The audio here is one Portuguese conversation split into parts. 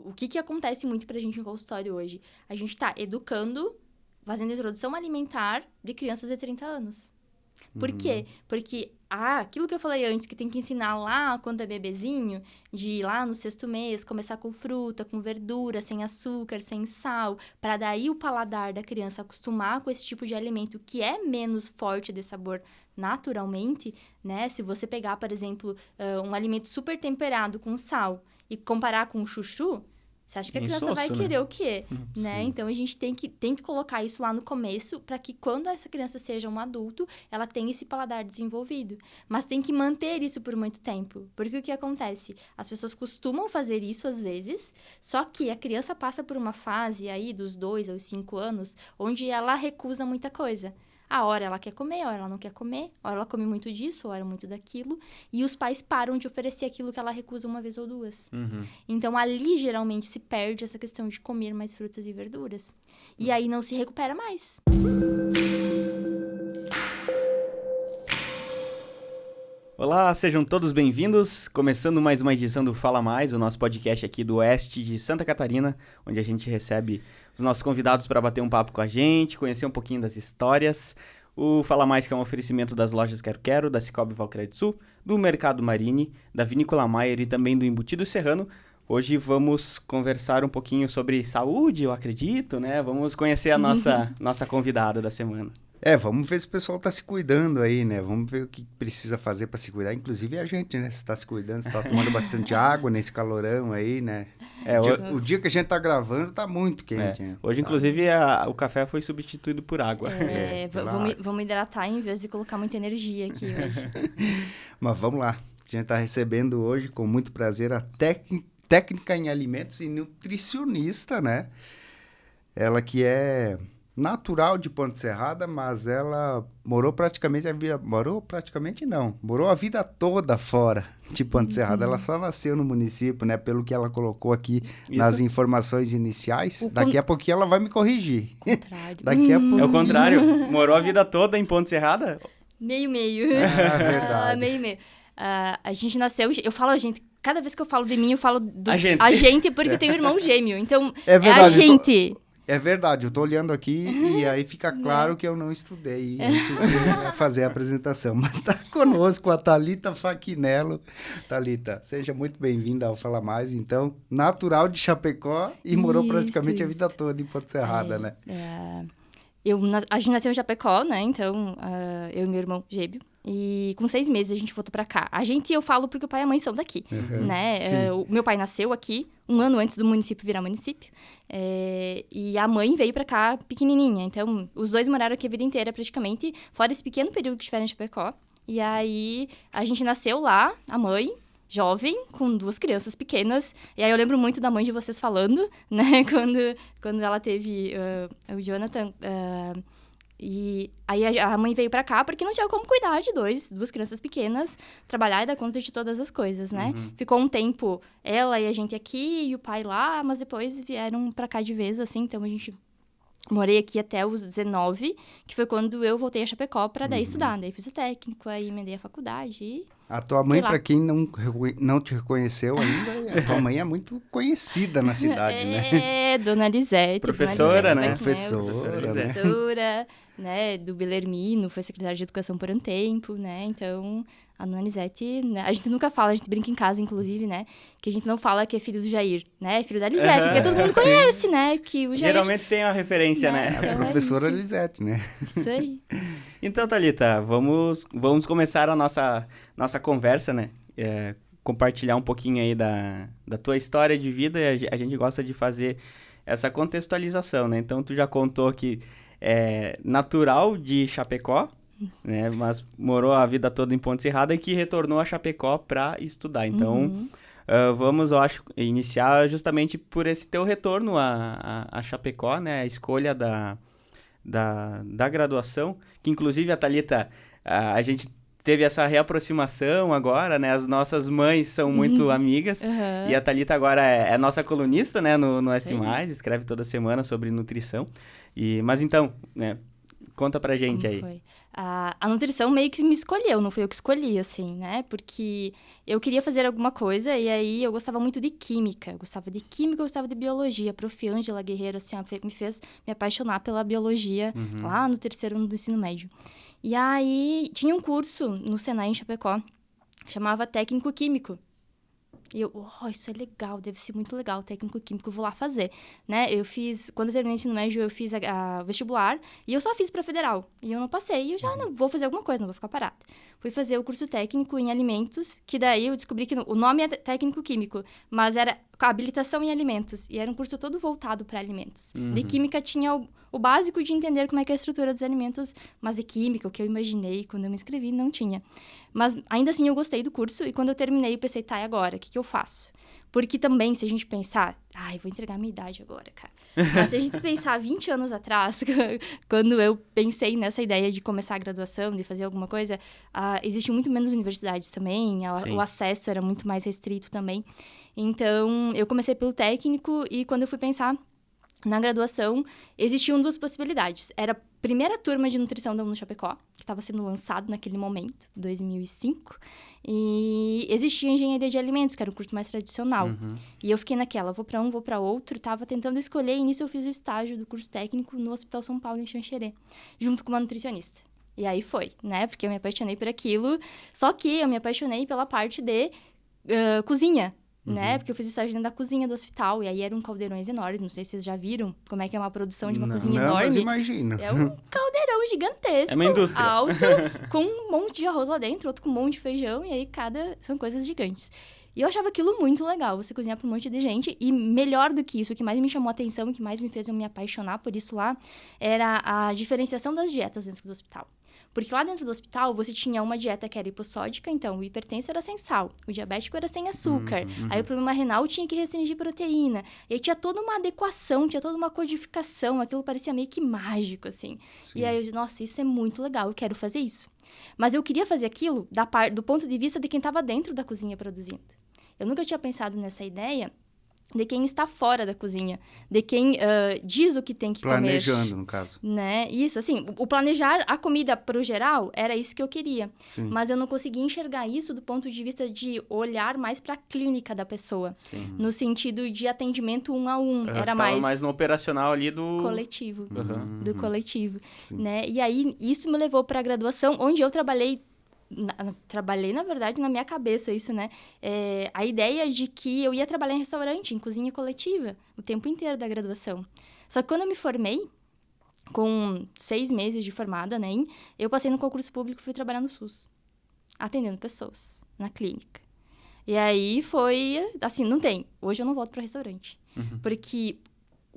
o que acontece muito pra gente no consultório hoje? A gente tá educando, fazendo introdução alimentar de crianças de 30 anos. Por quê? Porque aquilo que eu falei antes, que tem que ensinar lá quando é bebezinho, de ir lá no 6º mês, começar com fruta, com verdura, sem açúcar, sem sal, para daí o paladar da criança acostumar com esse tipo de alimento que é menos forte de sabor naturalmente, né? Se você pegar, por exemplo, um alimento super temperado com sal e comparar com o chuchu, você acha que a criança vai querer o quê? Né? Então, a gente tem que colocar isso lá no começo para que quando essa criança seja um adulto, ela tenha esse paladar desenvolvido. Mas tem que manter isso por muito tempo. Porque o que acontece? As pessoas costumam fazer isso às vezes, só que a criança passa por uma fase aí dos 2 aos 5 anos, onde ela recusa muita coisa. A hora ela quer comer, a hora ela não quer comer, a hora ela come muito disso, a hora muito daquilo. E os pais param de oferecer aquilo que ela recusa uma vez ou duas. Então, ali, geralmente, se perde essa questão de comer mais frutas e verduras. E aí, não se recupera mais. Olá, sejam todos bem-vindos. Começando mais uma edição do Fala Mais, o nosso podcast aqui do oeste de Santa Catarina, onde a gente recebe os nossos convidados para bater um papo com a gente, conhecer um pouquinho das histórias. O Fala Mais, que é um oferecimento das lojas Quero Quero, da Cicobi Valcred Sul, do Mercado Marini, da Vinícola Maier e também do Embutido Serrano. Hoje vamos conversar um pouquinho sobre saúde, eu acredito, né? Vamos conhecer a nossa convidada da semana. Vamos ver se o pessoal tá se cuidando aí, né? Vamos ver o que precisa fazer para se cuidar. Inclusive a gente, né? Se tá se cuidando, se tá tomando bastante água nesse calorão aí, né? O dia que a gente tá gravando tá muito quente, né? Hoje, inclusive, o café foi substituído por água. Vamos hidratar em vez de colocar muita energia aqui hoje. Mas vamos lá. A gente tá recebendo hoje, com muito prazer, a técnica em alimentos e nutricionista, né? Ela que é natural de Ponte Serrada, mas ela morou a vida toda fora de Ponte Serrada. Ela só nasceu no município, né? Pelo que ela colocou aqui nas informações iniciais. Daqui a pouquinho ela vai me corrigir. Daqui a pouquinho. É o contrário. Morou a vida toda em Ponte Serrada? Meio. Verdade. Meio. A gente nasceu... Eu falo a gente... Cada vez que eu falo de mim, eu falo do a gente porque eu tenho um irmão gêmeo. Então, é verdade, a gente... É verdade, eu tô olhando aqui e aí fica claro que eu não estudei antes de fazer a apresentação. Mas tá conosco a Thalita Faquinello. Thalita, seja muito bem-vinda ao Fala Mais. Então, natural de Chapecó e morou praticamente a vida toda em Ponte Serrada, né? A gente nasceu em Chapecó, né? Então, eu e meu irmão gêmeo. E com 6 meses a gente voltou pra cá. Eu falo porque o pai e a mãe são daqui, né? O meu pai nasceu aqui, 1 ano antes do município virar município. E a mãe veio pra cá pequenininha. Então, os dois moraram aqui a vida inteira, praticamente, fora esse pequeno período que tiveram em Chapecó. E aí, a gente nasceu lá, a mãe, jovem, com 2 crianças pequenas. E aí, eu lembro muito da mãe de vocês falando, né? Quando ela teve o Jonathan... E aí a mãe veio pra cá porque não tinha como cuidar de 2 crianças pequenas, trabalhar e dar conta de todas as coisas, né? Ficou um tempo ela e a gente aqui e o pai lá, mas depois vieram pra cá de vez, assim, então a gente... Morei aqui até os 19, que foi quando eu voltei a Chapecó pra daí estudar. Daí fiz o técnico, aí emendei a faculdade e... A tua mãe, para quem não te reconheceu ainda, a tua mãe é muito conhecida na cidade, né? Dona Lisete. Professora, né? Professora, né? Do Belermino, foi secretária de Educação por um tempo, né? Então, a Dona Lisete, né? A gente nunca fala, a gente brinca em casa, inclusive, né? Que a gente não fala que é filho do Jair, né? É filho da Lisete, porque todo mundo conhece, né? Que o Jair... Geralmente tem a referência, né? A professora Lisete, né? Isso aí. Então, Thalita, vamos começar a nossa conversa, né? Compartilhar um pouquinho aí da tua história de vida, e a gente gosta de fazer essa contextualização, né? Então, tu já contou que é natural de Chapecó, né? Mas morou a vida toda em Ponte Serrada e que retornou a Chapecó para estudar. Então, vamos, eu acho, iniciar justamente por esse teu retorno a Chapecó, né? A escolha da graduação, que inclusive a Thalita, a gente teve essa reaproximação agora, né? As nossas mães são muito amigas. E a Thalita agora é nossa colunista, né? No S+, escreve toda semana sobre nutrição. Mas então, né? Conta pra gente aí. Foi? A nutrição meio que me escolheu, não fui eu que escolhi, assim, né? Porque eu queria fazer alguma coisa e aí eu gostava muito de química. Eu gostava de biologia. A prof. Ângela Guerreiro, assim, me fez me apaixonar pela biologia lá no terceiro ano do ensino médio. E aí tinha um curso no Senai, em Chapecó, chamava Técnico Químico. E eu, isso é legal, deve ser muito legal, técnico químico, eu vou lá fazer, né? Quando eu terminei o ensino médio, eu fiz a vestibular e eu só fiz pra federal. E eu não passei, e eu já não vou fazer alguma coisa, não vou ficar parada. Fui fazer o curso técnico em alimentos, que daí eu descobri que o nome é técnico químico, mas era habilitação em alimentos. E era um curso todo voltado para alimentos. De química tinha o básico de entender como é que é a estrutura dos alimentos, mas de química, o que eu imaginei quando eu me inscrevi, não tinha. Mas ainda assim eu gostei do curso e quando eu terminei eu pensei, tá, e agora? O que eu faço? Porque também, se a gente pensar... vou entregar a minha idade agora, cara. Mas se a gente pensar 20 anos atrás, quando eu pensei nessa ideia de começar a graduação, de fazer alguma coisa, existiam muito menos universidades também, o acesso era muito mais restrito também. Então, eu comecei pelo técnico e quando eu fui pensar na graduação, existiam duas possibilidades. Era a primeira turma de nutrição da UNO Chapecó, que estava sendo lançado naquele momento, 2005. E existia engenharia de alimentos, que era o curso mais tradicional. E eu fiquei naquela, vou para um, vou para outro. Estava tentando escolher, e nisso eu fiz o estágio do curso técnico no Hospital São Paulo, em Xanxerê, junto com uma nutricionista. E aí foi, né? Porque eu me apaixonei por aquilo. Só que eu me apaixonei pela parte de cozinha. Né? Porque eu fiz estágio dentro da cozinha do hospital, e aí eram caldeirões enormes, não sei se vocês já viram como é que é uma produção de uma cozinha enorme. Mas imagina. É um caldeirão gigantesco, é uma indústria. Alto, com um monte de arroz lá dentro, outro com um monte de feijão, e aí são coisas gigantes. E eu achava aquilo muito legal, você cozinhar para um monte de gente, e melhor do que isso, o que mais me chamou a atenção, o que mais me fez eu me apaixonar por isso lá, era a diferenciação das dietas dentro do hospital. Porque lá dentro do hospital, você tinha uma dieta que era hipossódica, então o hipertenso era sem sal, o diabético era sem açúcar, aí o problema renal tinha que restringir proteína, e aí tinha toda uma adequação, tinha toda uma codificação, aquilo parecia meio que mágico, assim. Sim. E aí eu disse, nossa, isso é muito legal, eu quero fazer isso. Mas eu queria fazer aquilo do ponto de vista de quem estava dentro da cozinha produzindo. Eu nunca tinha pensado nessa ideia de quem está fora da cozinha, de quem diz o que tem que Planejando, no caso. Né? Isso, assim, o planejar a comida pro geral, era isso que eu queria. Sim. Mas eu não conseguia enxergar isso do ponto de vista de olhar mais para a clínica da pessoa. Sim. No sentido de atendimento 1 a 1. Era mais no operacional ali do... coletivo. Do coletivo. Né? E aí, isso me levou para a graduação, onde eu trabalhei, na verdade, na minha cabeça isso, né? A ideia de que eu ia trabalhar em restaurante, em cozinha coletiva, o tempo inteiro da graduação. Só que quando eu me formei, com 6 meses de formada, né? Eu passei no concurso público e fui trabalhar no SUS, atendendo pessoas, na clínica. E aí foi, assim, não tem. Hoje eu não volto para restaurante. Porque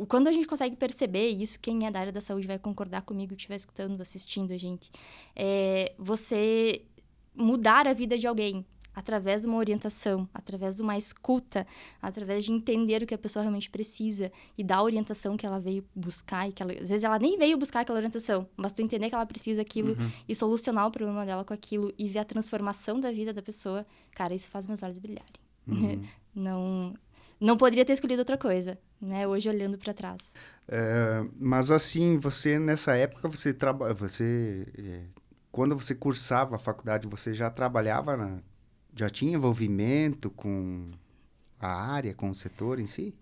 quando a gente consegue perceber, e isso quem é da área da saúde vai concordar comigo, que estiver escutando, assistindo a gente, você mudar a vida de alguém através de uma orientação, através de uma escuta, através de entender o que a pessoa realmente precisa e dar a orientação que ela veio buscar, e que às vezes ela nem veio buscar aquela orientação, mas tu entender que ela precisa daquilo e solucionar o problema dela com aquilo e ver a transformação da vida da pessoa, cara, isso faz meus olhos brilharem. Não poderia ter escolhido outra coisa, né? Hoje, olhando para trás. Mas assim, você nessa época, quando você cursava a faculdade, você já trabalhava, já tinha envolvimento com a área, com o setor em si?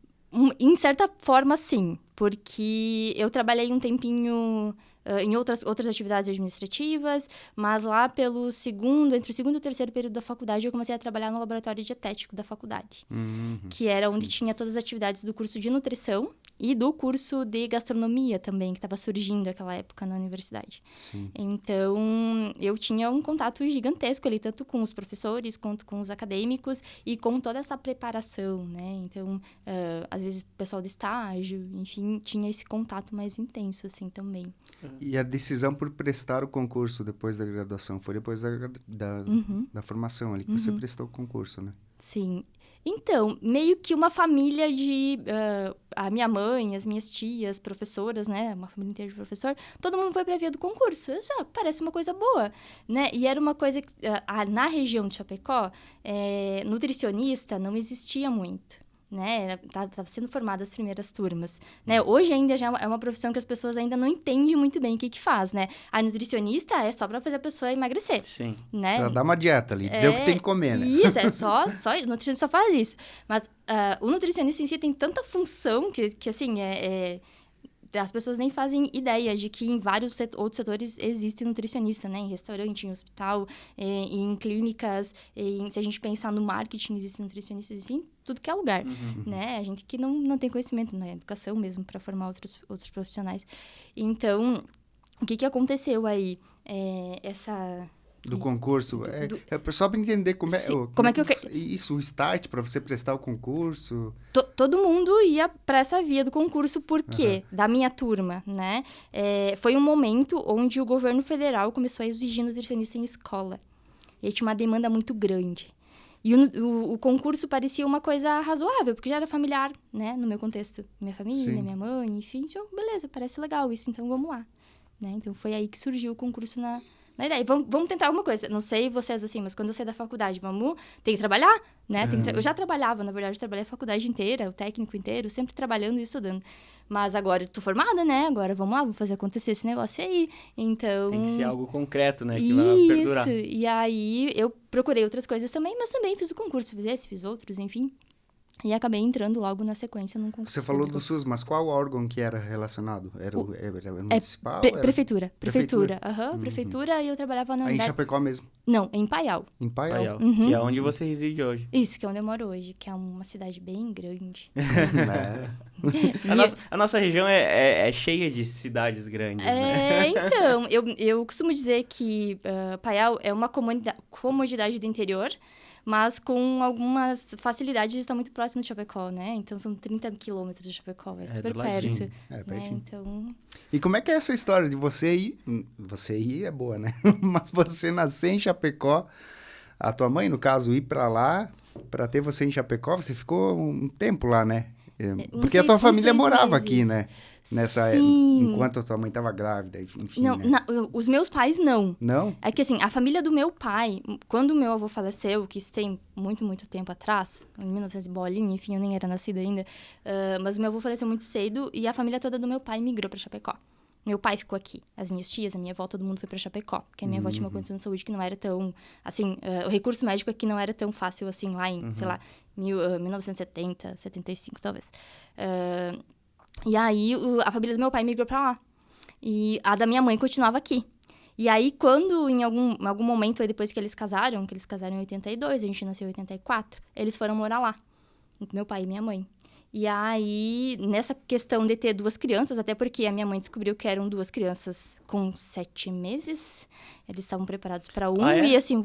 Em certa forma, sim. Porque eu trabalhei um tempinho em outras atividades administrativas, mas lá entre o segundo e o terceiro período da faculdade, eu comecei a trabalhar no laboratório dietético da faculdade, que era onde tinha todas as atividades do curso de nutrição e do curso de gastronomia também, que estava surgindo naquela época na universidade. Sim. Então, eu tinha um contato gigantesco ali, tanto com os professores, quanto com os acadêmicos, e com toda essa preparação, né? Então, às vezes, o pessoal de estágio, enfim, tinha esse contato mais intenso, assim, também. E a decisão por prestar o concurso depois da graduação foi depois da formação ali, que você prestou o concurso, né? Sim. Então, meio que uma família de... a minha mãe, as minhas tias, professoras, né? Uma família inteira de professor. Todo mundo foi para a via do concurso. Parece uma coisa boa, né? E era uma coisa que... na região de Chapecó, nutricionista não existia muito. né? Tava sendo formada as primeiras turmas, né? Hoje ainda já é uma profissão que as pessoas ainda não entendem muito bem o que faz, né? A nutricionista é só para fazer a pessoa emagrecer, Sim. né? Pra dar uma dieta ali, dizer o que tem que comer, né? Isso, o nutricionista só faz isso. Mas o nutricionista em si tem tanta função que assim, as pessoas nem fazem ideia de que em vários outros setores existe nutricionista, né? Em restaurante, em hospital, em clínicas, se a gente pensar no marketing, existe nutricionista, existe em tudo que é lugar, né? A gente que não tem conhecimento na educação mesmo para formar outros profissionais. Então, o que aconteceu aí? Do concurso. Só para entender como isso, o start para você prestar o concurso. Todo mundo ia para essa via do concurso, por quê? Da minha turma, né? Foi um momento onde o governo federal começou a exigir nutricionista em escola. E tinha uma demanda muito grande. E o concurso parecia uma coisa razoável, porque já era familiar, né? No meu contexto. Minha família, Sim. minha mãe, enfim. Então, beleza, parece legal isso, então vamos lá. Né? Então, foi aí que surgiu o concurso na ideia. Vamos tentar alguma coisa. Não sei vocês, assim, mas quando eu sair da faculdade, tem que trabalhar, né? Eu já trabalhava, na verdade, eu trabalhei a faculdade inteira, o técnico inteiro, sempre trabalhando e estudando. Mas agora eu tô formada, né? Agora vamos lá, vou fazer acontecer esse negócio aí. Então... Tem que ser algo concreto, né? Que vai perdurar. Isso. E aí, eu procurei outras coisas também, mas também fiz o concurso. Fiz esse, fiz outros, enfim. E acabei entrando logo na sequência num concurso. Você falou público. do SUS, mas qual órgão que era relacionado? Era municipal? Prefeitura. Prefeitura. Prefeitura, e eu trabalhava na Aí em unidade... Chapecó mesmo? Não, em Paial. Em Paial? Que é onde você reside hoje. Isso, que é onde eu moro hoje, que é uma cidade bem grande. A nossa região é cheia de cidades grandes, né? Então, eu costumo dizer que Paial é uma comodidade do interior, mas com algumas facilidades de estar muito próximo de Chapecó, né? Então, são 30 quilômetros de Chapecó, é super do ladinho. perto. É, Né? pertinho. Então... E como é que é essa história de você ir... Você ir é boa, né? Mas você nascer em Chapecó, a tua mãe, no caso, ir pra lá, pra ter você em Chapecó, você ficou um tempo lá, né? Porque a tua família morava aqui, né? Enquanto a tua mãe estava grávida, enfim, não, né? Os meus pais, não. Não? É que, assim, a família do meu pai, quando o meu avô faleceu, que isso tem muito, muito tempo atrás, em 1900 bolinha, enfim, eu nem era nascida ainda, mas o meu avô faleceu muito cedo e a família toda do meu pai migrou para Chapecó. Meu pai ficou aqui. As minhas tias, a minha avó, todo mundo foi para Chapecó. Porque a minha avó tinha uma condição de saúde que não era tão... Assim, o recurso médico aqui não era tão fácil, assim, lá em, sei lá, 1970, 75, talvez. E aí, a família do meu pai migrou pra lá. E a da minha mãe continuava aqui. E aí, quando, em algum momento, aí depois que eles casaram em 82, a gente nasceu em 84, eles foram morar lá. Meu pai e minha mãe. E aí, nessa questão de ter 2 crianças, até porque a minha mãe descobriu que eram 2 crianças com 7 meses, eles estavam preparados para e assim,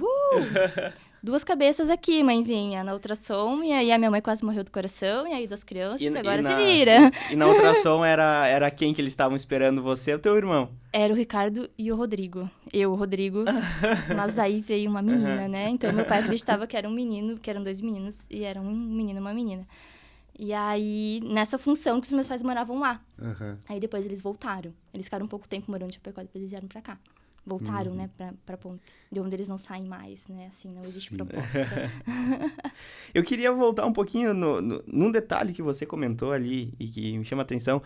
2 cabeças aqui, mãezinha, na ultrassom, e aí a minha mãe quase morreu do coração, e aí 2 crianças, agora se vira. E na ultrassom era quem que eles estavam esperando, você ou teu irmão? Era o Ricardo e o Rodrigo. Eu, o Rodrigo, mas daí veio uma menina, né? Então, meu pai acreditava que era um menino, que eram 2 meninos, e era um menino e uma menina. E aí, nessa função que os meus pais moravam lá. Aí depois eles voltaram. Eles ficaram um pouco tempo morando em Chapecó, depois eles vieram pra cá. Voltaram, né, pra ponto. De onde eles não saem mais, né, assim, não existe proposta. Eu queria voltar um pouquinho num detalhe que você comentou ali e que me chama a atenção.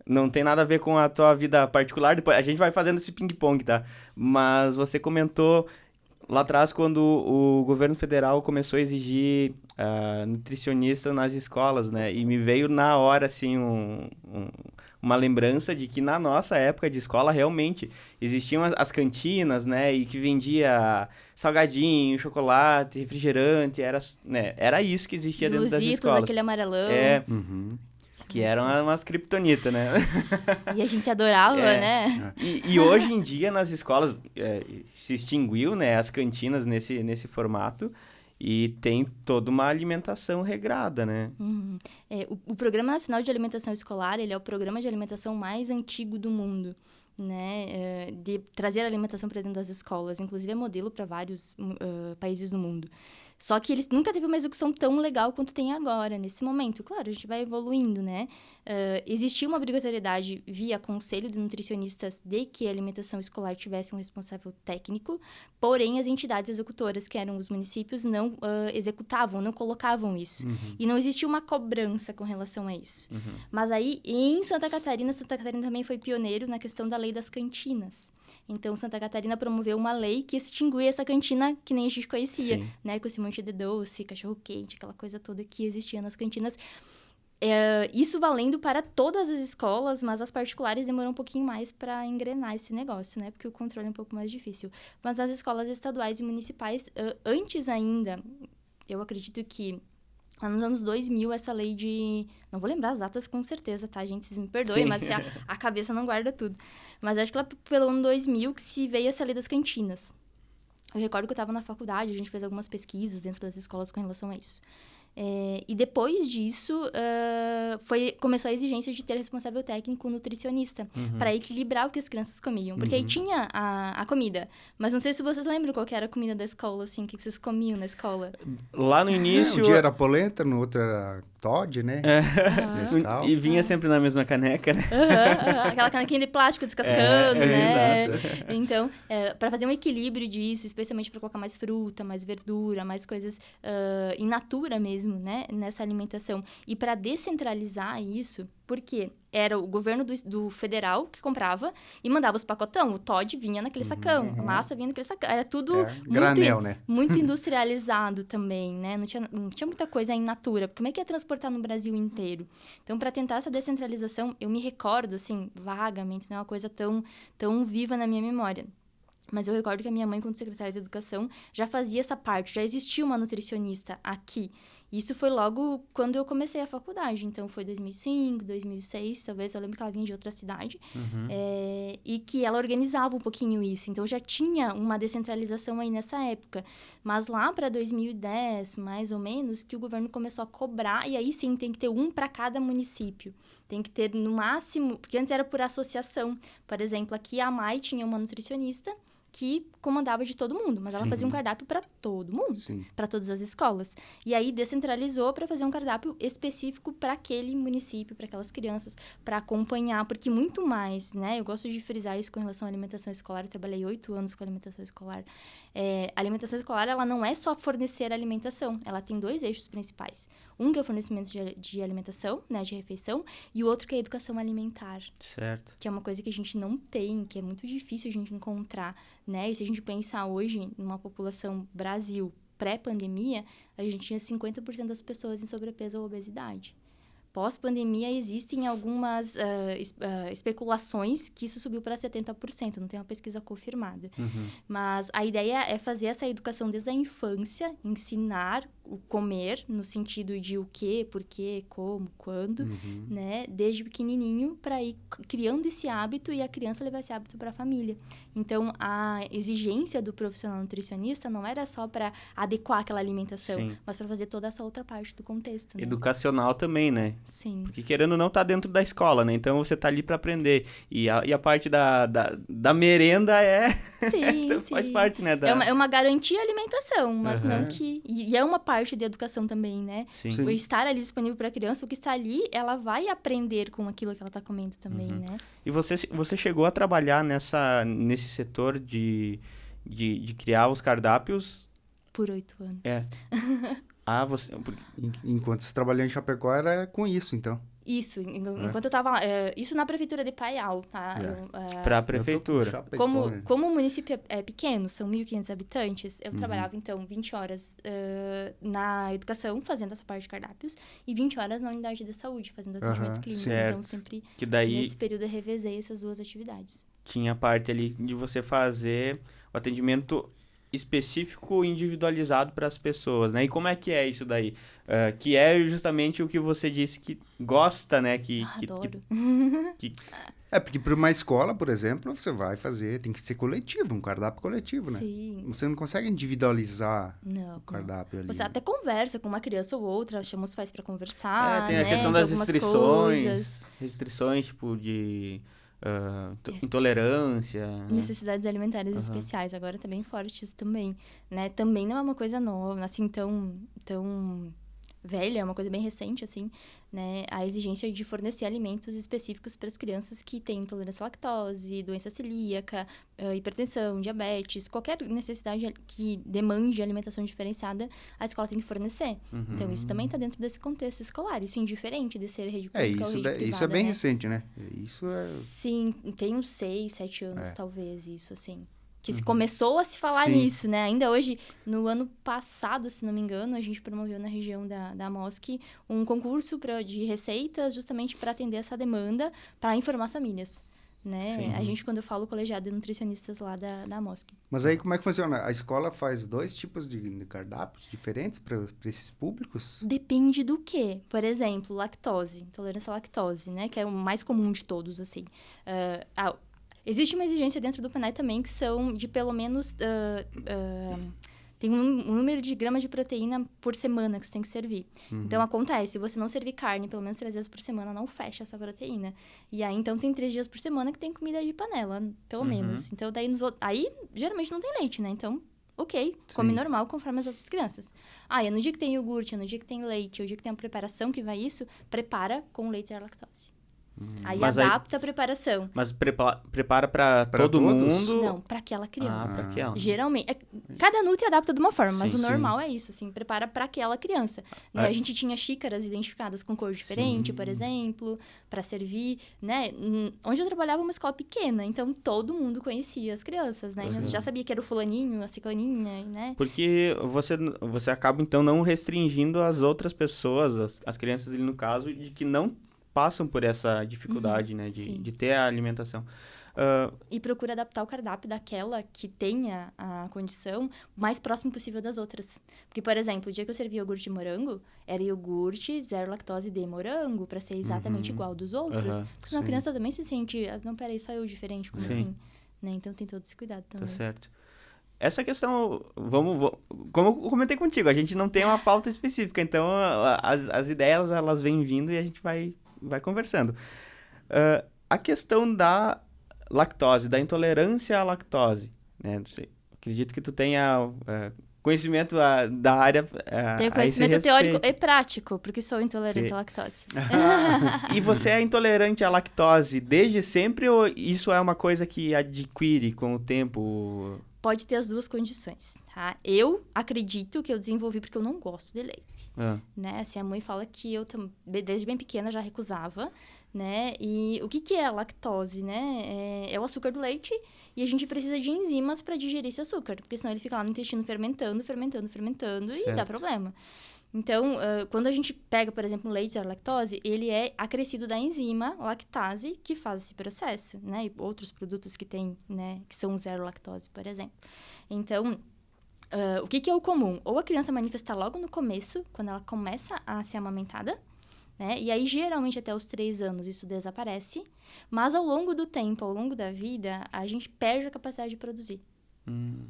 Não tem nada a ver com a tua vida particular, depois a gente vai fazendo esse ping-pong, tá? Mas você comentou lá atrás, quando o governo federal começou a exigir nutricionista nas escolas, né? E me veio na hora, assim, uma lembrança de que na nossa época de escola, realmente, existiam as cantinas, né? E que vendia salgadinho, chocolate, refrigerante, era isso que existia dentro das escolas. Aquele amarelão. Que eram umas criptonita, né? E a gente adorava, né? E hoje em dia, nas escolas, se extinguiu, né, as cantinas nesse formato e tem toda uma alimentação regrada, né? O Programa Nacional de Alimentação Escolar, ele é o programa de alimentação mais antigo do mundo, né? De trazer a alimentação para dentro das escolas. Inclusive, é modelo para vários países do mundo. Só que eles nunca teve uma execução tão legal quanto tem agora, nesse momento. Claro, a gente vai evoluindo, né? Existia uma obrigatoriedade via Conselho de Nutricionistas de que a alimentação escolar tivesse um responsável técnico, porém as entidades executoras, que eram os municípios, não executavam, não colocavam isso. E não existia uma cobrança com relação a isso. Mas aí, em Santa Catarina também foi pioneiro na questão da lei das cantinas. Então, Santa Catarina promoveu uma lei que extinguia essa cantina que nem a gente conhecia, né? Com esse monte de doce, cachorro-quente, aquela coisa toda que existia nas cantinas. Isso valendo para todas as escolas, mas as particulares demoram um pouquinho mais para engrenar esse negócio, né? Porque o controle é um pouco mais difícil. Mas as escolas estaduais e municipais, antes ainda, eu acredito que lá nos anos 2000, essa lei de... Não vou lembrar as datas com certeza, tá, gente? Vocês me perdoem, Sim. mas a cabeça não guarda tudo. Mas acho que lá pelo ano 2000 que se veio essa lei das cantinas. Eu recordo que eu estava na faculdade, a gente fez algumas pesquisas dentro das escolas com relação a isso. E depois disso, começou a exigência de ter responsável técnico nutricionista, para equilibrar o que as crianças comiam. Porque aí tinha a comida, mas não sei se vocês lembram qual que era a comida da escola, assim, o que vocês comiam na escola. Lá no início... Um dia era polenta, no outro era Toddy, né? Nescau. E vinha sempre na mesma caneca, né? Aquela canequinha de plástico descascando, né? Exato. Então, para fazer um equilíbrio disso, especialmente para colocar mais fruta, mais verdura, mais coisas in natura mesmo, né? Nessa alimentação. E para descentralizar isso, porque era o governo do federal que comprava e mandava os pacotão. O Toddy vinha naquele sacão, a massa vinha naquele sacão. Era tudo granel, né? muito industrializado também, né? Não tinha muita coisa in natura. Como é que ia transportar no Brasil inteiro? Então, para tentar essa descentralização, eu me recordo, assim, vagamente, não é uma coisa tão viva na minha memória. Mas eu recordo que a minha mãe, quando secretária de Educação, já fazia essa parte, já existia uma nutricionista aqui. Isso foi logo quando eu comecei a faculdade, então foi 2005, 2006, talvez, eu lembro que ela vinha de outra cidade, e que ela organizava um pouquinho isso, então já tinha uma descentralização aí nessa época. Mas lá para 2010, mais ou menos, que o governo começou a cobrar, e aí sim tem que ter um para cada município. Tem que ter no máximo, porque antes era por associação. Por exemplo, aqui a Mai tinha uma nutricionista que comandava de todo mundo, mas ela fazia um cardápio para todo mundo, para todas as escolas. E aí descentralizou para fazer um cardápio específico para aquele município, para aquelas crianças, para acompanhar, porque muito mais, né? Eu gosto de frisar isso com relação à alimentação escolar, eu trabalhei 8 anos com alimentação escolar. A alimentação escolar, ela não é só fornecer alimentação, ela tem 2 eixos principais. Um que é o fornecimento de alimentação, né, de refeição, e o outro que é a educação alimentar. Certo. Que é uma coisa que a gente não tem, que é muito difícil a gente encontrar, né? E se a gente pensar hoje numa população Brasil pré-pandemia, a gente tinha 50% das pessoas em sobrepeso ou obesidade. Pós-pandemia, existem algumas especulações que isso subiu para 70%, não tem uma pesquisa confirmada. Mas a ideia é fazer essa educação desde a infância, ensinar o comer, no sentido de o quê, por quê, como, quando, né? Desde pequenininho, para ir criando esse hábito e a criança levar esse hábito para a família. Então, a exigência do profissional nutricionista não era só para adequar aquela alimentação, mas para fazer toda essa outra parte do contexto, né? Educacional também, né? Sim. Porque querendo ou não, tá dentro da escola, né? Então, você tá ali para aprender. E a parte da merenda Sim, faz parte, né? É uma garantia à alimentação, mas não que... E é uma parte de educação também, né? Sim. O estar ali disponível para a criança, o que está ali, ela vai aprender com aquilo que ela está comendo também, né? E você chegou a trabalhar nesse setor de criar os cardápios? Por 8 anos. Enquanto você trabalhou em Chapecó, era com isso, então. Isso, enquanto eu estava lá. Isso na prefeitura de Paial, tá? Para a prefeitura. Como o município é pequeno, são 1.500 habitantes, eu trabalhava, então, 20 horas na educação, fazendo essa parte de cardápios, e 20 horas na unidade de saúde, fazendo atendimento clínico. Certo. Então, sempre que daí nesse período eu revezei essas 2 atividades. Tinha a parte ali de você fazer o atendimento específico, individualizado para as pessoas, né? E como é que é isso daí? Que é justamente o que você disse que gosta, né? Adoro. Porque para uma escola, por exemplo, você vai fazer, tem que ser coletivo, um cardápio coletivo, né? Sim. Você não consegue individualizar o cardápio ali. Você até conversa com uma criança ou outra, chama os pais para conversar, tem a né, questão de das algumas restrições, coisas. restrições, tipo, de intolerância, né? Necessidades alimentares especiais. Agora tá bem forte isso também, né? Também não é uma coisa nova, assim, tão velha, é uma coisa bem recente, assim, né? A exigência de fornecer alimentos específicos para as crianças que têm intolerância à lactose, doença celíaca, hipertensão, diabetes, qualquer necessidade que demande alimentação diferenciada, a escola tem que fornecer. Então, isso também está dentro desse contexto escolar. Isso é indiferente de ser rede pública ou rede privada, isso é bem né? recente, né? Isso é... Sim, tem uns 6, 7 anos, talvez, isso, assim. Que se começou a se falar nisso, né? Ainda hoje, no ano passado, se não me engano, a gente promoveu na região da MOSC um concurso de receitas justamente para atender essa demanda, para informar as famílias, né? Sim. A gente, quando eu falo colegiado de nutricionistas lá da MOSC. Mas aí como é que funciona? A escola faz 2 tipos de cardápios diferentes para esses públicos? Depende do quê? Por exemplo, lactose, intolerância à lactose, né? Que é o mais comum de todos, assim. Existe uma exigência dentro do PNAE também que são de pelo menos... tem um número de gramas de proteína por semana que você tem que servir. Então, acontece, se você não servir carne pelo menos 3 vezes por semana, não fecha essa proteína. E aí, então, tem 3 dias por semana que tem comida de panela, pelo menos. Então, daí, aí, geralmente não tem leite, né? Então, ok, come normal conforme as outras crianças. É no dia que tem iogurte, é no dia que tem leite, é no dia que tem uma preparação que vai isso, prepara com leite zero lactose. Aí adapta a preparação. Mas prepara para todo todos? mundo? Não, para aquela criança. Para aquela. Geralmente, cada nutri adapta de uma forma, mas Sim, o normal é isso, assim, prepara para aquela criança. Né? A gente tinha xícaras identificadas com cor diferente, por exemplo, para servir, né? Onde eu trabalhava uma escola pequena, então todo mundo conhecia as crianças, né? Então, já sabia que era o fulaninho, a ciclaninha, né? Porque você acaba, então, não restringindo as outras pessoas, as crianças ali no caso, de que não passam por essa dificuldade, né, de ter a alimentação. E procura adaptar o cardápio daquela que tenha a condição mais próximo possível das outras. Porque, por exemplo, o dia que eu servi iogurte de morango, era iogurte zero lactose de morango, para ser exatamente igual dos outros. Porque senão a criança também se sente, não, peraí, só eu diferente, como assim? Né? Então tem todo esse cuidado também. Tá certo. Essa questão, como eu comentei contigo, a gente não tem uma pauta específica, então as ideias, elas vêm vindo e a gente vai conversando. A questão da lactose, da intolerância à lactose, né? Acredito que tu tenha conhecimento da área Tenho conhecimento teórico e prático, porque sou intolerante à lactose. E você é intolerante à lactose desde sempre ou isso é uma coisa que adquire com o tempo? Pode ter as duas condições, tá? Eu acredito que eu desenvolvi porque eu não gosto de leite, né? Assim, a mãe fala que eu, desde bem pequena, já recusava, né? E o que é a lactose, né? É o açúcar do leite e a gente precisa de enzimas para digerir esse açúcar, porque senão ele fica lá no intestino fermentando e dá problema. Então, quando a gente pega, por exemplo, um leite zero lactose, ele é acrescido da enzima lactase que faz esse processo, né? E outros produtos que tem, né? Que são zero lactose, por exemplo. Então, o que é o comum? Ou a criança manifestar logo no começo, quando ela começa a ser amamentada, né? E aí, geralmente, até os 3 anos, isso desaparece. Mas, ao longo do tempo, ao longo da vida, a gente perde a capacidade de produzir.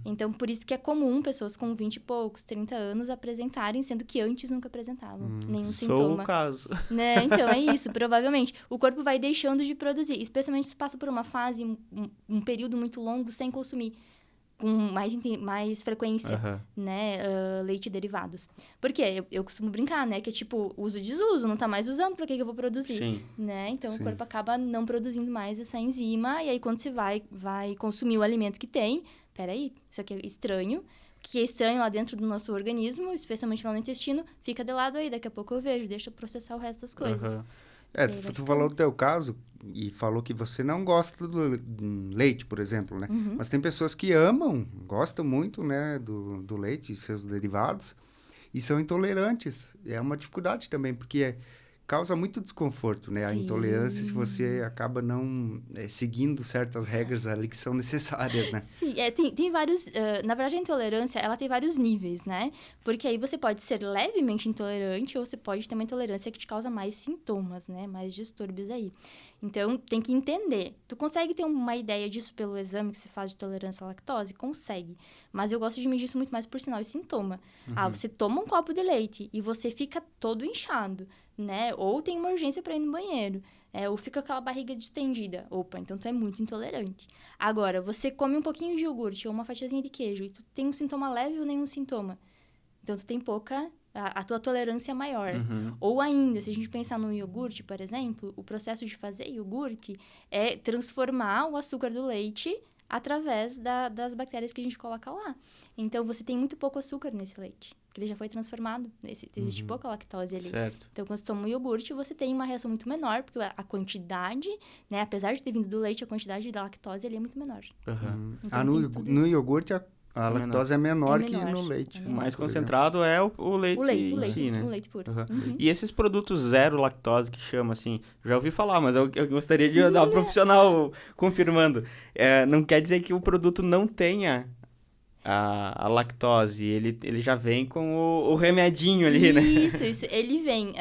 Então, por isso que é comum pessoas com 20 e poucos, 30 anos apresentarem, sendo que antes nunca apresentavam nenhum sintoma. Sou o caso. Né? Então, é isso. Provavelmente, o corpo vai deixando de produzir. Especialmente se passa por uma fase, um período muito longo sem consumir com mais frequência, né? Leite e derivados. Por quê? Eu costumo brincar, né? Que é tipo, uso e desuso, não tá mais usando, pra que eu vou produzir? Sim. Né? Então, o corpo acaba não produzindo mais essa enzima, e aí quando você vai consumir o alimento que tem, peraí, isso aqui é estranho, que é estranho lá dentro do nosso organismo, especialmente lá no intestino, fica de lado aí, daqui a pouco eu vejo, deixa eu processar o resto das coisas. Tu falou do teu caso e falou que você não gosta do leite, por exemplo, né? Mas tem pessoas que gostam muito, né, do leite e seus derivados e são intolerantes. É uma dificuldade também, porque causa muito desconforto, né? Sim. A intolerância, se você acaba não seguindo certas regras ali que são necessárias, né? Sim, tem vários... na verdade, a intolerância, ela tem vários níveis, né? Porque aí você pode ser levemente intolerante ou você pode ter uma intolerância que te causa mais sintomas, né? Mais distúrbios aí. Então, tem que entender. Tu consegue ter uma ideia disso pelo exame que você faz de tolerância à lactose? Consegue. Mas eu gosto de medir isso muito mais por sinal e sintoma. Você toma um copo de leite e você fica todo inchado, né? Ou tem uma urgência para ir no banheiro. Ou fica aquela barriga distendida. Opa, então tu é muito intolerante. Agora, você come um pouquinho de iogurte ou uma fatiazinha de queijo e tu tem um sintoma leve ou nenhum sintoma. Então, tu tem pouca... A tua tolerância é maior. Ou ainda, se a gente pensar no iogurte, por exemplo, o processo de fazer iogurte é transformar o açúcar do leite através das bactérias que a gente coloca lá. Então, você tem muito pouco açúcar nesse leite, que ele já foi transformado. Existe pouca lactose ali. Certo. Então, quando você toma um iogurte, você tem uma reação muito menor, porque a quantidade, né, apesar de ter vindo do leite, a quantidade da lactose ali é muito menor. Então, No iogurte a lactose é menor que no leite. O mais concentrado é o leite em si, né? O leite puro. E esses produtos zero lactose que chama, assim, já ouvi falar, mas eu gostaria de dar um profissional confirmando. Não quer dizer que o produto não tenha a lactose, ele já vem com o remedinho ali, né? Isso, ele vem.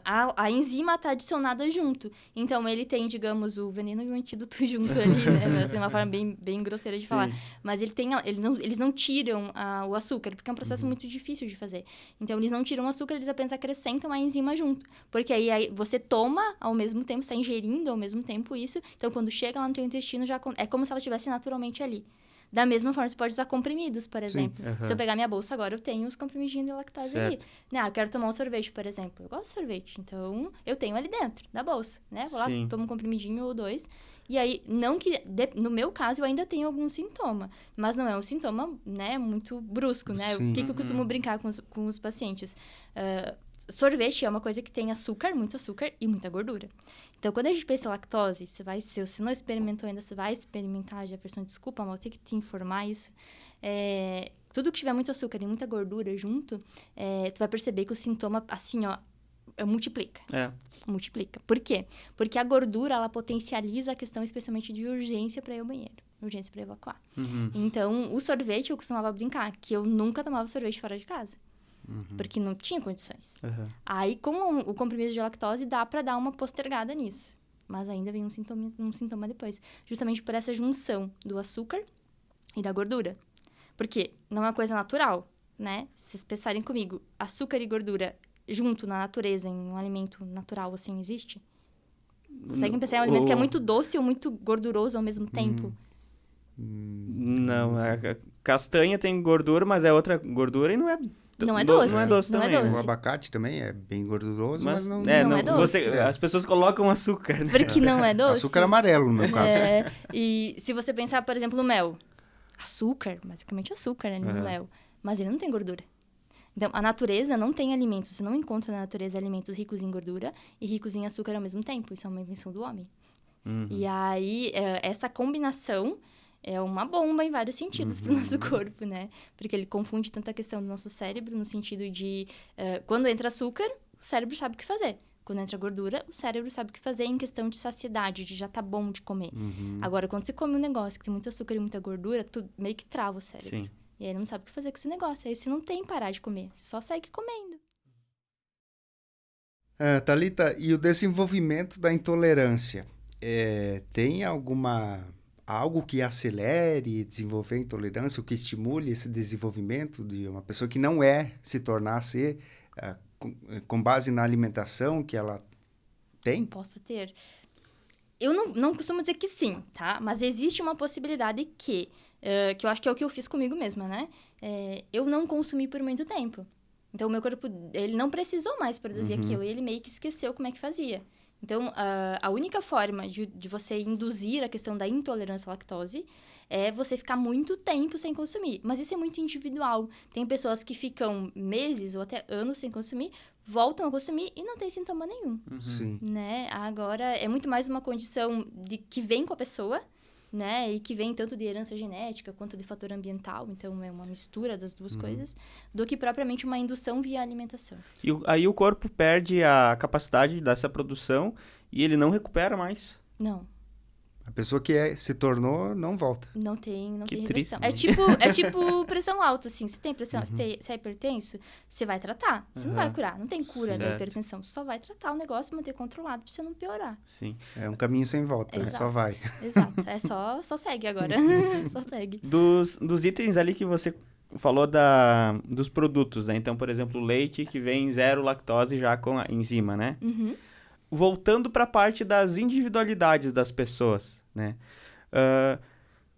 A enzima está adicionada junto. Então, ele tem, digamos, o veneno e o antídoto junto ali, né? Assim, uma forma bem grosseira de falar. Mas eles não tiram o açúcar, porque é um processo muito difícil de fazer. Então, eles não tiram o açúcar, eles apenas acrescentam a enzima junto. Porque aí você toma ao mesmo tempo, está ingerindo ao mesmo tempo isso. Então, quando chega lá no teu intestino, é como se ela estivesse naturalmente ali. Da mesma forma, você pode usar comprimidos, por exemplo. Se eu pegar minha bolsa agora, eu tenho os comprimidinhos de lactose ali. Eu quero tomar um sorvete, por exemplo. Eu gosto de sorvete, então eu tenho ali dentro da bolsa, né? Vou lá, tomo um comprimidinho ou 2. E aí, não que... no meu caso, eu ainda tenho algum sintoma. Mas não é um sintoma, né, muito brusco, né? O que eu costumo brincar com os pacientes? Sorvete é uma coisa que tem muito açúcar e muita gordura. Então, quando a gente pensa em lactose, se você não experimentou ainda, você vai experimentar, Jefferson, desculpa, mas eu tenho que te informar isso. Tudo que tiver muito açúcar e muita gordura junto, tu vai perceber que o sintoma, assim, ó, multiplica. Multiplica. Por quê? Porque a gordura, ela potencializa a questão, especialmente de urgência para ir ao banheiro. Urgência para evacuar. Então, o sorvete, eu costumava brincar, que eu nunca tomava sorvete fora de casa. Porque não tinha condições. Aí, com o comprimido de lactose, dá para dar uma postergada nisso. Mas ainda vem um sintoma depois. Justamente por essa junção do açúcar e da gordura. Porque não é uma coisa natural, né? Se vocês pensarem comigo, açúcar e gordura junto na natureza, em um alimento natural, assim, existe? Conseguem pensar em um alimento que é muito doce ou muito gorduroso ao mesmo tempo? Não, a castanha tem gordura, mas é outra gordura e não é... Não é doce. Não é doce também. O abacate também é bem gorduroso, mas não é doce. As pessoas colocam açúcar, né? Porque não é doce. Açúcar amarelo, no meu caso. E se você pensar, por exemplo, no mel. Açúcar, basicamente açúcar ali no mel. Mas ele não tem gordura. Então, a natureza não tem alimentos. Você não encontra na natureza alimentos ricos em gordura e ricos em açúcar ao mesmo tempo. Isso é uma invenção do homem. E aí, essa combinação... é uma bomba em vários sentidos para o nosso corpo, né? Porque ele confunde tanta questão do nosso cérebro, no sentido de... quando entra açúcar, o cérebro sabe o que fazer. Quando entra gordura, o cérebro sabe o que fazer em questão de saciedade, de já tá bom de comer. Agora, quando você come um negócio que tem muito açúcar e muita gordura, tu meio que trava o cérebro. E aí ele não sabe o que fazer com esse negócio. Aí você não tem parar de comer, você só segue comendo. Thalita, e o desenvolvimento da intolerância? Tem algo que acelere desenvolver intolerância, ou que estimule esse desenvolvimento de uma pessoa que não se tornar a ser, com base na alimentação que ela tem? Possa ter. Eu não costumo dizer que sim, tá? Mas existe uma possibilidade que eu acho que é o que eu fiz comigo mesma, né? Eu não consumi por muito tempo. Então, o meu corpo, ele não precisou mais produzir aquilo, e ele meio que esqueceu como é que fazia. Então, a única forma de você induzir a questão da intolerância à lactose é você ficar muito tempo sem consumir. Mas isso é muito individual. Tem pessoas que ficam meses ou até anos sem consumir, voltam a consumir e não tem sintoma nenhum. Sim. Né? Agora, é muito mais uma condição que vem com a pessoa, né? E que vem tanto de herança genética quanto de fator ambiental. Então, é uma mistura das duas coisas, do que propriamente uma indução via alimentação. E aí o corpo perde a capacidade dessa produção e ele não recupera mais. Não. A pessoa que se tornou, não volta. Não tem triste, reversão. né? É tipo pressão alta, assim. Se tem pressão, se é hipertenso, você vai tratar. Você não vai curar. Não tem cura da hipertensão. Você só vai tratar o negócio, manter controlado pra você não piorar. Sim. É um caminho sem volta, Exato. só vai. Exato. Só segue agora. Só segue. Dos itens ali que você falou dos produtos, né? Então, por exemplo, o leite que vem 0 lactose já com a enzima, né? Uhum. Voltando para a parte das individualidades das pessoas, né?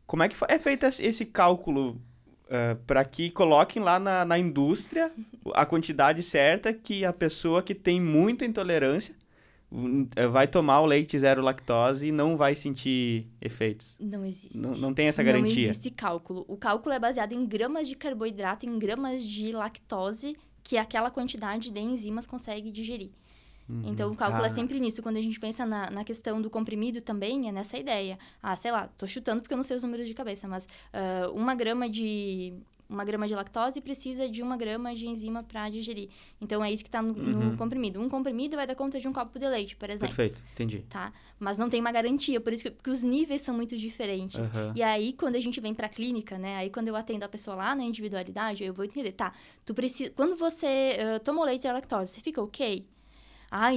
Como é que é feito esse cálculo para que coloquem lá na indústria a quantidade certa que a pessoa que tem muita intolerância vai tomar o leite 0 lactose e não vai sentir efeitos? Não existe. Não tem essa garantia? Não existe cálculo. O cálculo é baseado em gramas de carboidrato, em gramas de lactose, que aquela quantidade de enzimas consegue digerir. Então, o cálculo é sempre nisso. Quando a gente pensa na questão do comprimido também, é nessa ideia. Sei lá, tô chutando porque eu não sei os números de cabeça, mas 1 grama de lactose precisa de 1 grama de enzima para digerir. Então, é isso que está no comprimido. Um comprimido vai dar conta de um copo de leite, por exemplo. Perfeito, entendi. Tá? Mas não tem uma garantia, por isso que os níveis são muito diferentes. E aí, quando a gente vem para a clínica, né? Aí, quando eu atendo a pessoa lá na individualidade, eu vou entender, tá? Quando você toma o leite de lactose, você fica ok?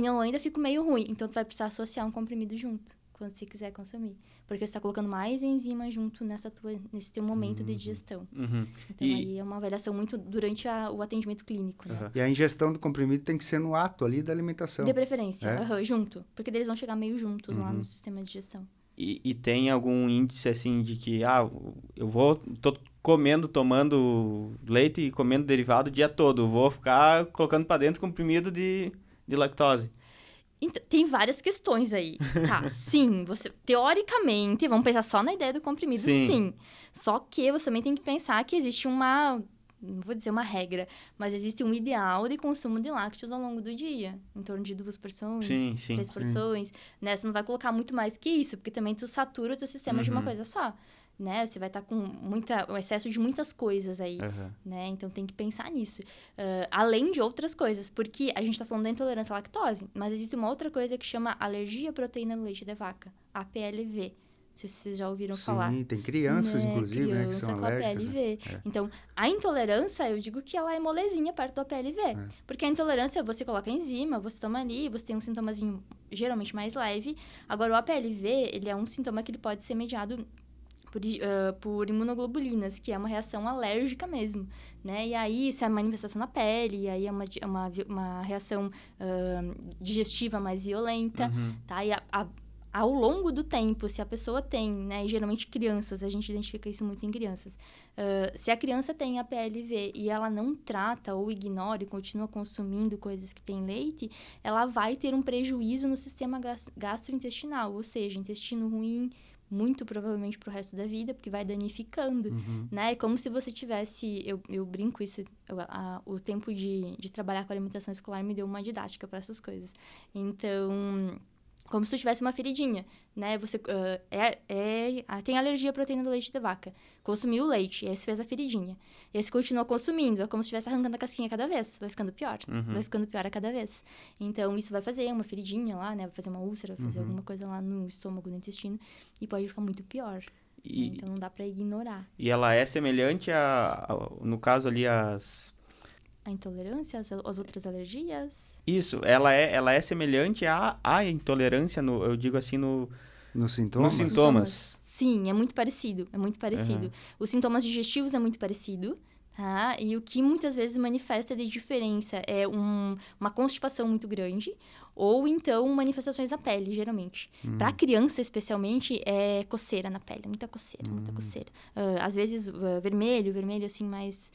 Não, ainda fico meio ruim. Então, tu vai precisar associar um comprimido junto, quando você quiser consumir. Porque você está colocando mais enzima junto nesse teu momento de digestão. Então, aí é uma avaliação muito durante o atendimento clínico, né? E a ingestão do comprimido tem que ser no ato ali da alimentação. De preferência, junto. Porque eles vão chegar meio juntos lá no sistema de digestão. E tem algum índice, assim, de que, tô tomando leite e comendo derivado o dia todo. Vou ficar colocando para dentro comprimido de lactose. Então, tem várias questões aí. Tá, sim, você, teoricamente, vamos pensar só na ideia do comprimido, sim. Só que você também tem que pensar que existe não vou dizer uma regra, mas existe um ideal de consumo de lácteos ao longo do dia. Em torno de 2 porções, 3 porções. Né? Você não vai colocar muito mais que isso, porque também tu satura o teu sistema de uma coisa só. Né? Você vai estar com um excesso de muitas coisas aí, né? Então, tem que pensar nisso. Além de outras coisas, porque a gente está falando da intolerância à lactose, mas existe uma outra coisa que chama alergia à proteína do leite de vaca, APLV. Se vocês já ouviram falar. Sim, tem crianças, inclusive, né, que são alérgicas. APLV. Então, a intolerância, eu digo que ela é molezinha perto do APLV. Porque a intolerância, você coloca enzima, você toma ali, você tem um sintomazinho geralmente mais leve. Agora, o APLV, ele é um sintoma que ele pode ser mediado por imunoglobulinas, que é uma reação alérgica mesmo, né? E aí, isso é manifestação na pele, e aí é uma reação digestiva mais violenta, tá? E ao longo do tempo, se a pessoa tem, né? E geralmente crianças, a gente identifica isso muito em crianças. Se a criança tem APLV e ela não trata ou ignora e continua consumindo coisas que têm leite, ela vai ter um prejuízo no sistema gastrointestinal, ou seja, intestino ruim, muito provavelmente pro resto da vida, porque vai danificando, né? É como se você tivesse... Eu brinco isso, o tempo de trabalhar com alimentação escolar me deu uma didática para essas coisas. Então, como se tu tivesse uma feridinha, né? Você tem alergia à proteína do leite de vaca. Consumiu o leite, e aí você fez a feridinha. E aí você continua consumindo, é como se estivesse arrancando a casquinha cada vez. Vai ficando pior. Vai ficando pior a cada vez. Então, isso vai fazer uma feridinha lá, né? Vai fazer uma úlcera, vai fazer alguma coisa lá no estômago, no intestino. E pode ficar muito pior. Então, não dá pra ignorar. E ela é semelhante no caso ali, A intolerância, as outras alergias? Isso, ela é semelhante à intolerância, eu digo assim, nos sintomas? Nos sintomas. Sim, é muito parecido, Os sintomas digestivos é muito parecido, tá? E o que muitas vezes manifesta de diferença é uma constipação muito grande, ou então manifestações na pele, geralmente. Para criança, especialmente, é coceira na pele, muita coceira. Às vezes, vermelho assim, mais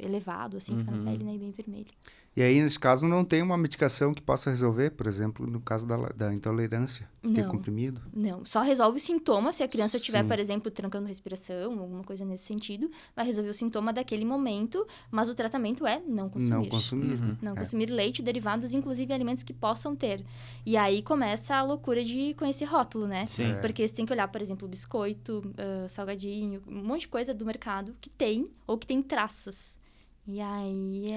elevado, assim, fica na pele, né, e bem vermelho. E aí, nesse caso, não tem uma medicação que possa resolver, por exemplo, no caso da intolerância, ter comprimido? Não, só resolve o sintoma. Se a criança estiver, por exemplo, trancando respiração, alguma coisa nesse sentido, vai resolver o sintoma daquele momento, mas o tratamento é não consumir. Não consumir. Não consumir leite, derivados, inclusive alimentos que possam ter. E aí começa a loucura de conhecer rótulo, né? Sim. Porque você tem que olhar, por exemplo, biscoito, salgadinho, um monte de coisa do mercado que tem ou que tem traços. E aí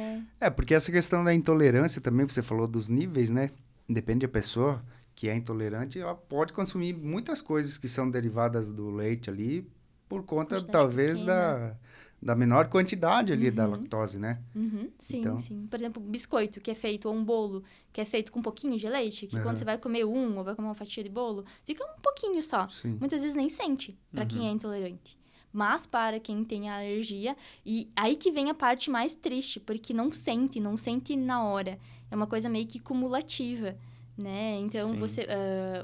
porque essa questão da intolerância também, você falou dos níveis, né? Depende da pessoa que é intolerante, ela pode consumir muitas coisas que são derivadas do leite ali, por conta, talvez, da menor quantidade ali da lactose, né? Sim, então... sim. Por exemplo, biscoito que é feito, ou um bolo que é feito com um pouquinho de leite, que quando você vai comer ou vai comer uma fatia de bolo, fica um pouquinho só. Sim. Muitas vezes nem sente, para quem é intolerante. Mas para quem tem alergia, e aí que vem a parte mais triste, porque não sente na hora. É uma coisa meio que cumulativa, né? Então, Sim. você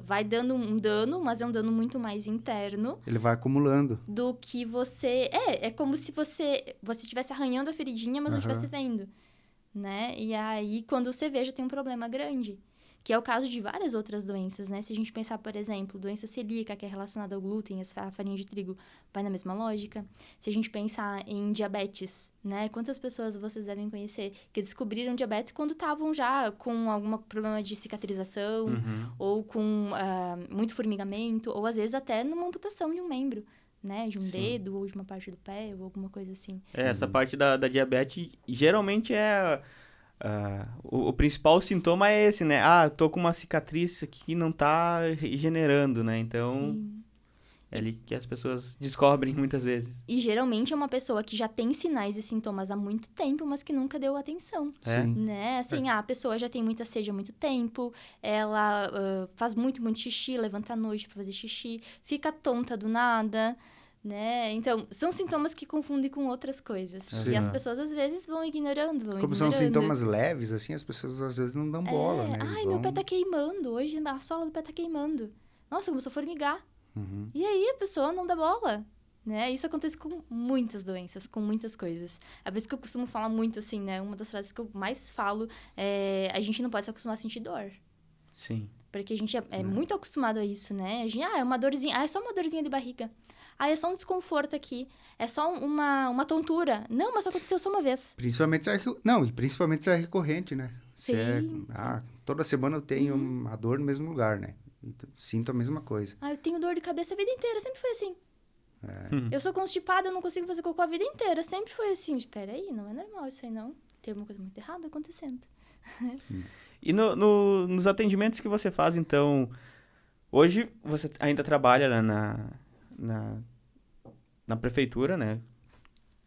vai dando um dano, mas é um dano muito mais interno Ele vai acumulando. do que você... É como se você estivesse arranhando a feridinha, mas não Aham. estivesse vendo, né? E aí, quando você vê, já tem um problema grande. Que é o caso de várias outras doenças, né? Se a gente pensar, por exemplo, doença celíaca, que é relacionada ao glúten, a farinha de trigo, vai na mesma lógica. Se a gente pensar em diabetes, né? Quantas pessoas vocês devem conhecer que descobriram diabetes quando estavam já com algum problema de cicatrização, Uhum. ou com muito formigamento, ou às vezes até numa amputação de um membro, né? De um Sim. dedo, ou de uma parte do pé, ou alguma coisa assim. Essa parte da diabetes geralmente é... o principal sintoma é esse, né? Ah, tô com uma cicatriz aqui que não tá regenerando, né? Então, Sim. é ali que as pessoas descobrem muitas vezes. E geralmente é uma pessoa que já tem sinais e sintomas há muito tempo, mas que nunca deu atenção. É? Sim. Né? Assim, a pessoa já tem muita sede há muito tempo, ela faz muito xixi, levanta à noite pra fazer xixi, fica tonta do nada, né? Então, são sintomas que confundem com outras coisas. Sim. E as pessoas, às vezes, vão ignorando, Como são sintomas leves, assim, as pessoas às vezes não dão bola, né? Ai, E meu vão- pé tá queimando, hoje a sola do pé tá queimando. Nossa, começou a formigar. Uhum. E aí a pessoa não dá bola, né? Isso acontece com muitas doenças, com muitas coisas. É por isso que eu costumo falar muito, assim, né? Uma das frases que eu mais falo é: a gente não pode se acostumar a sentir dor. Sim. Porque a gente é muito acostumado a isso, né? A gente, é uma dorzinha, é só uma dorzinha de barriga. É só um desconforto aqui. É só uma tontura. Não, mas só aconteceu só uma vez. Principalmente se é, não, e principalmente se é recorrente, né? Se é, Sim. toda semana eu tenho uma dor no mesmo lugar, né? Então, sinto a mesma coisa. Eu tenho dor de cabeça a vida inteira, sempre foi assim. Eu sou constipada, eu não consigo fazer cocô a vida inteira, sempre foi assim. Espera aí, não é normal isso aí, não. Tem alguma coisa muito errada acontecendo. E nos atendimentos que você faz, então... Hoje você ainda trabalha na prefeitura, né?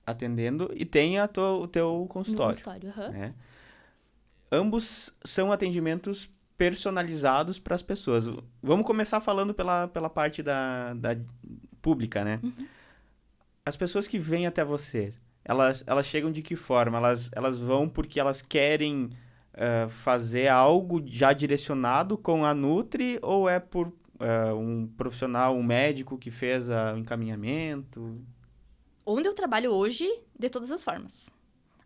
Atendendo. E tem o teu No consultório. consultório, aham. Né? Ambos são atendimentos personalizados para as pessoas. Vamos começar falando pela parte da pública, né? As pessoas que vêm até você, elas chegam de que forma? Elas vão porque elas querem fazer algo já direcionado com a Nutri, ou é por um profissional, um médico que fez o encaminhamento? Onde eu trabalho hoje, de todas as formas.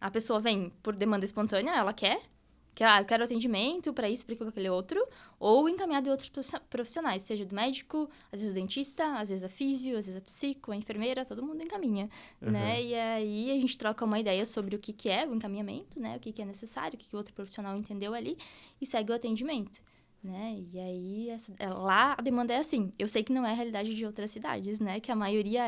A pessoa vem por demanda espontânea, ela quer, eu quero atendimento para isso, para aquilo, para aquele outro, ou encaminhado de outros profissionais, seja do médico, às vezes o dentista, às vezes a físio, às vezes a psico, a enfermeira, todo mundo encaminha, né? E aí a gente troca uma ideia sobre o que é o encaminhamento, né? O que é necessário, o que o outro profissional entendeu ali, e segue o atendimento. Né? E aí, lá a demanda é assim. Eu sei que não é a realidade de outras cidades, né? Que a maioria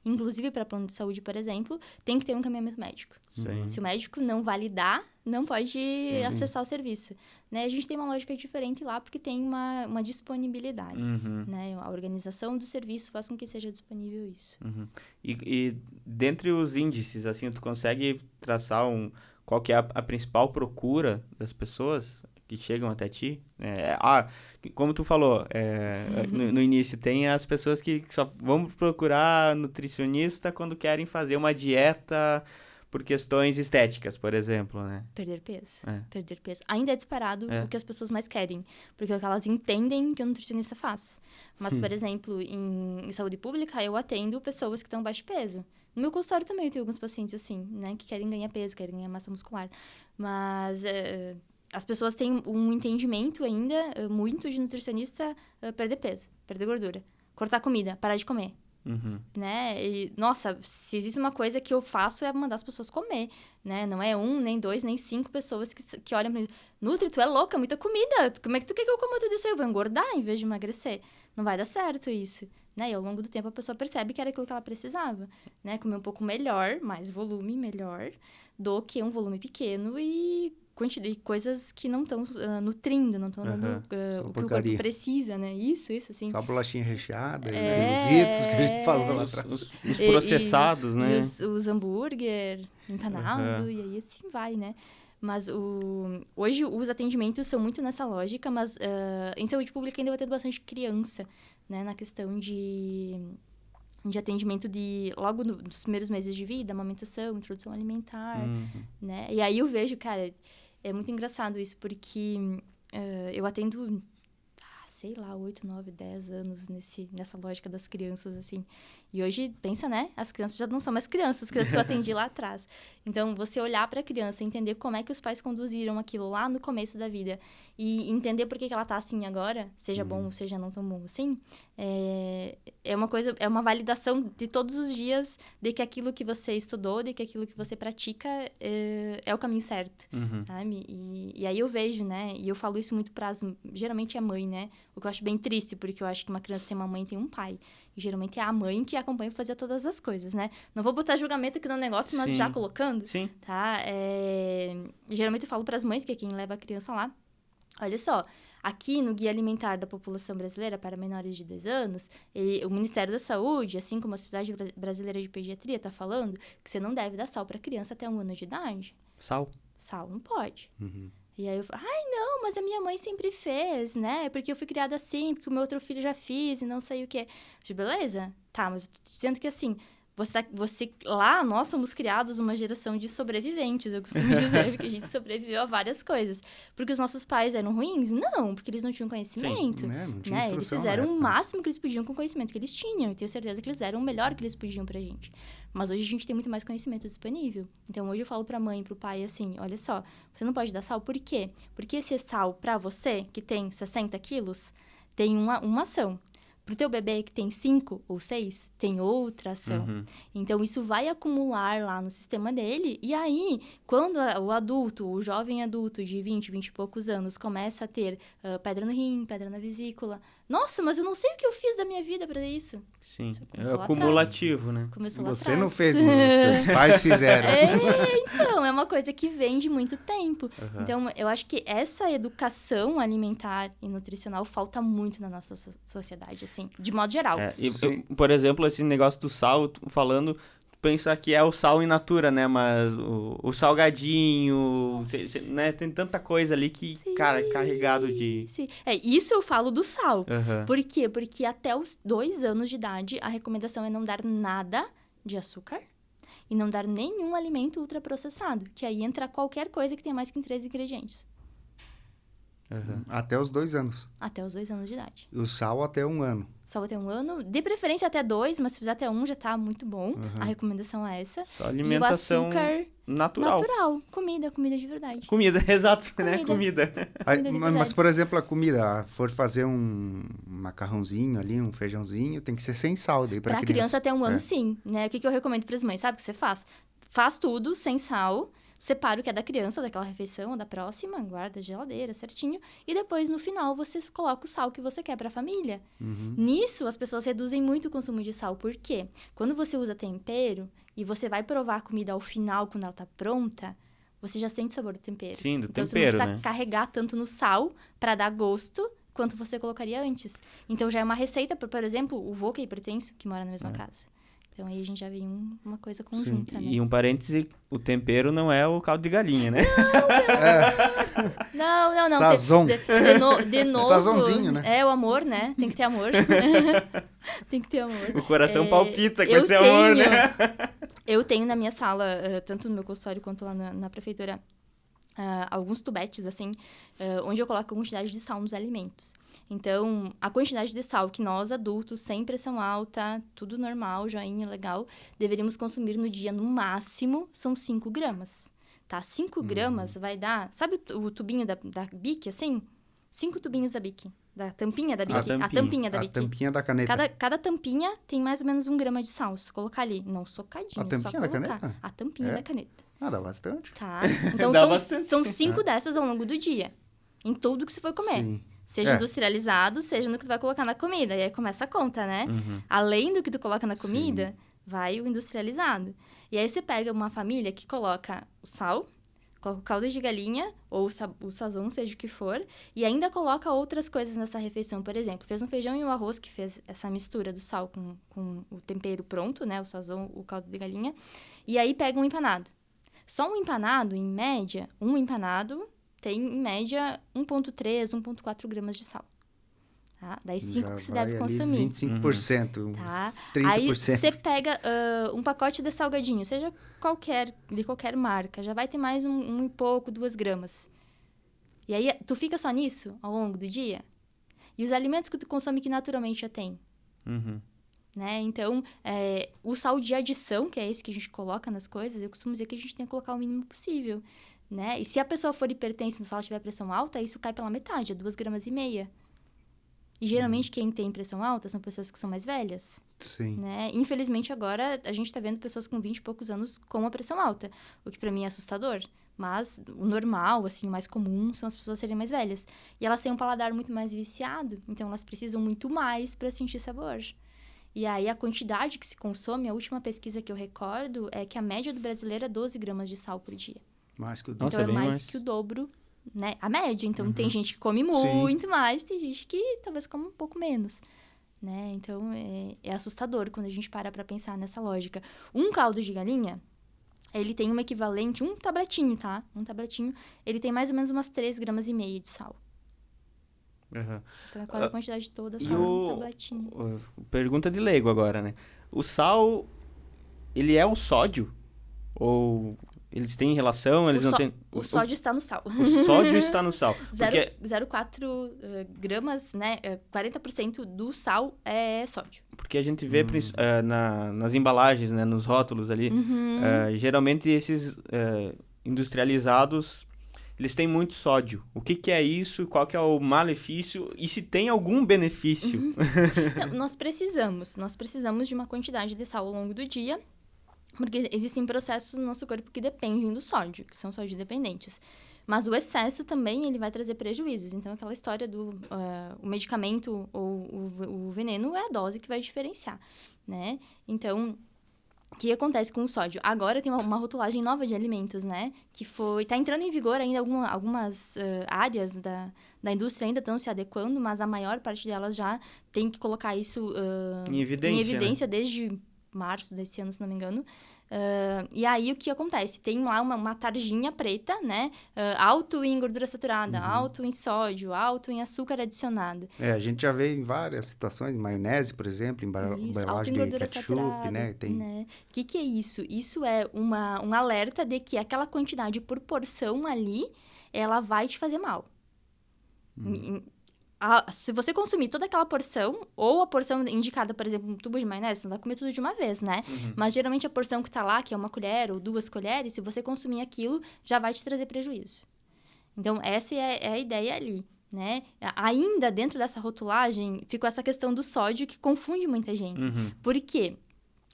inclusive para plano de saúde, por exemplo, tem que ter um encaminhamento médico. Sim. Se o médico não validar, não pode acessar o serviço. Né? A gente tem uma lógica diferente lá, porque tem uma disponibilidade. Né? A organização do serviço faz com que seja disponível isso. E dentre os índices, assim, tu consegue traçar qual que é a principal procura das pessoas que chegam até ti? Como tu falou, no início, tem as pessoas que só vão procurar nutricionista quando querem fazer uma dieta por questões estéticas, por exemplo, né? Perder peso. Perder peso. Ainda é disparado o que as pessoas mais querem, porque é o que elas entendem que o nutricionista faz. Mas, por exemplo, em saúde pública, eu atendo pessoas que estão baixo peso. No meu consultório também eu tenho alguns pacientes assim, né? Que querem ganhar peso, querem ganhar massa muscular. Mas... as pessoas têm um entendimento ainda muito de nutricionista perder peso, perder gordura, cortar comida, parar de comer, né? E, nossa, se existe uma coisa que eu faço é mandar as pessoas comer, né? Não é 1, nem 2, nem 5 pessoas que olham pra mim, Nutri, tu é louca, muita comida, como é que tu quer que eu coma tudo isso aí? Eu vou engordar em vez de emagrecer. Não vai dar certo isso, né? E ao longo do tempo a pessoa percebe que era aquilo que ela precisava, né? Comer um pouco melhor, mais volume melhor, do que um volume pequeno e coisas que não estão nutrindo, não estão dando o que o corpo precisa, né? Isso, assim. Só bolachinha recheada, os itos que a gente falou lá atrás. Os processados, né? E os hambúrguer empanado, e aí assim vai, né? Mas hoje os atendimentos são muito nessa lógica, mas em saúde pública ainda vai ter bastante criança, né? Na questão de de atendimento logo nos primeiros meses de vida, amamentação, introdução alimentar, né? E aí eu vejo, cara, é muito engraçado isso, porque eu atendo, sei lá, 8, 9, 10 anos nessa lógica das crianças, assim. E hoje, pensa, né? As crianças já não são mais crianças, as crianças que eu atendi lá atrás. Então, você olhar para a criança, entender como é que os pais conduziram aquilo lá no começo da vida e entender por que ela tá assim agora, seja bom ou seja não tão bom assim, é uma coisa, é uma validação de todos os dias de que aquilo que você estudou, de que aquilo que você pratica é o caminho certo, sabe? E aí eu vejo, né? E eu falo isso muito geralmente é mãe, né? O que eu acho bem triste, porque eu acho que uma criança tem uma mãe e tem um pai. E geralmente é a mãe que acompanha pra fazer todas as coisas, né? Não vou botar julgamento aqui no negócio, mas já colocando, tá? Geralmente eu falo pras mães, que é quem leva a criança lá. Olha só, aqui no Guia Alimentar da População Brasileira para Menores de 2 anos, o Ministério da Saúde, assim como a Sociedade Brasileira de Pediatria, tá falando que você não deve dar sal para criança até 1 ano de idade. Sal? Sal não pode. E aí eu falo, não, mas a minha mãe sempre fez, né? Porque eu fui criada assim, porque o meu outro filho já fez e não sei o quê. Beleza? Tá, mas eu tô dizendo que assim, lá, nós somos criados uma geração de sobreviventes, eu costumo dizer, porque a gente sobreviveu a várias coisas. Porque os nossos pais eram ruins? Não, porque eles não tinham conhecimento. Não tinha instrução, eles fizeram o máximo que eles podiam com o conhecimento que eles tinham. Eu tenho certeza que eles deram o melhor que eles podiam pra gente. Mas hoje a gente tem muito mais conhecimento disponível. Então, hoje eu falo pra mãe e pro pai assim, olha só, você não pode dar sal, por quê? Porque esse sal, pra você, que tem 60 quilos, tem uma ação. Pro teu bebê que tem 5 ou 6, tem outra ação. Então, isso vai acumular lá no sistema dele. E aí, quando o jovem adulto de 20 e poucos anos começa a ter pedra no rim, pedra na vesícula... Nossa, mas eu não sei o que eu fiz da minha vida pra isso. Sim, é acumulativo, né? Começou lá Você atrás. não fez, mas os teus pais fizeram. Então, é uma coisa que vem de muito tempo. Então, eu acho que essa educação alimentar e nutricional falta muito na nossa sociedade, assim, de modo geral. Por exemplo, esse negócio do sal, falando... Pensa que é o sal in natura, né? Mas o salgadinho, né? Tem tanta coisa ali que, cara, é carregado de... Sim. Isso eu falo do sal. Por quê? Porque até os 2 anos de idade, a recomendação é não dar nada de açúcar e não dar nenhum alimento ultraprocessado, que aí entra qualquer coisa que tenha mais que 3 ingredientes. Até os 2 anos. Até os 2 anos de idade. E o sal até 1 ano. Sal até 1 ano. De preferência até 2, mas se fizer até 1 já tá muito bom. A recomendação é essa. Só alimentação e o açúcar natural. Comida de verdade. Comida, exato, né? Comida. Mas, por exemplo, a comida, for fazer um macarrãozinho ali, um feijãozinho, tem que ser sem sal daí pra criança até 1 ano, sim. Né? O que eu recomendo pras mães? Sabe o que você faz? Faz tudo sem sal. Separa o que é da criança, daquela refeição, da próxima, guarda a geladeira certinho. E depois, no final, você coloca o sal que você quer para a família. Nisso, as pessoas reduzem muito o consumo de sal. Por quê? Quando você usa tempero e você vai provar a comida ao final, quando ela tá pronta, você já sente o sabor do tempero. Sim, do então, tempero, você não precisa carregar tanto no sal para dar gosto quanto você colocaria antes. Então, já é uma receita, por exemplo, o vô que é hipertenso, que mora na mesma casa. Então, aí a gente já vem uma coisa conjunta, né? E um parêntese, o tempero não é o caldo de galinha, né? Não. Sazon. De novo. Sazonzinho, né? É o amor, né? Tem que ter amor. Tem que ter amor. O coração palpita com esse amor, né? Eu tenho na minha sala, tanto no meu consultório quanto lá na prefeitura, alguns tubetes, assim, onde eu coloco a quantidade de sal nos alimentos. Então, a quantidade de sal que nós, adultos, sem pressão alta, tudo normal, joinha, legal, deveríamos consumir no dia, no máximo, são 5 gramas. Tá? 5 gramas vai dar... Sabe o tubinho da Bic, assim? 5 tubinhos da Bic. Da tampinha da Bic. A tampinha da Bic. A tampinha da caneta. Cada tampinha tem mais ou menos 1 grama de sal. Se colocar ali, não socadinho, a tampinha só colocar. Da caneta? A tampinha da caneta. Dá bastante. Tá. Então, são 5 dessas ao longo do dia. Em tudo que você for comer. Sim. Seja industrializado, seja no que tu vai colocar na comida. E aí começa a conta, né? Além do que tu coloca na comida, vai o industrializado. E aí você pega uma família que coloca o sal, coloca o caldo de galinha, ou o sazon, seja o que for, e ainda coloca outras coisas nessa refeição. Por exemplo, fez um feijão e um arroz que fez essa mistura do sal com o tempero pronto, né? O sazon, o caldo de galinha. E aí pega um empanado. Só um empanado, em média, tem, em média, 1,3, 1,4 gramas de sal. Tá? Das 5 Já que se vai deve ali consumir. 25%, Tá? 30%. Aí você pega um pacote de salgadinho, seja de qualquer marca, já vai ter mais um e pouco, 2 gramas. E aí, tu fica só nisso ao longo do dia? E os alimentos que tu consome que naturalmente já tem? Né? Então, o sal de adição, que é esse que a gente coloca nas coisas, eu costumo dizer que a gente tem que colocar o mínimo possível. Né? E se a pessoa for hipertensa e se ela tiver pressão alta, isso cai pela metade, 2,5 gramas. E geralmente quem tem pressão alta são pessoas que são mais velhas. Sim. Né? Infelizmente, agora a gente está vendo pessoas com 20 e poucos anos com a pressão alta, o que para mim é assustador. Mas o normal, assim, o mais comum são as pessoas serem mais velhas. E elas têm um paladar muito mais viciado, então elas precisam muito mais para sentir sabor. E aí a quantidade que se consome, a última pesquisa que eu recordo é que a média do brasileiro é 12 gramas de sal por dia. Mais que o dobro. Nossa, Então é bem mais mais. que o dobro, né? A média. Então tem gente que come muito mais, tem gente que talvez come um pouco menos. Né? Então é assustador quando a gente para pensar nessa lógica. Um caldo de galinha, ele tem um equivalente, um tabletinho, tá? Um tabletinho, ele tem mais ou menos umas 3,5 gramas de sal. Então é quase a quantidade toda só um tabletinho. Pergunta de leigo agora, né? O sal, ele é o sódio? Ou eles têm relação? Eles não têm... O sódio está no sal. O sódio está no sal. Porque... 0,4 gramas, né? 40% do sal é sódio. Porque a gente vê nas embalagens, né? Nos rótulos ali, geralmente esses industrializados, eles têm muito sódio. O que é isso? Qual que é o malefício? E se tem algum benefício? Não, nós precisamos de uma quantidade de sal ao longo do dia, porque existem processos no nosso corpo que dependem do sódio, que são sódio dependentes. Mas o excesso também, ele vai trazer prejuízos. Então, aquela história do o medicamento ou o veneno é a dose que vai diferenciar, né? Então, o que acontece com o sódio? Agora tem uma rotulagem nova de alimentos, né? Que tá entrando em vigor ainda algumas áreas da indústria ainda estão se adequando, mas a maior parte delas já tem que colocar isso em evidência, né? Desde março desse ano, se não me engano. E aí, o que acontece? Tem lá uma tarjinha preta, né? Alto em gordura saturada, alto em sódio, alto em açúcar adicionado. A gente já vê em várias situações, maionese, por exemplo, embalagem de ketchup, né? Tem... né? O que é isso? Isso é um alerta de que aquela quantidade por porção ali, ela vai te fazer mal. Se você consumir toda aquela porção, ou a porção indicada, por exemplo, um tubo de maionese, você não vai comer tudo de uma vez, né? Mas, geralmente, a porção que tá lá, que é 1 colher ou 2 colheres, se você consumir aquilo, já vai te trazer prejuízo. Então, essa é a ideia ali, né? Ainda dentro dessa rotulagem, ficou essa questão do sódio que confunde muita gente. Por quê?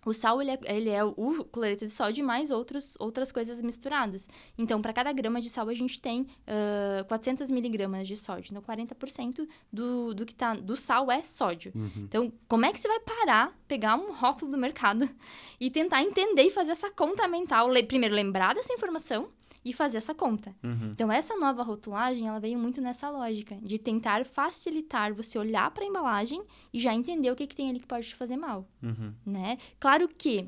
O sal, ele é o cloreto de sódio e mais outras coisas misturadas. Então, para cada grama de sal, a gente tem 400 miligramas de sódio. Então, 40% do sal é sódio. Então, como é que você vai pegar um rótulo do mercado e tentar entender e fazer essa conta mental? Primeiro, lembrar dessa informação e fazer essa conta. Então, essa nova rotulagem, ela veio muito nessa lógica de tentar facilitar você olhar para a embalagem e já entender o que tem ali que pode te fazer mal, né? Claro que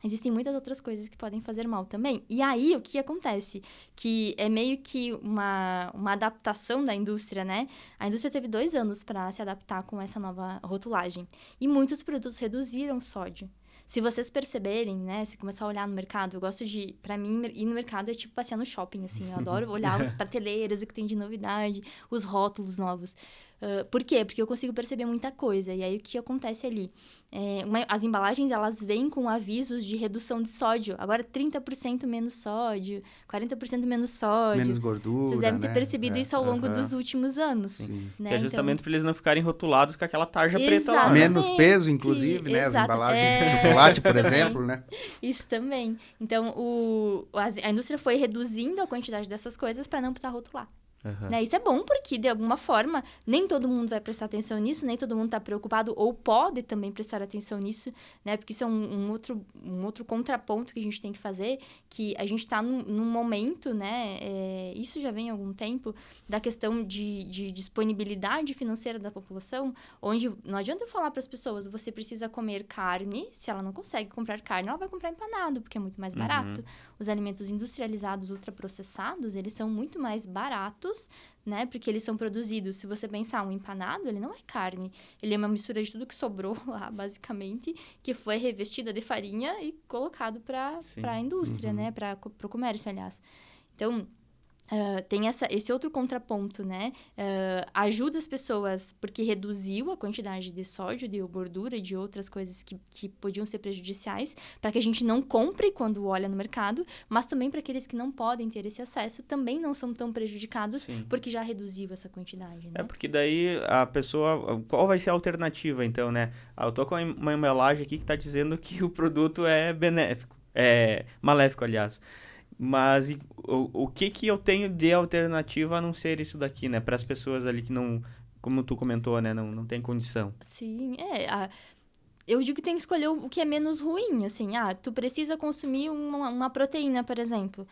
existem muitas outras coisas que podem fazer mal também. E aí, o que acontece? Que é meio que uma adaptação da indústria, né? A indústria teve 2 anos para se adaptar com essa nova rotulagem. E muitos produtos reduziram o sódio. Se vocês perceberem, né, se começar a olhar no mercado, eu gosto pra mim, ir no mercado é tipo passear no shopping, assim, eu adoro olhar as prateleiras, o que tem de novidade, os rótulos novos. Por quê? Porque eu consigo perceber muita coisa, e aí o que acontece ali? As embalagens, elas vêm com avisos de redução de sódio, agora 30% menos sódio, 40% menos sódio. Menos gordura, vocês devem ter né? percebido isso ao longo dos últimos anos. Sim. Né? Que é justamente para eles não ficarem rotulados com aquela tarja preta lá. Exatamente. Menos peso, inclusive, né? As Exato. embalagens de chocolate, por exemplo, né? Isso também. Então, a indústria foi reduzindo a quantidade dessas coisas para não precisar rotular. Né? Isso é bom porque, de alguma forma, nem todo mundo vai prestar atenção nisso, nem todo mundo está preocupado ou pode também prestar atenção nisso, né? Porque isso é um outro contraponto que a gente tem que fazer, que a gente está num momento, né? Isso já vem há algum tempo, da questão de disponibilidade financeira da população, onde não adianta eu falar para as pessoas, você precisa comer carne, se ela não consegue comprar carne, ela vai comprar empanado, porque é muito mais barato. Os alimentos industrializados, ultraprocessados, eles são muito mais baratos mortos, né? Porque eles são produzidos, se você pensar, um empanado, ele não é carne. Ele é uma mistura de tudo que sobrou lá, basicamente, que foi revestida de farinha e colocado para a indústria, né? Para o comércio, aliás. Então, tem esse outro contraponto, né? Ajuda as pessoas porque reduziu a quantidade de sódio, de gordura e de outras coisas que podiam ser prejudiciais, para que a gente não compre quando olha no mercado, mas também para aqueles que não podem ter esse acesso, também não são tão prejudicados, porque já reduziu essa quantidade, né? Porque daí a pessoa... Qual vai ser a alternativa, então, né? Eu tô com uma embalagem aqui que tá dizendo que o produto é benéfico. É maléfico, aliás. Mas o que eu tenho de alternativa a não ser isso daqui, né? Para as pessoas ali que não, como tu comentou, né? Não tem condição. Sim, eu digo que tem que escolher o que é menos ruim, assim. Tu precisa consumir uma proteína, por exemplo.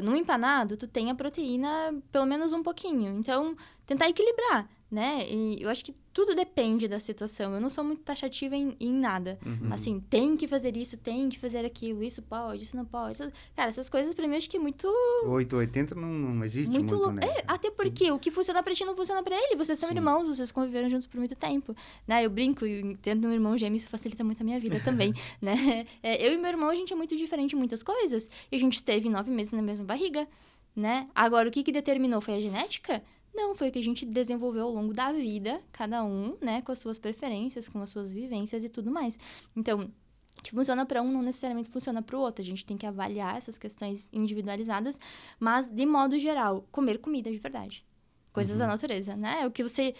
No empanado, tu tem a proteína pelo menos um pouquinho. Então, tentar equilibrar, né? E eu acho que tudo depende da situação. Eu não sou muito taxativa em nada. Assim, tem que fazer isso, tem que fazer aquilo. Isso pode, isso não pode. Cara, essas coisas pra mim eu acho que é muito... 880 não existe muito, né? Até porque o que funciona pra ti não funciona pra ele. Vocês são irmãos, vocês conviveram juntos por muito tempo, né? Eu brinco, tendo um irmão gêmeo, isso facilita muito a minha vida também, né? Eu e meu irmão, a gente é muito diferente em muitas coisas. E a gente esteve 9 meses na mesma barriga, né? Agora, o que determinou foi a genética? Não, foi o que a gente desenvolveu ao longo da vida, cada um, né, com as suas preferências, com as suas vivências e tudo mais. Então, o que funciona para um não necessariamente funciona para o outro. A gente tem que avaliar essas questões individualizadas, mas, de modo geral, comer comida de verdade. Coisas da natureza, né? O que você...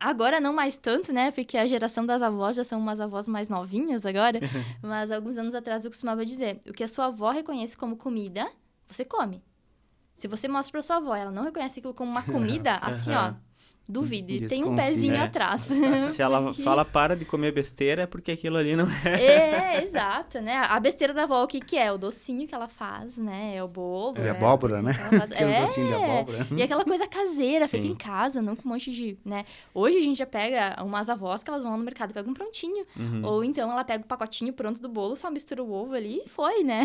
agora não mais tanto, né? Porque a geração das avós já são umas avós mais novinhas agora. Mas, alguns anos atrás, eu costumava dizer, o que a sua avó reconhece como comida, você come. Se você mostra pra sua avó, ela não reconhece aquilo como uma comida, assim, ó, duvide. Tem um pezinho atrás. Se ela fala para de comer besteira, é porque aquilo ali não é... Exato, né? A besteira da avó, o que é? O docinho que ela faz, né? É o bolo. É abóbora, né? Aquele docinho de abóbora. E aquela coisa caseira, feita em casa, não com um monte de, né? Hoje a gente já pega umas avós que elas vão lá no mercado e pegam um prontinho. Ou então ela pega o pacotinho pronto do bolo, só mistura o ovo ali e foi, né?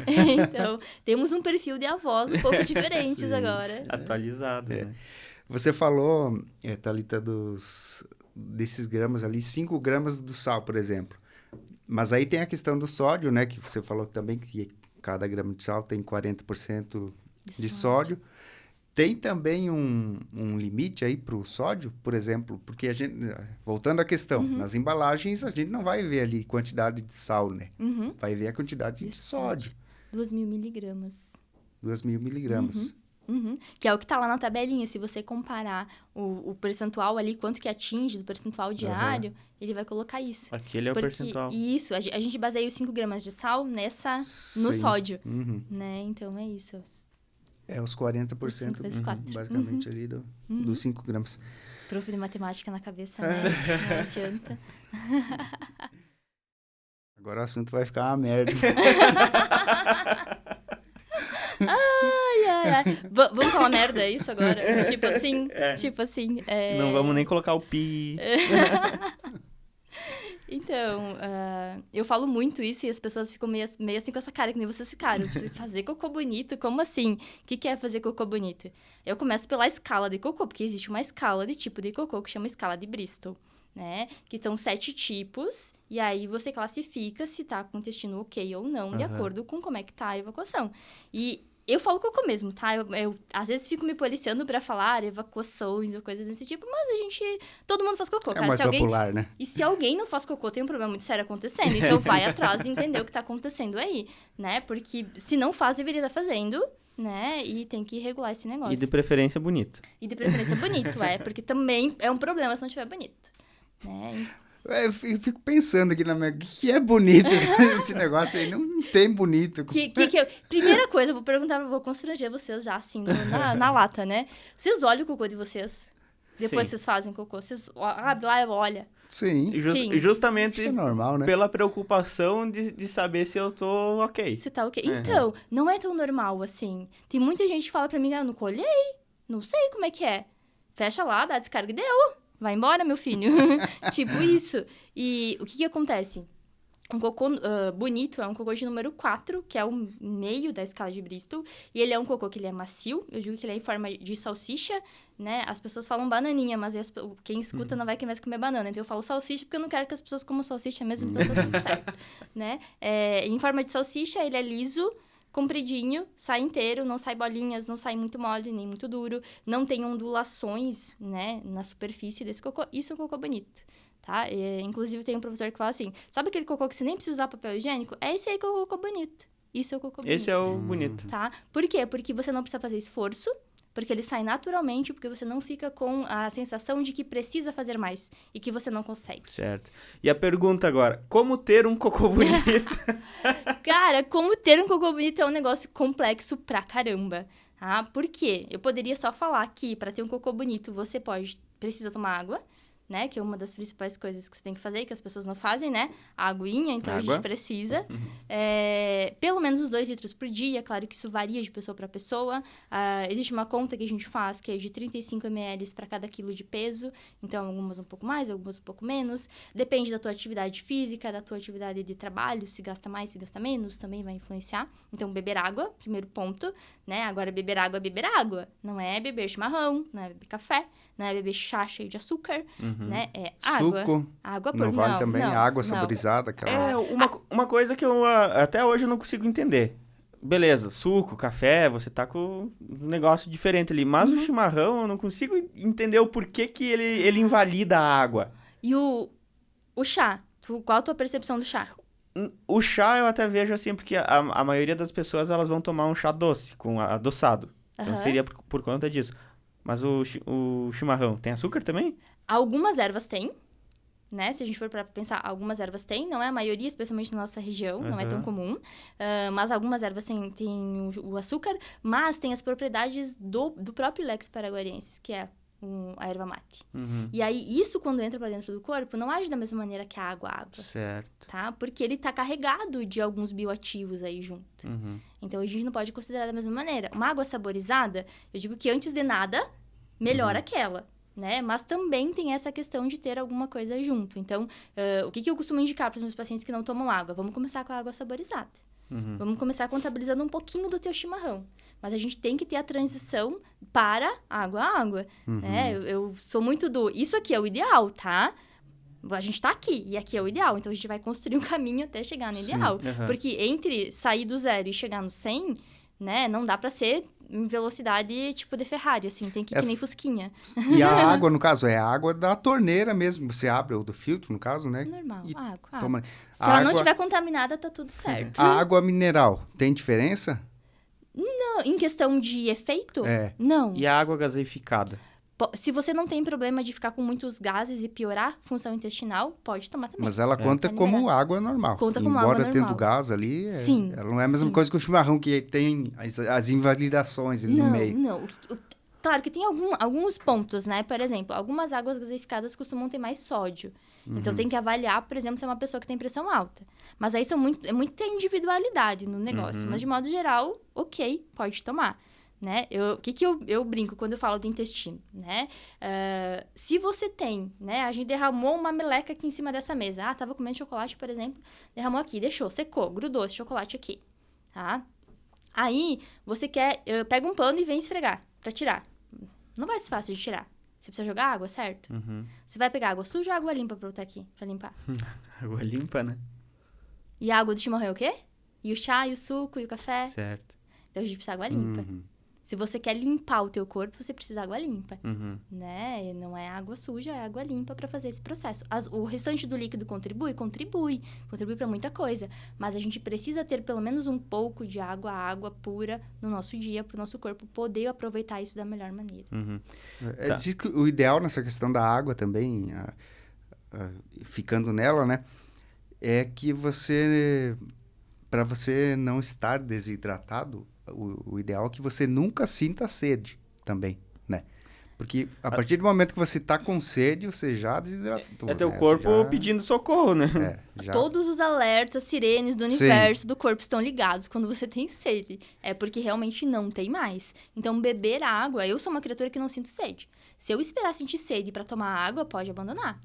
Então, temos um perfil de avós um pouco diferentes agora. Atualizados, né? Você falou, Thalita, desses gramas ali, 5 gramas do sal, por exemplo. Mas aí tem a questão do sódio, né? Que você falou também que cada grama de sal tem 40% de sódio. Tem também um limite aí para o sódio, por exemplo? Porque a gente, voltando à questão, nas embalagens a gente não vai ver ali quantidade de sal, né? Vai ver a quantidade de sódio. 2.000 miligramas. 2.000 miligramas. Que é o que tá lá na tabelinha. Se você comparar o percentual ali, quanto que atinge do percentual diário, ele vai colocar isso. Aquele é o percentual. Isso, a gente baseia os 5 gramas de sal no sódio, né? Então, é isso. Os 40%, basicamente, ali dos 5 gramas. Prof de matemática na cabeça, né? Não adianta. Agora o assunto vai ficar uma merda. Vamos falar merda, é isso agora? Tipo assim... Não vamos nem colocar o pi. Então, eu falo muito isso e as pessoas ficam meio assim com essa cara, que nem vocês ficaram. Tipo, fazer cocô bonito, como assim? O que é fazer cocô bonito? Eu começo pela escala de cocô, porque existe uma escala de tipo de cocô que chama escala de Bristol, né? Que estão 7 tipos, e aí você classifica se tá com o intestino ok ou não, de acordo com como é que tá a evacuação. E eu falo cocô mesmo, tá? Eu às vezes fico me policiando pra falar evacuações ou coisas desse tipo, mas todo mundo faz cocô, cara. É mais popular, né? E se alguém não faz cocô, tem um problema muito sério acontecendo. Então, vai atrás de entender o que tá acontecendo aí, né? Porque se não faz, deveria estar fazendo, né? E tem que regular esse negócio. E de preferência bonito. Porque também é um problema se não tiver bonito, né? Eu fico pensando aqui o que é bonito esse negócio aí, não tem bonito. Primeira coisa, eu vou perguntar, vou constranger vocês já assim, na lata, né? Vocês olham o cocô de vocês? Depois vocês fazem cocô? Vocês abrem lá e olham? Sim. Justamente é normal, né? Pela preocupação de saber se eu tô ok. Se tá ok. Então, não é tão normal assim. Tem muita gente que fala pra mim, eu não colhei, não sei como é que é. Fecha lá, dá descarga e deu. Vai embora, meu filho. Tipo isso. E o que acontece? Um cocô bonito é um cocô de número 4, que é o meio da escala de Bristol. E ele é um cocô que ele é macio. Eu digo que ele é em forma de salsicha, né? As pessoas falam bananinha, mas quem escuta não vai querer mais comer banana. Então, eu falo salsicha porque eu não quero que as pessoas comam salsicha mesmo, então tá tudo certo, né? Em forma de salsicha, ele é liso, compridinho, sai inteiro, não sai bolinhas, não sai muito mole, nem muito duro. Não tem ondulações, né, na superfície desse cocô. Isso é um cocô bonito. Tá? Inclusive, tem um professor que fala assim, sabe aquele cocô que você nem precisa usar papel higiênico? É esse aí que é o cocô bonito. Isso é o cocô bonito. Esse é o bonito. Tá? Por quê? Porque você não precisa fazer esforço, porque ele sai naturalmente, porque você não fica com a sensação de que precisa fazer mais e que você não consegue. Certo. E a pergunta agora, como ter um cocô bonito? Cara, como ter um cocô bonito é um negócio complexo pra caramba. Tá? Por quê? Eu poderia só falar que pra ter um cocô bonito, você precisa tomar água, né? Que é uma das principais coisas que você tem que fazer, que as pessoas não fazem, né? A aguinha, então a gente precisa. Pelo menos uns 2 litros por dia, claro que isso varia de pessoa para pessoa. Existe uma conta que a gente faz, que é de 35 ml para cada quilo de peso. Então, algumas um pouco mais, algumas um pouco menos. Depende da tua atividade física, da tua atividade de trabalho, se gasta mais, se gasta menos, também vai influenciar. Então, beber água, primeiro ponto, né? Agora, beber água é beber água. Não é beber chimarrão, não é beber café, não é beber chá cheio de açúcar, né? É água. Suco. Água Não vale também? Água saborizada. Uma coisa que eu até hoje eu não consigo entender. Beleza, suco, café, você tá com um negócio diferente ali. Mas o chimarrão, eu não consigo entender o porquê que ele invalida a água. E o chá? Qual a tua percepção do chá? O chá eu até vejo assim, porque a maioria das pessoas elas vão tomar um chá doce, com adoçado. Então seria por conta disso. Mas o chimarrão, tem açúcar também? Algumas ervas têm, né? Se a gente for para pensar, algumas ervas têm, não é a maioria, especialmente na nossa região, não é tão comum. Mas algumas ervas têm o açúcar, mas tem as propriedades do próprio Ilex paraguariensis, que é a erva mate. E aí, isso quando entra para dentro do corpo, não age da mesma maneira que a água. Certo. Tá? Porque ele tá carregado de alguns bioativos aí junto. Então, a gente não pode considerar da mesma maneira. Uma água saborizada, eu digo que antes de nada, melhor aquela, né? Mas também tem essa questão de ter alguma coisa junto. Então, o que eu costumo indicar para os meus pacientes que não tomam água? Vamos começar com a água saborizada. Vamos começar contabilizando um pouquinho do teu chimarrão. Mas a gente tem que ter a transição para água, né? Eu sou muito isso aqui é o ideal, tá? A gente tá aqui, e aqui é o ideal. Então, a gente vai construir um caminho até chegar no ideal. Porque entre sair do 0 e chegar no 100, né? Não dá pra ser em velocidade tipo de Ferrari, assim. Tem que ir que nem fusquinha. E a água, no caso, é a água da torneira mesmo. Você abre, ou do filtro, no caso, né? Normal, água. Toma... Se ela não estiver contaminada, tá tudo certo. A água mineral, tem diferença? Não, em questão de efeito? É. Não. E a água gaseificada? Se você não tem problema de ficar com muitos gases e piorar a função intestinal, pode tomar também. Mas ela conta como água normal. Conta como água normal. Embora tendo gás ali, sim, ela não é a mesma coisa que o chimarrão, que tem as invalidações ali no meio. Não, claro que tem alguns pontos, né? Por exemplo, algumas águas gaseificadas costumam ter mais sódio. Então, tem que avaliar, por exemplo, se é uma pessoa que tem pressão alta. Mas aí é muita individualidade no negócio. Mas, de modo geral, ok, pode tomar. Né? O que eu brinco quando eu falo do intestino, né? Se você tem, né? A gente derramou uma meleca aqui em cima dessa mesa. Tava comendo chocolate, por exemplo. Derramou aqui, deixou, secou, grudou esse chocolate aqui, tá? Aí, você pega um pano e vem esfregar pra tirar. Não vai ser fácil de tirar. Você precisa jogar água, certo? Você vai pegar água suja ou água limpa pra botar aqui, pra limpar? Água limpa, né? E a água do chimarrão é o quê? E o chá, e o suco, e o café? Certo. Então, a gente precisa de água limpa. Se você quer limpar o teu corpo, você precisa de água limpa, né? Não é água suja, é água limpa para fazer esse processo. O restante do líquido contribui para muita coisa. Mas a gente precisa ter pelo menos um pouco de água pura no nosso dia, para o nosso corpo poder aproveitar isso da melhor maneira. Diz que o ideal nessa questão da água também, ficando nela, né? É que para você não estar desidratado, o ideal é que você nunca sinta sede também, né? Porque a partir do momento que você está com sede, você já desidratou. É teu corpo pedindo socorro, né? Todos os alertas, sirenes do universo, do corpo estão ligados quando você tem sede. É porque realmente não tem mais. Então, beber água... Eu sou uma criatura que não sinto sede. Se eu esperar sentir sede pra tomar água, pode abandonar.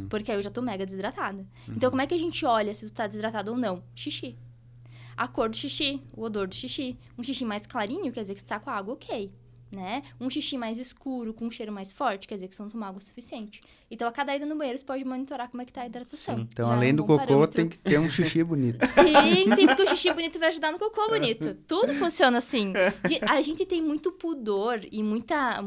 Porque aí eu já tô mega desidratada. Então, como é que a gente olha se tu tá desidratado ou não? Xixi. A cor do xixi, o odor do xixi. Um xixi mais clarinho quer dizer que você tá com a água ok, né? Um xixi mais escuro, com um cheiro mais forte, quer dizer que você não tomou água o suficiente. Então, a cada ida no banheiro, você pode monitorar como é que tá a hidratação. Sim. Então, Já é além um do bom cocô, parâmetro. tem que ter um xixi bonito. Sim, porque o xixi bonito vai ajudar no cocô bonito. Tudo funciona assim. A gente tem muito pudor e muita...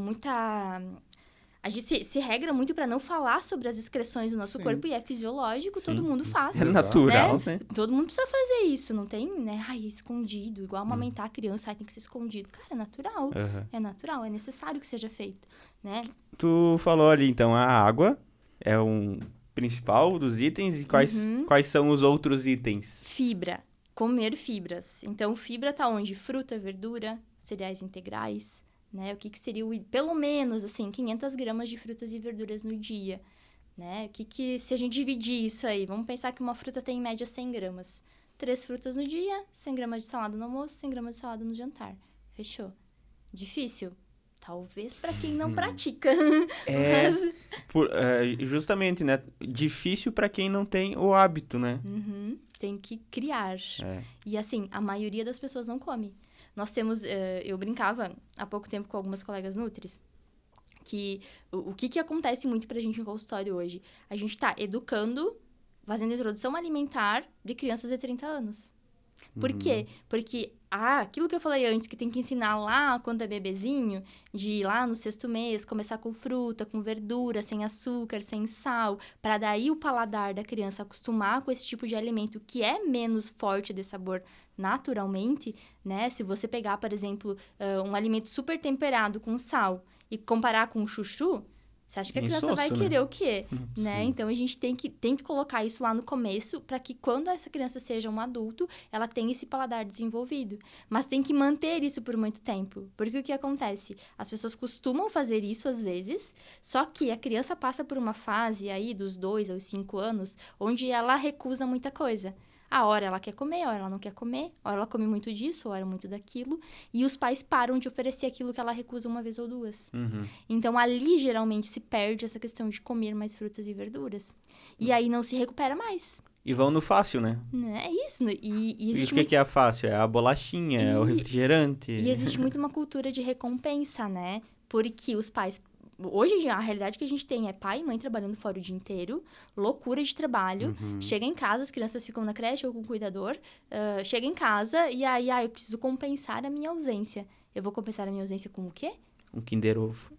A gente se regra muito pra não falar sobre as excreções do nosso Sim. corpo e é fisiológico, todo mundo faz. É natural, Né? né? Todo mundo precisa fazer isso, não tem, né? Ai, é escondido, igual amamentar a criança, ai, tem que ser escondido. Cara, é natural. Aham. É natural, é necessário que seja feito, né? Tu falou ali, então, a água é um principal dos itens. E quais são os outros itens? Fibra. Comer fibras. Então, fibra tá onde? Fruta, verdura, cereais integrais, né? O que seria pelo menos, assim, 500 gramas de frutas e verduras no dia, né? Se a gente dividir isso aí, vamos pensar que uma fruta tem em média 100 gramas. 3 frutas no dia, 100 gramas de salada no almoço, 100 gramas de salada no jantar. Fechou. Difícil? Talvez pra quem não pratica. É, Mas... justamente, né? Difícil pra quem não tem o hábito, né? Tem que criar. É. E assim, a maioria das pessoas não come. Nós temos... eu brincava há pouco tempo com algumas colegas nutris, que o que acontece muito pra gente em consultório hoje? A gente tá educando, fazendo introdução alimentar de crianças de 30 anos. Por quê? Porque aquilo que eu falei antes, que tem que ensinar lá quando é bebezinho, de ir lá no 6º mês, começar com fruta, com verdura, sem açúcar, sem sal, para daí o paladar da criança acostumar com esse tipo de alimento que é menos forte de sabor naturalmente, né? Se você pegar, por exemplo, um alimento super temperado com sal e comparar com o chuchu, você acha que a criança vai Insosso, querer né? o quê? Né? Então, a gente tem que colocar isso lá no começo para que quando essa criança seja um adulto, ela tenha esse paladar desenvolvido. Mas tem que manter isso por muito tempo. Porque o que acontece? As pessoas costumam fazer isso às vezes, só que a criança passa por uma fase aí dos 2 aos 5 anos, onde ela recusa muita coisa. A hora ela quer comer, a hora ela não quer comer, a hora ela come muito disso, a hora muito daquilo. E os pais param de oferecer aquilo que ela recusa uma vez ou duas. Então, ali, geralmente, se perde essa questão de comer mais frutas e verduras. E aí, não se recupera mais. E vão no fácil, né? É isso. E E existe o que é a fácil? É a bolachinha, é o refrigerante. E existe muito uma cultura de recompensa, né? Porque os pais... Hoje, a realidade que a gente tem é pai e mãe trabalhando fora o dia inteiro, loucura de trabalho, chega em casa, as crianças ficam na creche ou com o cuidador, chega em casa e aí, eu preciso compensar a minha ausência. Eu vou compensar a minha ausência com o quê? Um Kinder Ovo.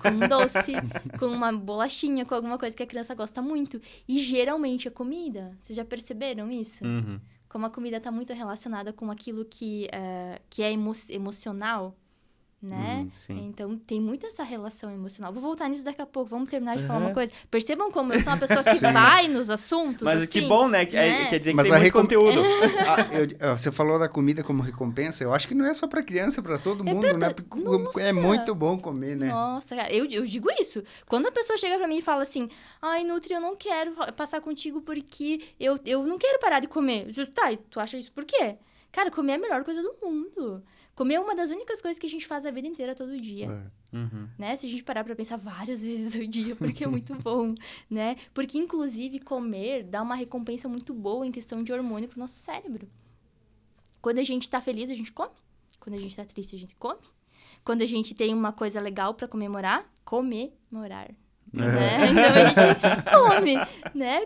Com um doce, com uma bolachinha, com alguma coisa que a criança gosta muito. E geralmente é comida. Vocês já perceberam isso? Como a comida está muito relacionada com aquilo que é emocional, né? Sim. Então, tem muito essa relação emocional. Vou voltar nisso daqui a pouco. Vamos terminar de falar uma coisa. Percebam como eu sou uma pessoa que vai nos assuntos, Mas assim, que bom, né? né? Quer dizer que Mas tem a muito conteúdo. Você falou da comida como recompensa. Eu acho que não é só para criança, para todo mundo, né? Porque Nossa! é muito bom comer, né? Nossa, cara, eu digo isso. Quando a pessoa chega pra mim e fala assim, ai, Nutri, eu não quero passar contigo porque eu não quero parar de comer. Tá, e tu acha isso por quê? Cara, comer é a melhor coisa do mundo. Comer é uma das únicas coisas que a gente faz a vida inteira, todo dia. Né? Se a gente parar pra pensar várias vezes ao dia, porque é muito bom, né? Porque, inclusive, comer dá uma recompensa muito boa em questão de hormônio pro nosso cérebro. Quando a gente tá feliz, a gente come. Quando a gente tá triste, a gente come. Quando a gente tem uma coisa legal pra comemorar, comemorar. Né? Então, a gente come, né?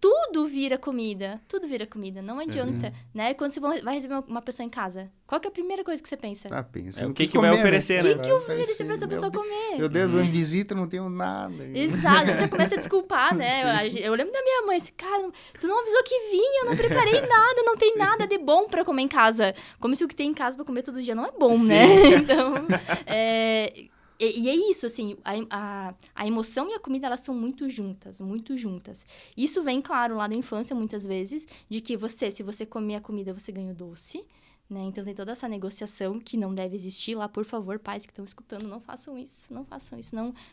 Tudo vira comida. Tudo vira comida. Não adianta, né? Quando você vai receber uma pessoa em casa, qual que é a primeira coisa que você pensa? Pensa O que vai oferecer, né? O que eu oferecer pra essa pessoa comer? Meu Deus, eu em visita não tenho nada. Exato, a gente já começa a desculpar, né? Eu lembro da minha mãe, assim, cara, tu não avisou que vinha, eu não preparei nada, não tem nada de bom pra comer em casa. Como se o que tem em casa pra comer todo dia não é bom, né? Então, E é isso, assim, a emoção e a comida, elas são muito juntas, muito juntas. Isso vem, claro, lá da infância, muitas vezes, de que se você comer a comida, você ganha o doce, né? Então, tem toda essa negociação que não deve existir lá. Por favor, pais que estão escutando, não façam isso.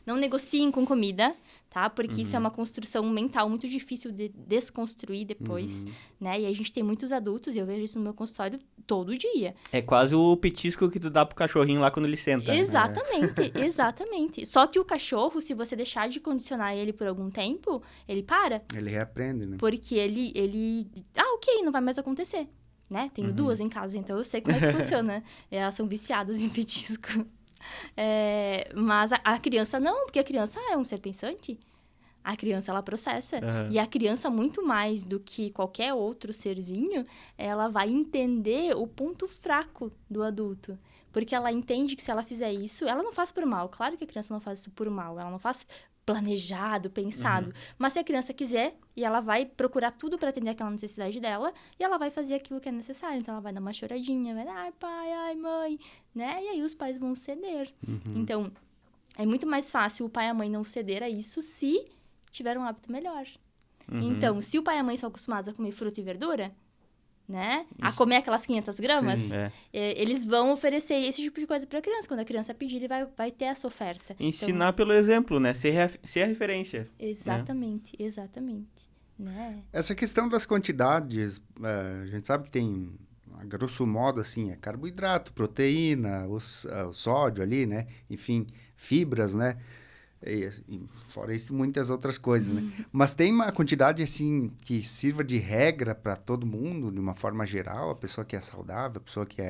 Não negociem com comida, tá? Porque isso é uma construção mental muito difícil de desconstruir depois, né? E a gente tem muitos adultos, e eu vejo isso no meu consultório todo dia. É quase o petisco que tu dá pro cachorrinho lá quando ele senta. Exatamente, exatamente. Só que o cachorro, se você deixar de condicionar ele por algum tempo, ele para. Ele reaprende, né? Porque ele... Ah, ok, não vai mais acontecer. Né? Tenho duas em casa, então eu sei como é que funciona. Elas são viciadas em petisco. Mas a criança não, porque a criança é um ser pensante. A criança, ela processa. E a criança, muito mais do que qualquer outro serzinho, ela vai entender o ponto fraco do adulto. Porque ela entende que se ela fizer isso, ela não faz por mal. Claro que a criança não faz isso por mal. Ela não faz planejado, pensado. Mas se a criança quiser, e ela vai procurar tudo para atender aquela necessidade dela, e ela vai fazer aquilo que é necessário. Então, ela vai dar uma choradinha, vai dar, ai, pai, ai, mãe, né? E aí, os pais vão ceder. Então, é muito mais fácil o pai e a mãe não ceder a isso se tiver um hábito melhor. Então, se o pai e a mãe são acostumados a comer fruta e verdura, né? A comer aquelas 500 gramas, eles vão oferecer esse tipo de coisa para a criança. Quando a criança pedir, ele vai ter essa oferta. Ensinar pelo exemplo, né? Ser a referência. Exatamente, exatamente. Né? Essa questão das quantidades, a gente sabe que tem, a grosso modo, assim, é carboidrato, proteína, o sódio ali, né? Enfim, fibras, né? E fora isso, muitas outras coisas, né? Mas tem uma quantidade, assim, que sirva de regra para todo mundo, de uma forma geral, a pessoa que é saudável, a pessoa que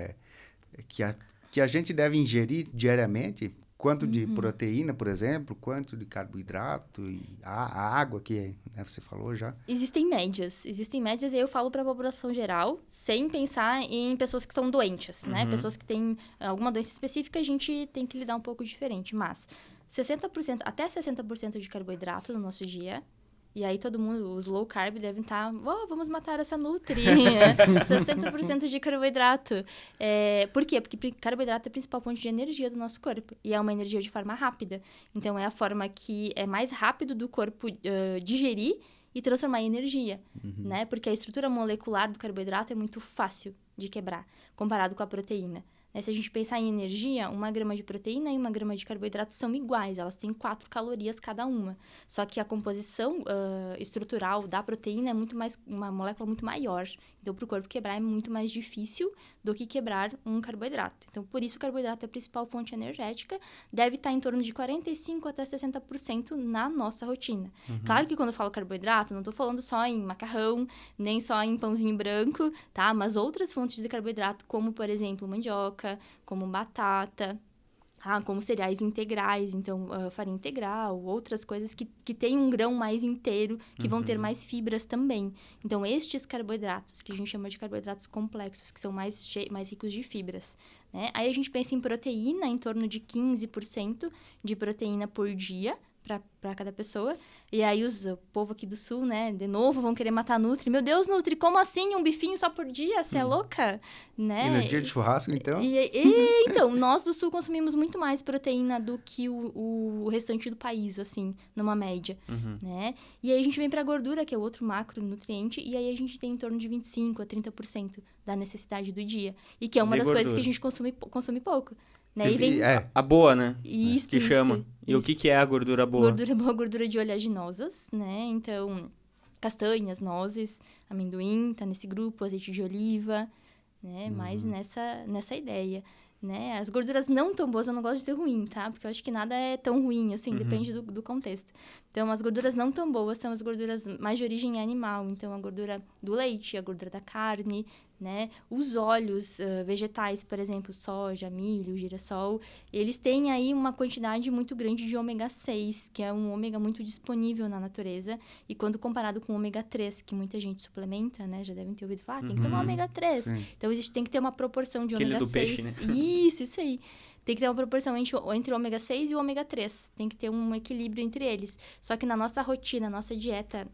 a gente deve ingerir diariamente, quanto de proteína, por exemplo, quanto de carboidrato, e a água que, né, você falou já. Existem médias, e aí eu falo para a população geral, sem pensar em pessoas que estão doentes, né? Pessoas que têm alguma doença específica, a gente tem que lidar um pouco diferente, mas 60%, até 60% de carboidrato no nosso dia. E aí todo mundo, os low carb devem estar, vamos matar essa nutri. 60% de carboidrato. Por quê? Porque carboidrato é a principal fonte de energia do nosso corpo. E é uma energia de forma rápida. Então, é a forma que é mais rápido do corpo digerir e transformar em energia. Né? Porque a estrutura molecular do carboidrato é muito fácil de quebrar, comparado com a proteína. Se a gente pensar em energia, 1 grama de proteína e 1 grama de carboidrato são iguais, elas têm 4 calorias cada uma. Só que a composição estrutural da proteína é uma molécula muito maior. Então, para o corpo quebrar é muito mais difícil do que quebrar um carboidrato. Então, por isso o carboidrato é a principal fonte energética, deve estar em torno de 45% até 60% na nossa rotina. Claro que quando eu falo carboidrato, não estou falando só em macarrão, nem só em pãozinho branco, tá? Mas outras fontes de carboidrato, como, por exemplo, mandioca, como batata, como cereais integrais, então farinha integral, outras coisas que têm um grão mais inteiro, que vão ter mais fibras também. Então, estes carboidratos, que a gente chama de carboidratos complexos, que são mais ricos de fibras, né? Aí a gente pensa em proteína, em torno de 15% de proteína por dia, para cada pessoa. E aí o povo aqui do Sul, né, de novo, vão querer matar a Nutri. Meu Deus, Nutri, como assim? Um bifinho só por dia? Você é louca? Né? E no dia de churrasco, então? Então, nós do Sul consumimos muito mais proteína do que o restante do país, assim, numa média, né? E aí a gente vem pra gordura, que é outro macronutriente, e aí a gente tem em torno de 25% a 30% da necessidade do dia. E que é uma das coisas que a gente consome pouco. Né? E vem a boa, né? Isso, que chama. E o que é a gordura boa? Gordura boa, gordura de oleaginosas, né? Então, castanhas, nozes, amendoim, tá nesse grupo, azeite de oliva, né? Mais nessa ideia, né? As gorduras não tão boas, eu não gosto de ser ruim, tá? Porque eu acho que nada é tão ruim, assim, depende do contexto. Então, as gorduras não tão boas são as gorduras mais de origem animal. Então, a gordura do leite, a gordura da carne, né? Os óleos vegetais, por exemplo, soja, milho, girassol, eles têm aí uma quantidade muito grande de ômega 6, que é um ômega muito disponível na natureza. E quando comparado com o ômega 3, que muita gente suplementa, né? Já devem ter ouvido falar, tem que tomar ômega 3. Sim. Então, tem que ter uma proporção de ômega 6. Peixe, né? Isso aí. Tem que ter uma proporção entre o ômega 6 e o ômega 3. Tem que ter um equilíbrio entre eles. Só que na nossa rotina, na nossa dieta,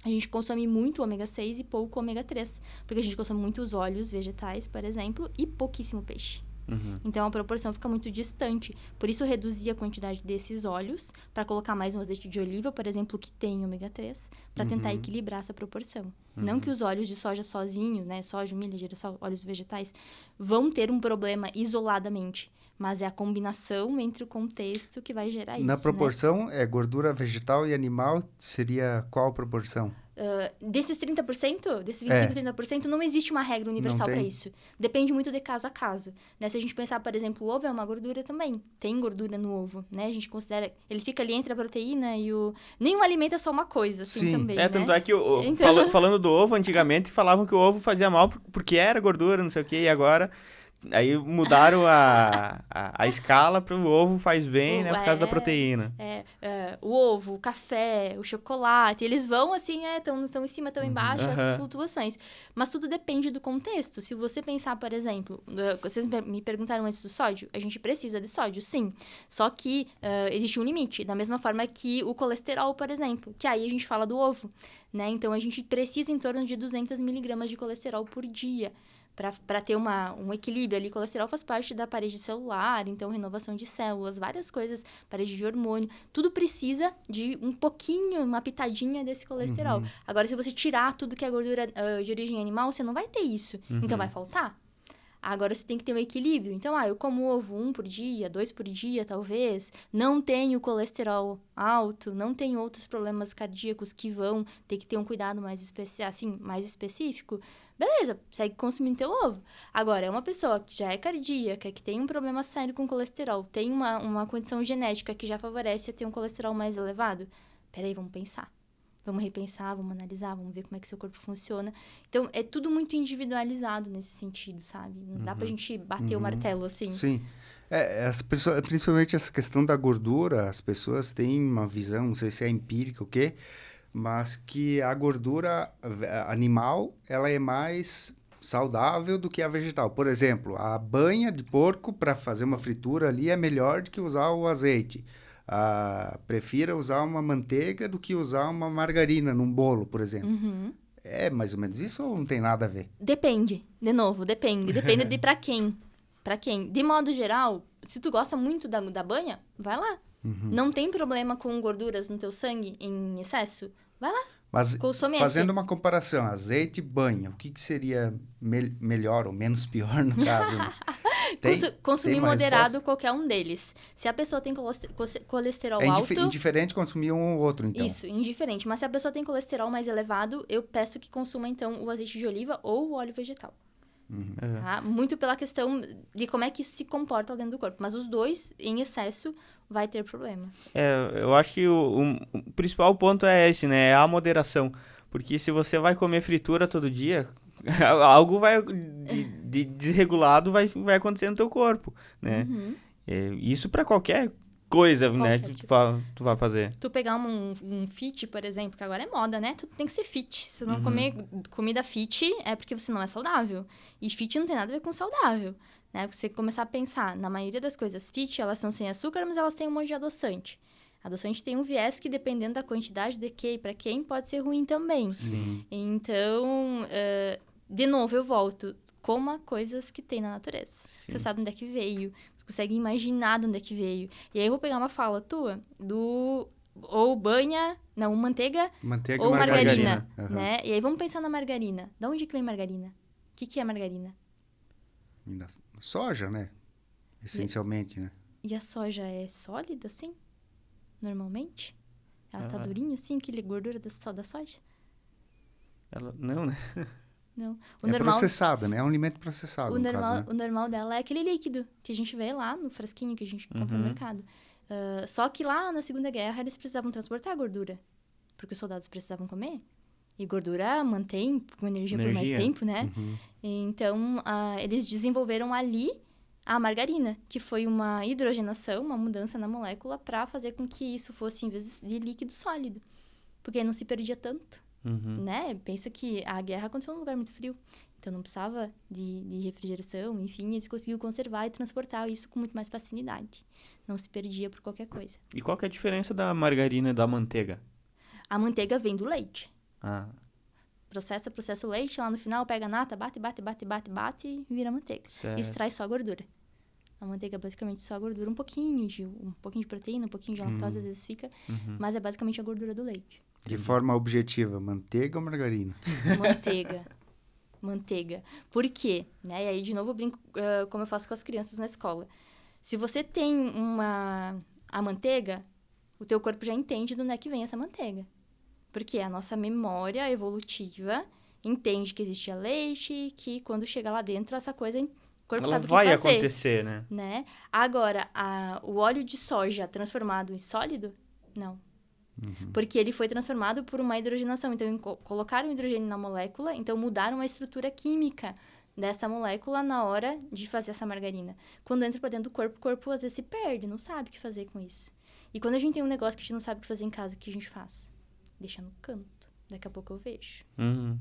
a gente consome muito ômega 6 e pouco ômega 3. Porque a gente consome muitos óleos vegetais, por exemplo, e pouquíssimo peixe. Então, a proporção fica muito distante. Por isso, reduzir a quantidade desses óleos para colocar mais um azeite de oliva, por exemplo, que tem ômega 3, para tentar equilibrar essa proporção. Não que os óleos de soja sozinho, né, soja, milho, girassol, óleos vegetais, vão ter um problema isoladamente. Mas é a combinação entre o contexto que vai gerar isso, Na né? proporção, gordura vegetal e animal, seria qual proporção? Desses 30%, desses 25%, 30%, não existe uma regra universal para isso. Depende muito de caso a caso. Né? Se a gente pensar, por exemplo, o ovo é uma gordura também. Tem gordura no ovo, né? A gente considera... Ele fica ali entre a proteína e o... Nenhum alimento é só uma coisa, assim, também, né? Tanto é que, Então... falando do ovo, antigamente falavam que o ovo fazia mal porque era gordura, não sei o quê, e agora... Aí mudaram a escala para o ovo faz bem, né? Por causa da proteína. O ovo, o café, o chocolate, eles vão assim, estão em cima, estão embaixo, essas flutuações. Mas tudo depende do contexto. Se você pensar, por exemplo, vocês me perguntaram antes do sódio, a gente precisa de sódio, sim. Só que existe um limite, da mesma forma que o colesterol, por exemplo, que aí a gente fala do ovo, né? Então, a gente precisa em torno de 200 miligramas de colesterol por dia. Para ter um equilíbrio ali. Colesterol faz parte da parede celular, então renovação de células, várias coisas, parede de hormônio, tudo precisa de um pouquinho, uma pitadinha desse colesterol. Agora, se você tirar tudo que é gordura de origem animal, você não vai ter isso, então vai faltar. Agora, você tem que ter um equilíbrio. Então, eu como ovo 1 por dia, 2 por dia, talvez. Não tenho colesterol alto, não tenho outros problemas cardíacos que vão ter que ter um cuidado mais específico. Beleza, segue consumindo teu ovo. Agora, é uma pessoa que já é cardíaca, que tem um problema sério com colesterol, tem uma condição genética que já favorece a ter um colesterol mais elevado. Peraí, vamos pensar. Vamos repensar, vamos analisar, vamos ver como é que seu corpo funciona. Então, é tudo muito individualizado nesse sentido, sabe? Não dá pra gente bater o martelo assim. Sim. As pessoas, principalmente essa questão da gordura, as pessoas têm uma visão, não sei se é empírica ou o quê, mas que a gordura animal, ela é mais saudável do que a vegetal. Por exemplo, a banha de porco para fazer uma fritura ali é melhor do que usar o azeite. Prefira usar uma manteiga do que usar uma margarina num bolo, por exemplo. É mais ou menos isso ou não tem nada a ver? Depende. De novo, depende. Depende de pra quem. Pra quem. De modo geral, se tu gosta muito da banha, vai lá. Não tem problema com gorduras no teu sangue em excesso? Vai lá. Mas consome fazendo uma comparação, azeite e banha, o que seria melhor ou menos pior no caso? Consumir moderado qualquer um deles. Se a pessoa tem colesterol alto... É indiferente consumir um ou outro, então. Isso, indiferente. Mas se a pessoa tem colesterol mais elevado, eu peço que consuma, então, o azeite de oliva ou o óleo vegetal. Tá? Muito pela questão de como é que isso se comporta dentro do corpo. Mas os dois, em excesso, vai ter problema. Eu acho que o principal ponto é esse, né? É a moderação. Porque se você vai comer fritura todo dia, algo de desregulado vai acontecer no teu corpo, né? Isso para qualquer coisa, né? Que tu vai fazer. Tu pegar um fit, por exemplo, que agora é moda, né? Tu tem que ser fit. Se não comer comida fit, é porque você não é saudável. E fit não tem nada a ver com saudável, né? Porque você começar a pensar, na maioria das coisas fit, elas são sem açúcar, mas elas têm um monte de adoçante. Adoçante tem um viés que, dependendo da quantidade de que para quem, pode ser ruim também. Sim. Então, de novo, eu volto. Coma coisas que tem na natureza. Sim. Você sabe onde é que veio. Você consegue imaginar de onde é que veio. E aí eu vou pegar uma fala tua do... Ou banha... Não, manteiga ou margarina. Né? E aí vamos pensar na margarina. Da onde que vem margarina? O que é margarina? Soja, né? Essencialmente, né? E a soja é sólida, assim? Normalmente? Ela tá durinha, assim? Aquele gordura da soja? Não, né? Não. Processada, né? É um alimento processado, no caso, né? O normal dela é aquele líquido que a gente vê lá no frasquinho que a gente compra no mercado. Só que lá na Segunda Guerra eles precisavam transportar a gordura, porque os soldados precisavam comer. E gordura mantém com energia por mais tempo, né? Então, eles desenvolveram ali a margarina, que foi uma hidrogenação, uma mudança na molécula para fazer com que isso fosse, em vez de líquido, sólido. Porque não se perdia tanto. Né? Pensa que a guerra aconteceu num lugar muito frio, então não precisava de refrigeração, enfim, eles conseguiram conservar e transportar isso com muito mais facilidade. Não se perdia por qualquer coisa. E qual que é a diferença da margarina e da manteiga? A manteiga vem do leite. Processa o leite, lá no final pega a nata, bate e vira manteiga. Certo. E extrai só a gordura. A manteiga é basicamente só a gordura, um pouquinho de proteína, um pouquinho de lactose, às vezes fica, mas é basicamente a gordura do leite. De forma objetiva, manteiga ou margarina? Manteiga. Por quê? Né? E aí, de novo, eu brinco como eu faço com as crianças na escola. Se você tem a manteiga, o teu corpo já entende de onde é que vem essa manteiga. Porque a nossa memória evolutiva entende que existia leite, que quando chega lá dentro, essa coisa, o corpo sabe o que fazer. Ela vai acontecer, né? Agora, o óleo de soja transformado em sólido, não. Porque ele foi transformado por uma hidrogenação. Então, colocaram hidrogênio na molécula, então mudaram a estrutura química dessa molécula na hora de fazer essa margarina. Quando entra pra dentro do corpo, o corpo às vezes se perde, não sabe o que fazer com isso. E quando a gente tem um negócio que a gente não sabe o que fazer em casa, o que a gente faz? Deixa no canto. Daqui a pouco eu vejo.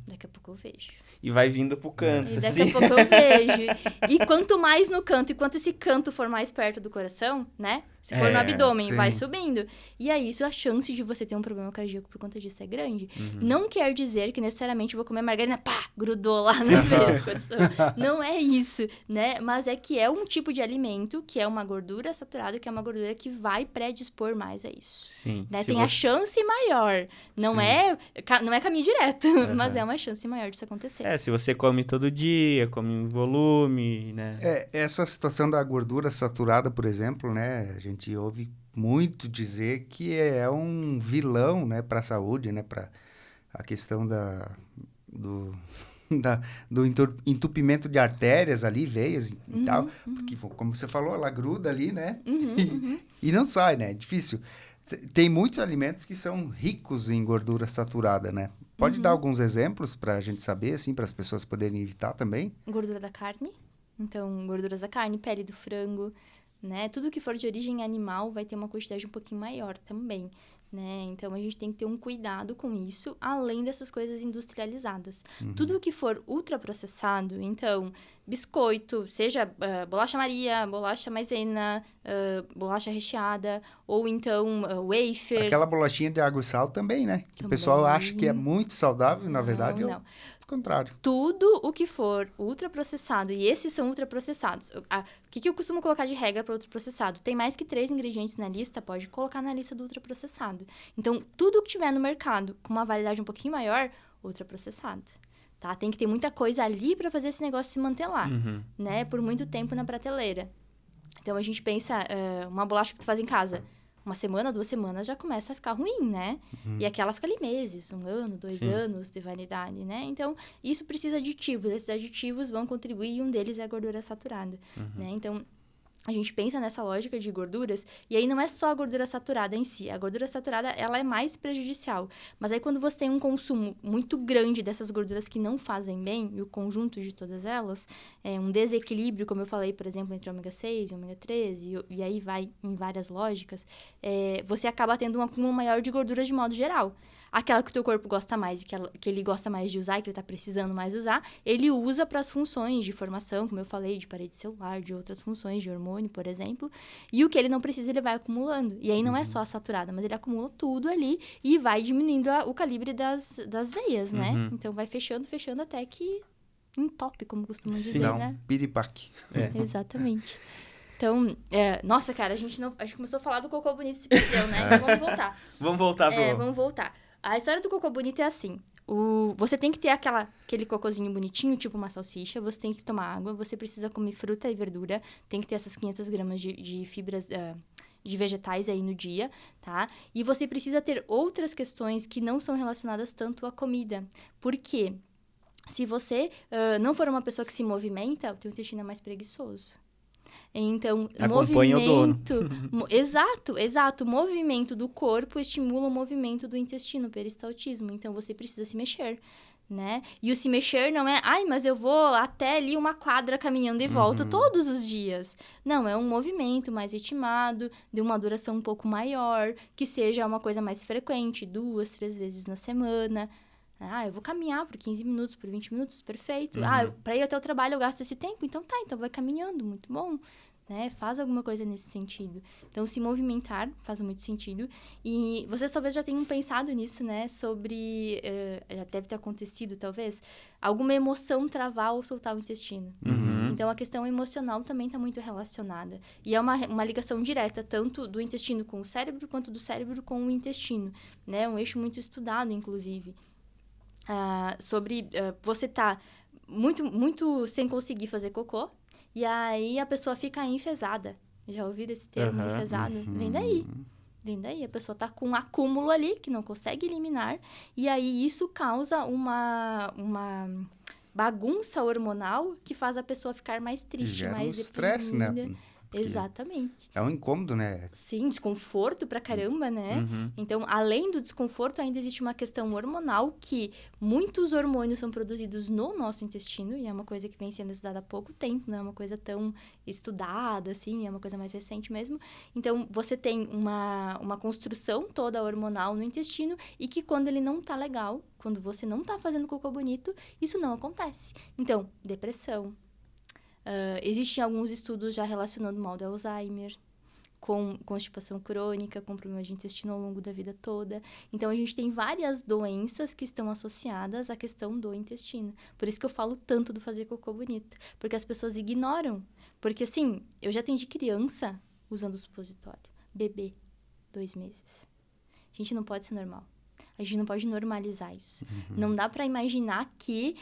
Daqui a pouco eu vejo. E vai vindo pro canto, E daqui a pouco eu vejo. E quanto mais no canto, e quanto esse canto for mais perto do coração, né? Se for no abdômen, vai subindo. E aí, a chance de você ter um problema cardíaco por conta disso é grande. Não quer dizer que necessariamente eu vou comer margarina, pá, grudou lá nas veias do coração. Não é isso, né? Mas é que é um tipo de alimento, que é uma gordura saturada, que é uma gordura que vai predispor mais a isso. Sim. Né? Tem a chance maior. Não é caminho direto, mas é uma chance maior disso acontecer. Se você come todo dia, come em volume, né? Essa situação da gordura saturada, por exemplo, né? A gente ouve muito dizer que é um vilão, né, para a saúde, né? Para a questão do entupimento de artérias ali, veias e tal. Porque, como você falou, ela gruda ali, né? E não sai, né? É difícil. Tem muitos alimentos que são ricos em gordura saturada, né? Pode dar alguns exemplos para a gente saber, assim, para as pessoas poderem evitar também? Gordura da carne. Então, gorduras da carne, pele do frango, né? Tudo que for de origem animal vai ter uma quantidade um pouquinho maior também, né? Então, a gente tem que ter um cuidado com isso, além dessas coisas industrializadas. Tudo que for ultraprocessado, então, biscoito, seja bolacha Maria, bolacha maisena, bolacha recheada, ou então wafer. Aquela bolachinha de água e sal também, né? Que o pessoal acha que é muito saudável, na verdade, é o contrário. Tudo o que for ultraprocessado, e esses são ultraprocessados. O que eu costumo colocar de regra para ultraprocessado? Tem mais que 3 ingredientes na lista, pode colocar na lista do ultraprocessado. Então, tudo que tiver no mercado com uma validade um pouquinho maior, ultraprocessado. Tá? Tem que ter muita coisa ali para fazer esse negócio se manter lá, né? Por muito tempo na prateleira. Então, a gente pensa, uma bolacha que tu faz em casa, 1 semana, 2 semanas já começa a ficar ruim, né? E aquela fica ali meses, 1 ano, 2 anos de validade, né? Então, isso precisa de aditivos. Esses aditivos vão contribuir e um deles é a gordura saturada, né? Então, a gente pensa nessa lógica de gorduras, e aí não é só a gordura saturada em si. A gordura saturada, ela é mais prejudicial. Mas aí, quando você tem um consumo muito grande dessas gorduras que não fazem bem, e o conjunto de todas elas, um desequilíbrio, como eu falei, por exemplo, entre ômega 6 e ômega 13, e aí vai em várias lógicas, você acaba tendo um acúmulo maior de gorduras de modo geral. Aquela que o teu corpo gosta mais e que ele gosta mais de usar, que ele está precisando mais usar, ele usa para as funções de formação, como eu falei, de parede celular, de outras funções, de hormônio, por exemplo. E o que ele não precisa, ele vai acumulando. E aí não é só a saturada, mas ele acumula tudo ali e vai diminuindo o calibre das veias, né? Então vai fechando até que entope, como costumam dizer, né? Piripaque. Exatamente. Então, nossa, cara, a gente começou a falar do cocô bonito e se perdeu, né? Então vamos voltar. Vamos voltar. A história do cocô bonito é assim. Você tem que ter aquele cocôzinho bonitinho, tipo uma salsicha. Você tem que tomar água. Você precisa comer fruta e verdura. Tem que ter essas 500 gramas de fibras de vegetais aí no dia, tá? E você precisa ter outras questões que não são relacionadas tanto à comida. Por quê? Se você não for uma pessoa que se movimenta, o teu intestino é mais preguiçoso. Então, acompanha movimento... Exato. O movimento do corpo estimula o movimento do intestino, o peristaltismo. Então, você precisa se mexer, né? E o se mexer não é... mas eu vou até ali 1 quadra caminhando e volto todos os dias. Não, é um movimento mais ritmado, de uma duração um pouco maior, que seja uma coisa mais frequente, 2, 3 vezes na semana. Eu vou caminhar por 15 minutos, por 20 minutos, perfeito. Para ir até o trabalho eu gasto esse tempo, então vai caminhando, muito bom, né? Faz alguma coisa nesse sentido. Então, se movimentar faz muito sentido. E vocês talvez já tenham pensado nisso, né? Sobre, já deve ter acontecido, talvez, alguma emoção travar ou soltar o intestino. Então, a questão emocional também está muito relacionada. E é uma ligação direta, tanto do intestino com o cérebro, quanto do cérebro com o intestino, né? Um eixo muito estudado, inclusive. Sobre você tá muito sem conseguir fazer cocô, e aí a pessoa fica enfesada. Já ouviram esse termo, enfesado? Vem daí. Vem daí, a pessoa tá com um acúmulo ali, que não consegue eliminar, e aí isso causa uma bagunça hormonal que faz a pessoa ficar mais triste, Gera mais um estresse, né? deprimida. Exatamente. É um incômodo, né? Sim, desconforto pra caramba, né? Então, além do desconforto, ainda existe uma questão hormonal que muitos hormônios são produzidos no nosso intestino, e é uma coisa que vem sendo estudada há pouco tempo, não é uma coisa tão estudada, assim, é uma coisa mais recente mesmo. Então, você tem uma construção toda hormonal no intestino e que quando ele não tá legal, quando você não tá fazendo cocô bonito, isso não acontece. Então, depressão. Existem alguns estudos já relacionando mal de Alzheimer, com constipação crônica, com problemas de intestino ao longo da vida toda. Então, a gente tem várias doenças que estão associadas à questão do intestino. Por isso que eu falo tanto do fazer cocô bonito. Porque as pessoas ignoram. Porque, assim, eu já atendi criança usando supositório. Bebê, 2 meses. A gente não pode ser normal. A gente não pode normalizar isso. Não dá pra imaginar que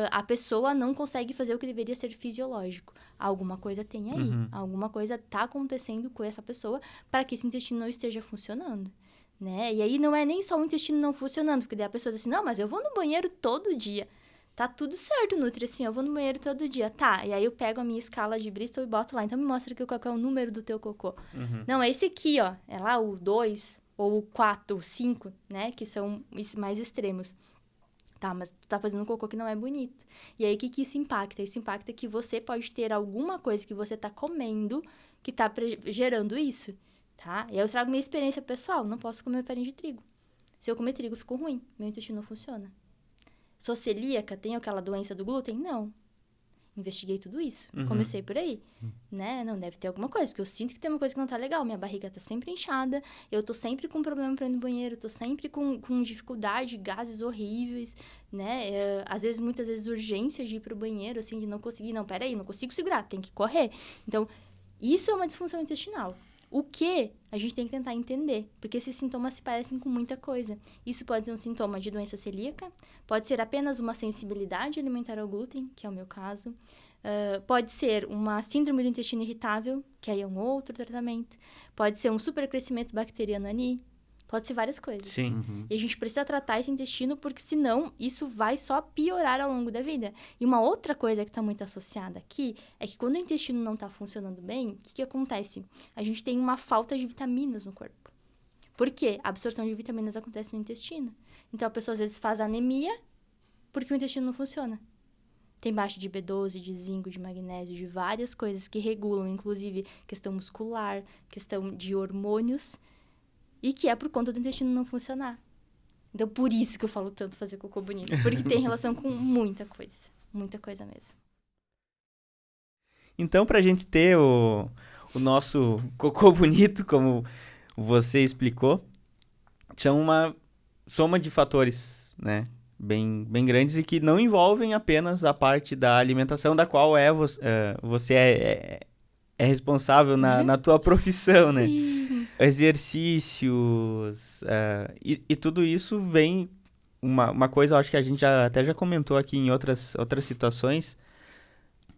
a pessoa não consegue fazer o que deveria ser fisiológico. Alguma coisa tem aí. Alguma coisa tá acontecendo com essa pessoa para que esse intestino não esteja funcionando, né? E aí não é nem só o intestino não funcionando, porque daí a pessoa diz assim, não, mas eu vou no banheiro todo dia. Tá tudo certo, Nutri, assim, eu vou no banheiro todo dia. Tá, e aí eu pego a minha escala de Bristol e boto lá. Então me mostra aqui qual é o número do teu cocô. Não, é esse aqui, ó. É lá o 2... ou 4, ou 5, né? Que são mais extremos. Tá, mas tu tá fazendo um cocô que não é bonito. E aí, o que isso impacta? Isso impacta que você pode ter alguma coisa que você tá comendo que tá gerando isso, tá? E aí, eu trago minha experiência pessoal. Não posso comer farinha de trigo. Se eu comer trigo, ficou ruim. Meu intestino não funciona. Sou celíaca? Tenho aquela doença do glúten? Não. Investiguei tudo isso. Comecei por aí, né? Não, deve ter alguma coisa, porque eu sinto que tem uma coisa que não tá legal. Minha barriga tá sempre inchada, eu tô sempre com problema pra ir no banheiro, tô sempre com dificuldade, gases horríveis, né? Muitas vezes urgência de ir pro banheiro, assim, de não conseguir. Não, peraí, não consigo segurar, tem que correr. Então, isso é uma disfunção intestinal. O que a gente tem que tentar entender, porque esses sintomas se parecem com muita coisa. Isso pode ser um sintoma de doença celíaca, pode ser apenas uma sensibilidade alimentar ao glúten, que é o meu caso. Pode ser uma síndrome do intestino irritável, que aí é um outro tratamento. Pode ser um supercrescimento bacteriano ali. Pode ser várias coisas. Sim. E a gente precisa tratar esse intestino, porque senão isso vai só piorar ao longo da vida. E uma outra coisa que está muito associada aqui é que quando o intestino não está funcionando bem, o que acontece? A gente tem uma falta de vitaminas no corpo. Por quê? A absorção de vitaminas acontece no intestino. Então, a pessoa às vezes faz anemia porque o intestino não funciona. Tem baixa de B12, de zinco, de magnésio, de várias coisas que regulam, inclusive questão muscular, questão de hormônios, e que é por conta do intestino não funcionar. Então, por isso que eu falo tanto fazer cocô bonito. Porque tem relação com muita coisa mesmo. Então, pra gente ter o nosso cocô bonito, como você explicou, são uma soma de fatores, né? Bem grandes e que não envolvem apenas a parte da alimentação, da qual você é responsável na tua profissão, né? Exercícios, e tudo isso vem... Uma coisa, eu acho que a gente já comentou aqui em outras situações,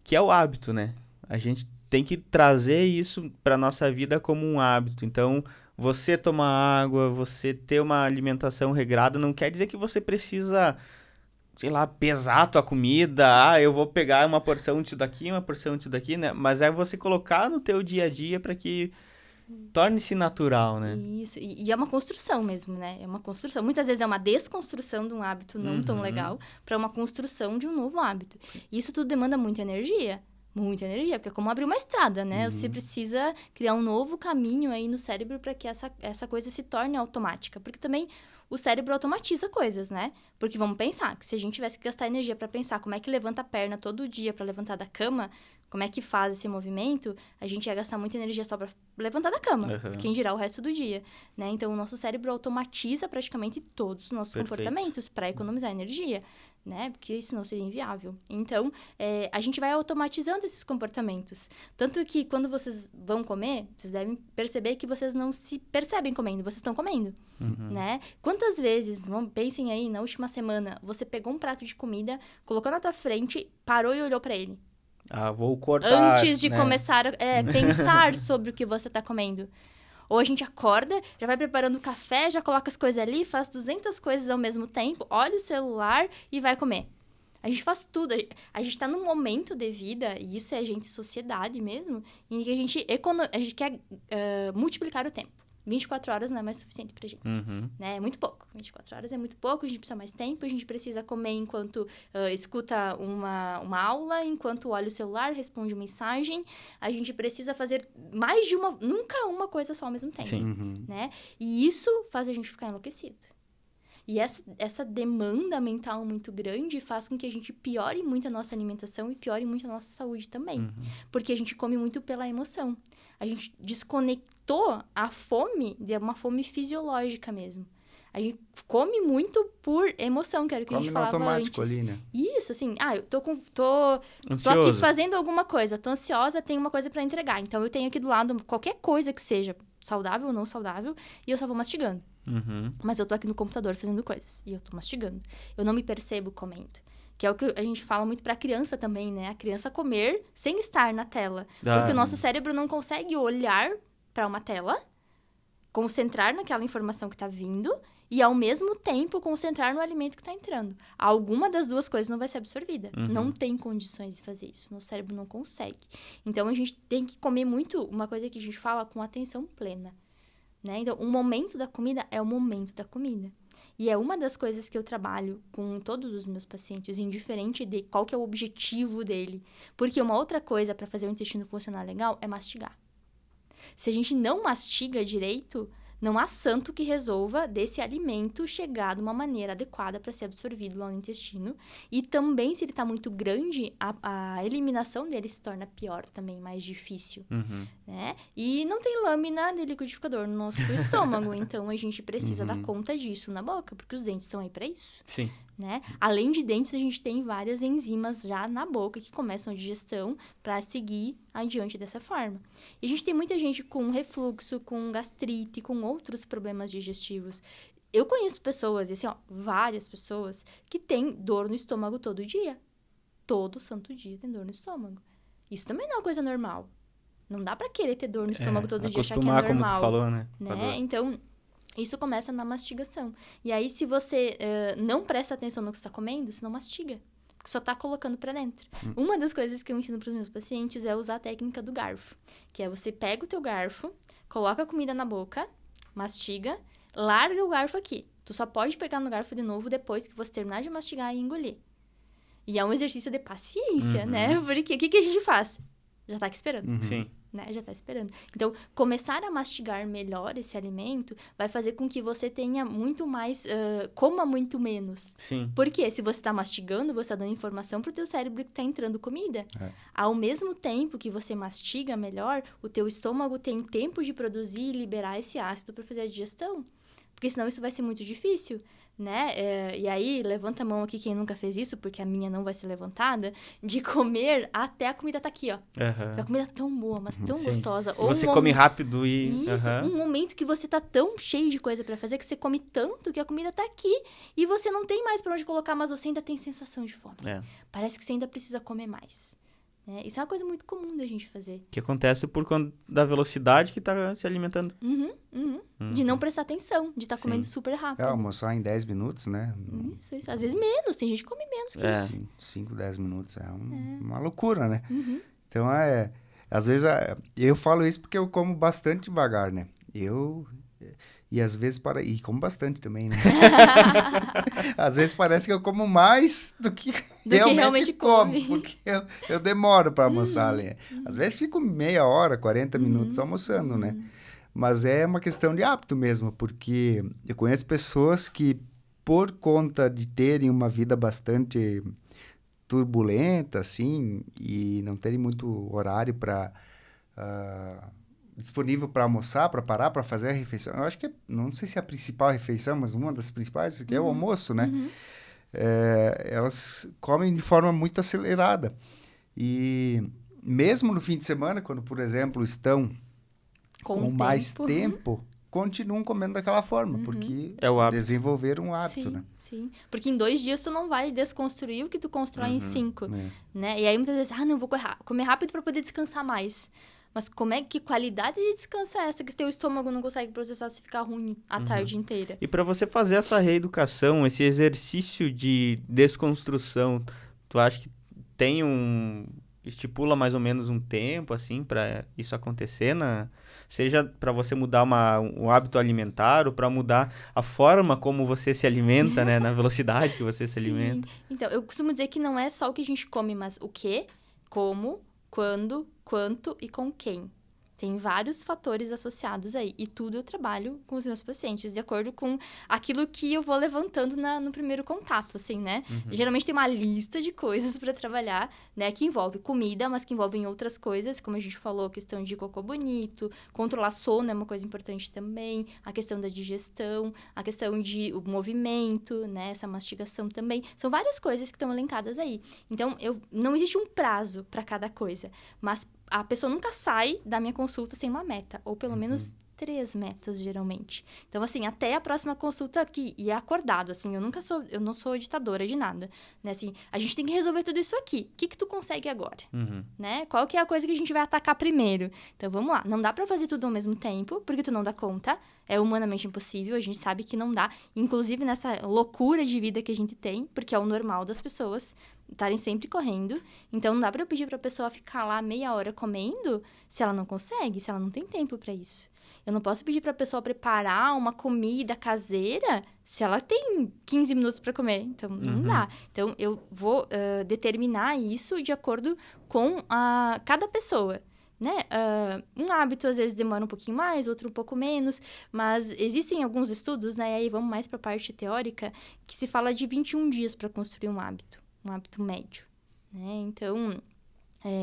que é o hábito, né? A gente tem que trazer isso para nossa vida como um hábito. Então, você tomar água, você ter uma alimentação regrada, não quer dizer que você precisa, sei lá, pesar a tua comida. Eu vou pegar uma porção disso daqui, uma porção disso daqui, né? Mas é você colocar no teu dia a dia para que torne-se natural, né? Isso, e é uma construção mesmo, né? É uma construção. Muitas vezes é uma desconstrução de um hábito não tão legal para uma construção de um novo hábito. E isso tudo demanda muita energia, porque é como abrir uma estrada, né? Você precisa criar um novo caminho aí no cérebro para que essa coisa se torne automática. Porque também o cérebro automatiza coisas, né? Porque vamos pensar que se a gente tivesse que gastar energia para pensar como é que levanta a perna todo dia para levantar da cama, como é que faz esse movimento, a gente ia gastar muita energia só para levantar da cama, quem dirá o resto do dia, né? Então, o nosso cérebro automatiza praticamente todos os nossos comportamentos para economizar energia, né? Porque senão seria inviável. Então, a gente vai automatizando esses comportamentos. Tanto que quando vocês vão comer, vocês devem perceber que vocês não se percebem comendo, vocês estão comendo, né? Quantas vezes, pensem aí, na última semana, você pegou um prato de comida, colocou na tua frente, parou e olhou para ele? Vou cortar, antes de começar a pensar sobre o que você tá comendo. Ou a gente acorda, já vai preparando o café, já coloca as coisas ali, faz 200 coisas ao mesmo tempo, olha o celular e vai comer. A gente faz tudo. A gente tá num momento de vida, e isso é a gente, sociedade mesmo, em que a gente quer multiplicar o tempo. 24 horas não é mais suficiente pra gente, né? É muito pouco. 24 horas é muito pouco, a gente precisa mais tempo, a gente precisa comer enquanto escuta uma aula, enquanto olha o celular, responde mensagem. A gente precisa fazer mais de nunca uma coisa só ao mesmo tempo, né? E isso faz a gente ficar enlouquecido. E essa demanda mental muito grande faz com que a gente piore muito a nossa alimentação e piore muito a nossa saúde também. Porque a gente come muito pela emoção. A gente desconectou a fome de uma fome fisiológica mesmo. A gente come muito por emoção, que era o que a gente falava automático antes. Ali, né? Isso, assim, eu tô aqui fazendo alguma coisa, tô ansiosa, tenho uma coisa pra entregar. Então, eu tenho aqui do lado qualquer coisa que seja saudável ou não saudável, e eu só vou mastigando. Mas eu tô aqui no computador fazendo coisas, e eu tô mastigando. Eu não me percebo comendo. Que é o que a gente fala muito pra criança também, né? A criança comer sem estar na tela. Porque o nosso cérebro não consegue olhar pra uma tela, concentrar naquela informação que tá vindo, e ao mesmo tempo concentrar no alimento que tá entrando. Alguma das duas coisas não vai ser absorvida. Não tem condições de fazer isso. Nosso cérebro não consegue. Então, a gente tem que comer muito, uma coisa que a gente fala, com atenção plena. Né? Então, o momento da comida é o momento da comida. E é uma das coisas que eu trabalho com todos os meus pacientes, indiferente de qual que é o objetivo dele. Porque uma outra coisa para fazer o intestino funcionar legal é mastigar. Se a gente não mastiga direito, não há santo que resolva desse alimento chegar de uma maneira adequada para ser absorvido lá no intestino. E também, se ele está muito grande, a eliminação dele se torna pior também, mais difícil. Né? E não tem lâmina de liquidificador no nosso estômago, então a gente precisa dar conta disso na boca, porque os dentes estão aí para isso. Sim. Né? Além de dentes, a gente tem várias enzimas já na boca que começam a digestão para seguir adiante dessa forma. E a gente tem muita gente com refluxo, com gastrite, com outros problemas digestivos. Eu conheço pessoas, assim, várias pessoas, que têm dor no estômago todo dia. Todo santo dia tem dor no estômago. Isso também não é uma coisa normal. Não dá para querer ter dor no estômago todo dia, achar que é normal. Acostumar, como tu falou, né? Então, isso começa na mastigação. E aí, se você não presta atenção no que você está comendo, você não mastiga. Porque só está colocando para dentro. Uma das coisas que eu ensino para os meus pacientes é usar a técnica do garfo. Que é você pega o teu garfo, coloca a comida na boca, mastiga, larga o garfo aqui. Tu só pode pegar no garfo de novo depois que você terminar de mastigar e engolir. E é um exercício de paciência, né? Porque o que a gente faz? Já tá aqui esperando. Sim. Né? Já tá esperando. Então, começar a mastigar melhor esse alimento vai fazer com que você tenha muito mais... coma muito menos. Sim. Porque se você tá mastigando, você tá dando informação pro teu cérebro que tá entrando comida. Ao mesmo tempo que você mastiga melhor, o teu estômago tem tempo de produzir e liberar esse ácido para fazer a digestão. Porque senão isso vai ser muito difícil, né? E aí, levanta a mão aqui quem nunca fez isso, porque a minha não vai ser levantada, de comer até a comida tá aqui, ó. A comida tá tão boa, mas tão gostosa. Ou você come rápido e... Isso, um momento que você tá tão cheio de coisa pra fazer, que você come tanto que a comida tá aqui e você não tem mais pra onde colocar, mas você ainda tem sensação de fome. Parece que você ainda precisa comer mais. Isso é uma coisa muito comum da gente fazer. Que acontece por conta da velocidade que tá se alimentando. De não prestar atenção, de estar comendo super rápido. Almoçar em 10 minutos, né? Isso. Às vezes menos, tem gente que come menos que isso. 5, 10 minutos é uma loucura, né? Então, às vezes, eu falo isso porque eu como bastante devagar, né? E às vezes, e como bastante também, né? Às vezes parece que eu como mais do que realmente como. Porque eu demoro para almoçar ali. Às vezes fico meia hora, 40 minutos almoçando, né? Mas é uma questão de hábito mesmo, porque eu conheço pessoas que, por conta de terem uma vida bastante turbulenta, assim, e não terem muito horário para disponível para almoçar, para parar, para fazer a refeição. Eu acho que, não sei se é a principal refeição, mas uma das principais, que é o almoço, né? Elas comem de forma muito acelerada. E mesmo no fim de semana, quando, por exemplo, estão com mais tempo, continuam comendo daquela forma, porque desenvolveram um hábito, sim, né? Sim, porque em 2 dias tu não vai desconstruir o que tu constrói em 5, né? E aí muitas vezes, não, vou comer rápido para poder descansar mais. Mas que qualidade de descanso é essa que teu estômago não consegue processar se ficar ruim a tarde inteira? E para você fazer essa reeducação, esse exercício de desconstrução, tu acha que estipula mais ou menos um tempo, assim, para isso acontecer, seja para você mudar um hábito alimentar ou para mudar a forma como você se alimenta, né? Na velocidade que você se alimenta. Então, eu costumo dizer que não é só o que a gente come, mas o que, como, quando, quanto e com quem. Tem vários fatores associados aí. E tudo eu trabalho com os meus pacientes, de acordo com aquilo que eu vou levantando no primeiro contato, assim, né? Geralmente tem uma lista de coisas para trabalhar, né? Que envolve comida, mas que envolvem outras coisas, como a gente falou, a questão de cocô bonito, controlar sono é uma coisa importante também, a questão da digestão, a questão de o movimento, né? Essa mastigação também. São várias coisas que estão elencadas aí. Então, não existe um prazo para cada coisa, mas a pessoa nunca sai da minha consulta sem uma meta, ou pelo menos 3 metas, geralmente. Então, assim, até a próxima consulta aqui, e é acordado, assim, eu não sou ditadora de nada, né, assim, a gente tem que resolver tudo isso aqui. O que tu consegue agora, né? Qual que é a coisa que a gente vai atacar primeiro? Então, vamos lá, não dá pra fazer tudo ao mesmo tempo, porque tu não dá conta, é humanamente impossível, a gente sabe que não dá, inclusive nessa loucura de vida que a gente tem, porque é o normal das pessoas estarem sempre correndo, então não dá pra eu pedir pra pessoa ficar lá meia hora comendo se ela não consegue, se ela não tem tempo pra isso. Eu não posso pedir pra pessoa preparar uma comida caseira se ela tem 15 minutos pra comer, então não dá. Então eu vou determinar isso de acordo com cada pessoa. Né? Um hábito às vezes demora um pouquinho mais, outro um pouco menos, mas existem alguns estudos, né? E aí vamos mais para a parte teórica, que se fala de 21 dias para construir um hábito médio, né? Então,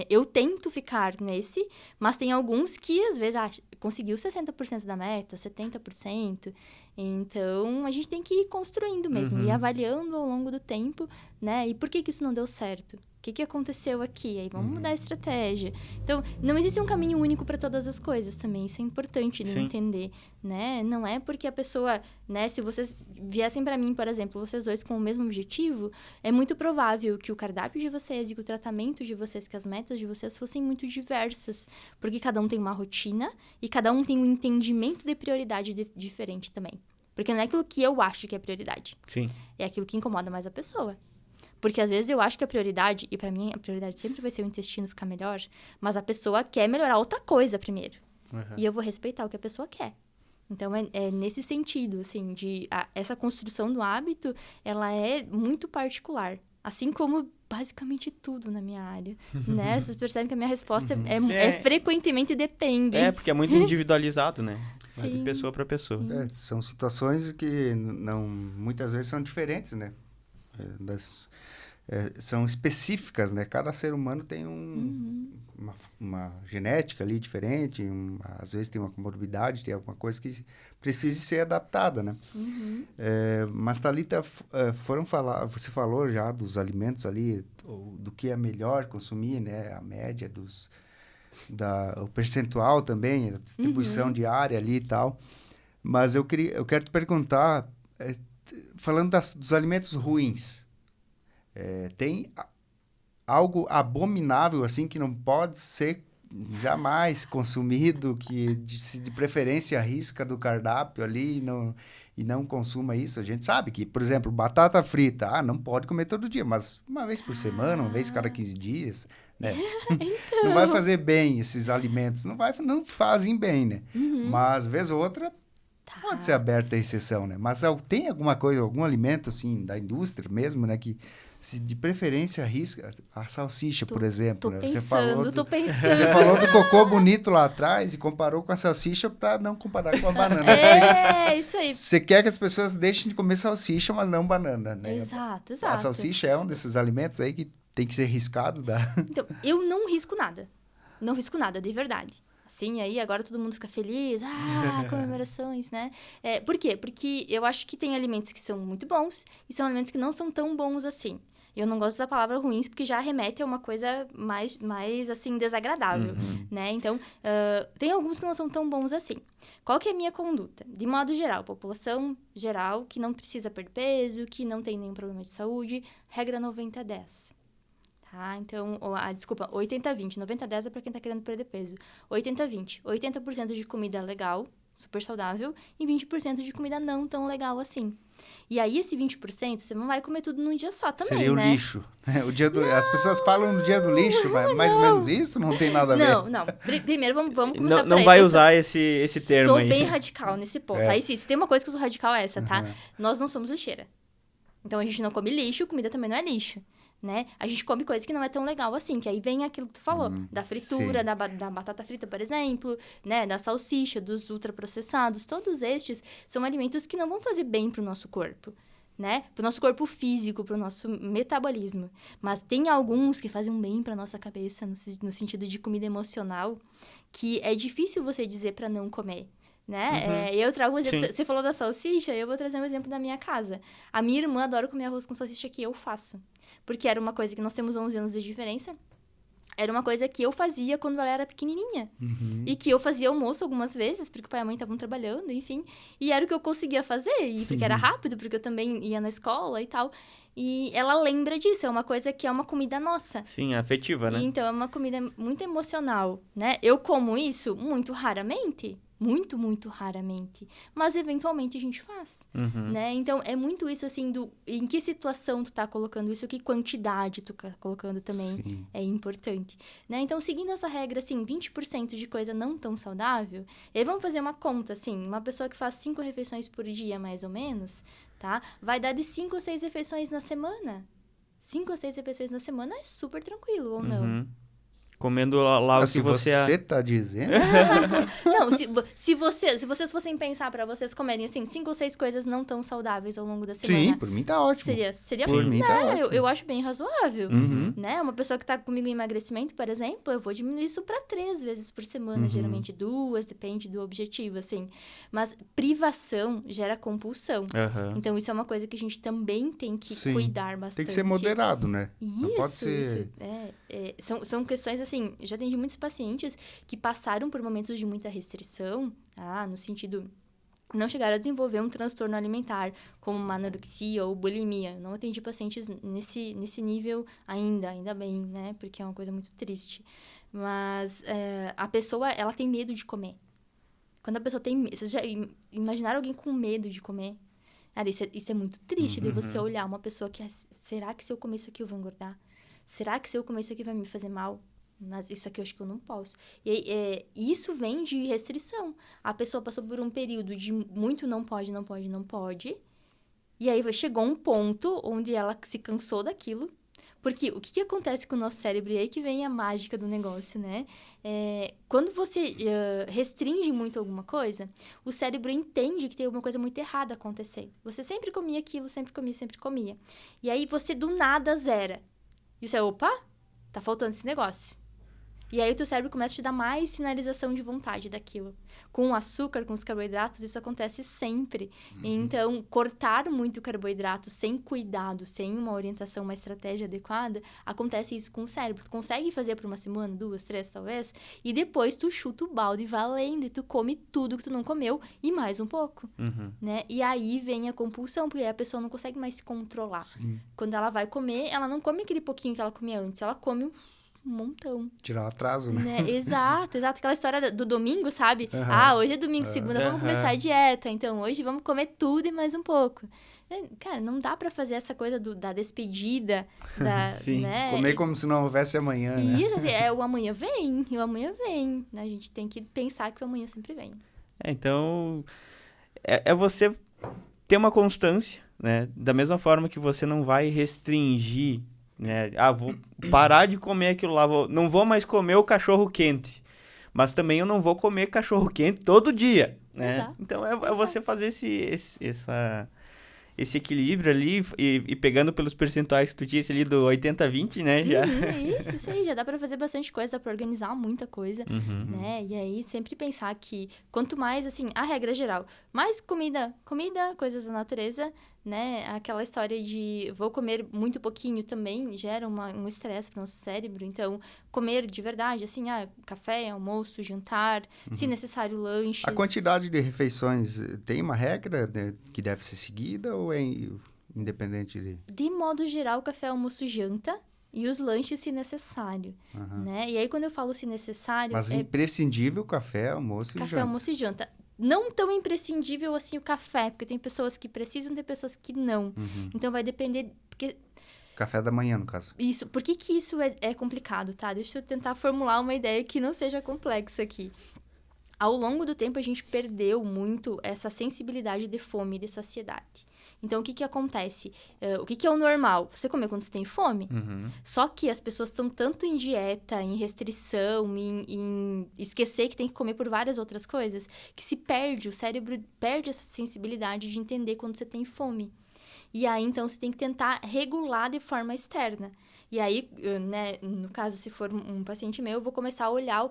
eu tento ficar nesse, mas tem alguns que às vezes conseguiu 60% da meta, 70%. Então, a gente tem que ir construindo mesmo, e avaliando ao longo do tempo, né? E por que isso não deu certo? O que aconteceu aqui? Aí vamos mudar a estratégia. Então, não existe um caminho único para todas as coisas também. Isso é importante de entender, né? Não é porque a pessoa, né? Se vocês viessem para mim, por exemplo, vocês dois com o mesmo objetivo, é muito provável que o cardápio de vocês e que o tratamento de vocês, que as metas de vocês fossem muito diversas. Porque cada um tem uma rotina e cada um tem um entendimento de prioridade diferente também. Porque não é aquilo que eu acho que é prioridade. Sim. É aquilo que incomoda mais a pessoa. Porque às vezes eu acho que a prioridade, e pra mim a prioridade sempre vai ser o intestino ficar melhor, mas a pessoa quer melhorar outra coisa primeiro. E eu vou respeitar o que a pessoa quer. Então é nesse sentido, assim, essa construção do hábito, ela é muito particular. Assim como basicamente tudo na minha área, né? Vocês percebem que a minha resposta é frequentemente depende. Porque é muito individualizado, né? Vai de pessoa para pessoa. São situações que muitas vezes são diferentes, né? São específicas, né? Cada ser humano tem uma genética ali diferente, às vezes tem uma comorbidade, tem alguma coisa que precise ser adaptada, né? Mas, Thalita, você falou já dos alimentos ali, do que é melhor consumir, né? A média o percentual também, a distribuição diária ali e tal. Mas eu quero te perguntar, falando dos alimentos ruins, tem algo abominável, assim, que não pode ser jamais consumido, que de preferência arrisca do cardápio ali e não consuma isso? A gente sabe que, por exemplo, batata frita, não pode comer todo dia, mas uma vez por semana, uma vez cada 15 dias, né? Então... Não vai fazer bem esses alimentos, não fazem bem, né? Mas, vez ou outra, pode ser aberta a exceção, né? Mas tem alguma coisa, algum alimento, assim, da indústria mesmo, né, que de preferência arrisca a salsicha, por exemplo, né? Você falou do cocô bonito lá atrás e comparou com a salsicha para não comparar com a banana. Isso aí. Você quer que as pessoas deixem de comer salsicha, mas não banana, né? Exato. A salsicha é um desses alimentos aí que Tem que ser riscado? Então, eu não risco nada. Não risco nada, de verdade. Assim, aí agora todo mundo fica feliz. Comemorações, né? Por quê? Porque eu acho que tem alimentos que são muito bons e são alimentos que não são tão bons assim. Eu não gosto da palavra ruins porque já remete a uma coisa mais assim, desagradável, né? Então, tem alguns que não são tão bons assim. Qual que é a minha conduta? De modo geral, população geral que não precisa perder peso, que não tem nenhum problema de saúde, regra 90-10. Tá? Então, desculpa, 80-20. 90-10 é para quem tá querendo perder peso. 80-20. 80% de comida legal, super saudável, e 20% de comida não tão legal assim. E aí, esse 20%, você não vai comer tudo num dia só também, Seria né? o lixo. As pessoas falam no dia do lixo, mas mais ou menos isso? Não tem nada a ver? Não. Primeiro, vamos começar Não vai usar esse termo aí. Sou bem radical nesse ponto. Aí, se tem uma coisa que eu sou radical, é essa, tá? Nós não somos lixeira. Então, a gente não come lixo, comida também não é lixo, né? A gente come coisa que não é tão legal assim, que aí vem aquilo que tu falou, da fritura, da batata frita, por exemplo, né? Da salsicha, dos ultraprocessados, todos estes são alimentos que não vão fazer bem pro nosso corpo, né? Pro nosso corpo físico, pro nosso metabolismo. Mas tem alguns que fazem bem pra nossa cabeça, no sentido de comida emocional, que é difícil você dizer pra não comer. Né? Eu trago um exemplo. Você falou da salsicha, eu vou trazer um exemplo da minha casa. A minha irmã adora comer arroz com salsicha que eu faço. Porque era uma coisa que nós temos 11 anos de diferença. Era uma coisa que eu fazia quando ela era pequenininha. E que eu fazia almoço algumas vezes, porque o pai e a mãe estavam trabalhando, enfim. E era o que eu conseguia fazer, e porque era rápido, porque eu também ia na escola e tal. E ela lembra disso, é uma coisa que é uma comida nossa. Sim, afetiva, né? E, então, é uma comida muito emocional, né? Eu como isso muito raramente. Muito, muito raramente. Mas, eventualmente, a gente faz, né? Então, é muito isso, assim, em que situação tu tá colocando isso, que quantidade tu tá colocando também é importante, né? Então, seguindo essa regra, assim, 20% de coisa não tão saudável, e vamos fazer uma conta, assim, uma pessoa que faz 5 refeições por dia, mais ou menos, tá? Vai dar de 5 a 6 refeições na semana. 5 a 6 refeições na semana é super tranquilo, ou não? Comendo lá o que você tá dizendo? Não, se vocês fossem pensar pra vocês comerem, assim, 5 ou 6 coisas não tão saudáveis ao longo da semana. Sim, por mim tá ótimo. Seria por mim tá ótimo. Eu acho bem razoável, né? Uma pessoa que tá comigo em emagrecimento, por exemplo, eu vou diminuir isso pra 3 vezes por semana, geralmente 2, depende do objetivo, assim. Mas privação gera compulsão. Então, isso é uma coisa que a gente também tem que cuidar bastante. Tem que ser moderado, né? Isso, não pode ser... São questões, assim, já atendi muitos pacientes que passaram por momentos de muita restrição, no sentido, não chegaram a desenvolver um transtorno alimentar, como uma anorexia ou bulimia. Não atendi pacientes nesse nível ainda bem, né? Porque é uma coisa muito triste. Mas a pessoa, ela tem medo de comer. Quando a pessoa tem... Vocês já imaginaram alguém com medo de comer? Cara, isso é muito triste, de você olhar uma pessoa que... Será que se eu comer isso aqui eu vou engordar? Será que se eu comer isso aqui vai me fazer mal? Mas isso aqui eu acho que eu não posso. E isso vem de restrição. A pessoa passou por um período de muito não pode. E aí chegou um ponto onde ela se cansou daquilo. Porque o que acontece com o nosso cérebro? E aí que vem a mágica do negócio, né? Quando você restringe muito alguma coisa, o cérebro entende que tem alguma coisa muito errada acontecendo. Você sempre comia aquilo, sempre comia. E aí você do nada zera. E você, opa, tá faltando esse negócio. E aí o teu cérebro começa a te dar mais sinalização de vontade daquilo. Com o açúcar, com os carboidratos, isso acontece sempre. Então, cortar muito carboidrato sem cuidado, sem uma orientação, uma estratégia adequada, acontece isso com o cérebro. Tu consegue fazer por uma semana, 2, 3 talvez, e depois tu chuta o balde valendo e tu come tudo que tu não comeu e mais um pouco, né? E aí vem a compulsão, porque aí a pessoa não consegue mais se controlar. Quando ela vai comer, ela não come aquele pouquinho que ela comia antes, ela come um montão. Tirar o atraso, né? Exato. Aquela história do domingo, sabe? Hoje é domingo, segunda, vamos começar a dieta. Então, hoje vamos comer tudo e mais um pouco. Cara, não dá pra fazer essa coisa da despedida. Sim. Né? Comer como se não houvesse amanhã, né? Isso, assim, o amanhã vem. Né? A gente tem que pensar que o amanhã sempre vem. Então, é você ter uma constância, né? Da mesma forma que você não vai restringir, né? Vou parar de comer aquilo lá, não vou mais comer o cachorro quente, mas também eu não vou comer cachorro quente todo dia, né? Exato. Então é você fazer esse equilíbrio ali e pegando pelos percentuais que tu disse ali do 80-20, né? Já. Isso aí, já dá pra fazer bastante coisa, dá pra organizar muita coisa, Uhum. né? E aí, sempre pensar que quanto mais, assim, a regra geral, mais comida, coisas da natureza, né? Aquela história de vou comer muito pouquinho também gera um estresse pro nosso cérebro. Então, comer de verdade, assim, café, almoço, jantar, se necessário, lanches. A quantidade de refeições tem uma regra, né, que deve ser seguida ou é independente de... De modo geral, café, almoço, janta e os lanches se necessário, né? E aí, quando eu falo se necessário... Mas imprescindível café, almoço e Café, janta. almoço e janta. Não tão imprescindível assim o café, porque tem pessoas que precisam, tem pessoas que não. Então, vai depender... Porque Café da manhã, no caso. isso, por que isso é complicado, tá? Deixa eu tentar formular uma ideia que não seja complexa aqui. Ao longo do tempo, a gente perdeu muito essa sensibilidade de fome e de saciedade. Então, o que acontece? O que é o normal? Você comer quando você tem fome? Uhum. Só que as pessoas estão tanto em dieta, em restrição, em esquecer que tem que comer por várias outras coisas, que se perde, o cérebro perde essa sensibilidade de entender quando você tem fome. E aí, então, você tem que tentar regular de forma externa. E aí, né, no caso, se for um paciente meu, eu vou começar a olhar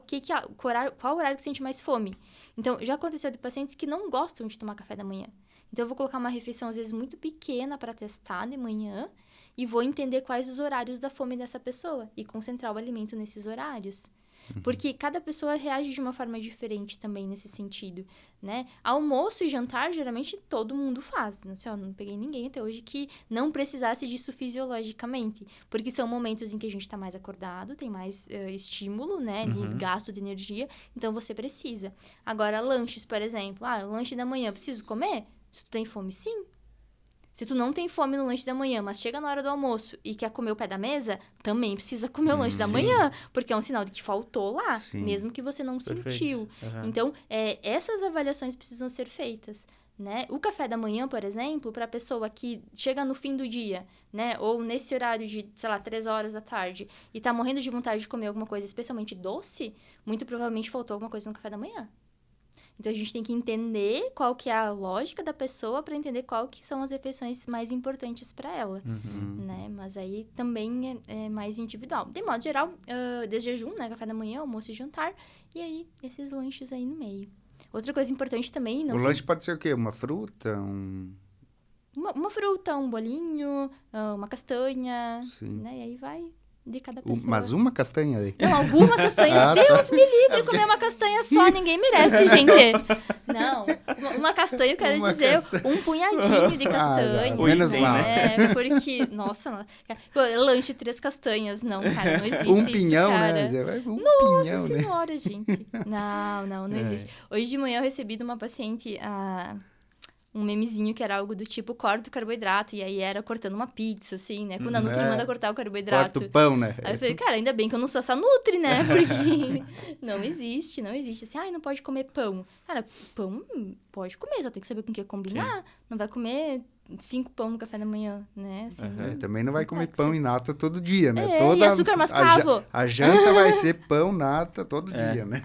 qual horário que sente mais fome. Então, já aconteceu de pacientes que não gostam de tomar café da manhã. Então, eu vou colocar uma refeição, às vezes, muito pequena para testar de manhã e vou entender quais os horários da fome dessa pessoa e concentrar o alimento nesses horários. Porque cada pessoa reage de uma forma diferente também nesse sentido, né? Almoço e jantar, geralmente, todo mundo faz. Não peguei ninguém até hoje que não precisasse disso fisiologicamente. Porque são momentos em que a gente tá mais acordado, tem mais estímulo, né? De gasto de energia. Então, você precisa. Agora, lanches, por exemplo. Lanche da manhã, preciso comer? Se tu tem fome, sim. Se tu não tem fome no lanche da manhã, mas chega na hora do almoço e quer comer o pé da mesa, também precisa comer o lanche da manhã, porque é um sinal de que faltou lá, mesmo que você não sentiu. Então, essas avaliações precisam ser feitas, né? O café da manhã, por exemplo, para a pessoa que chega no fim do dia, né? Ou nesse horário de, 3 horas da tarde, e tá morrendo de vontade de comer alguma coisa, especialmente doce, muito provavelmente faltou alguma coisa no café da manhã. Então, a gente tem que entender qual que é a lógica da pessoa para entender qual que são as refeições mais importantes para ela, né? Mas aí também é mais individual. De modo geral, desde jejum, né? Café da manhã, almoço e jantar. E aí, esses lanches aí no meio. Outra coisa importante também... O lanche pode ser o quê? Uma fruta? Uma fruta, um bolinho, uma castanha, Sim. né? E aí vai... de cada pessoa. Mas uma castanha aí? Não, algumas castanhas. Deus me livre comer uma castanha só. Ninguém merece, gente. Não, uma castanha, eu quero dizer, um punhadinho de castanhas. Menos mal. Né? Porque, nossa, lanche 3 castanhas. Não, cara, não existe um isso, pinhão, cara. Né? Nossa pinhão, senhora, né? gente. Não existe. Hoje de manhã eu recebi de uma paciente... um memezinho que era algo do tipo, corta o carboidrato. E aí era cortando uma pizza, assim, né? Quando a Nutri manda cortar o carboidrato. Corta o pão, né? Aí eu falei, cara, ainda bem que eu não sou essa Nutri, né? Porque não existe. Assim, não pode comer pão. Cara, pão pode comer, só tem que saber com o que combinar. Sim. Não vai comer 5 pão no café da manhã, né? Assim, também não vai comer pão e nata todo dia, né? E açúcar mascavo. A janta vai ser pão, nata todo dia, né?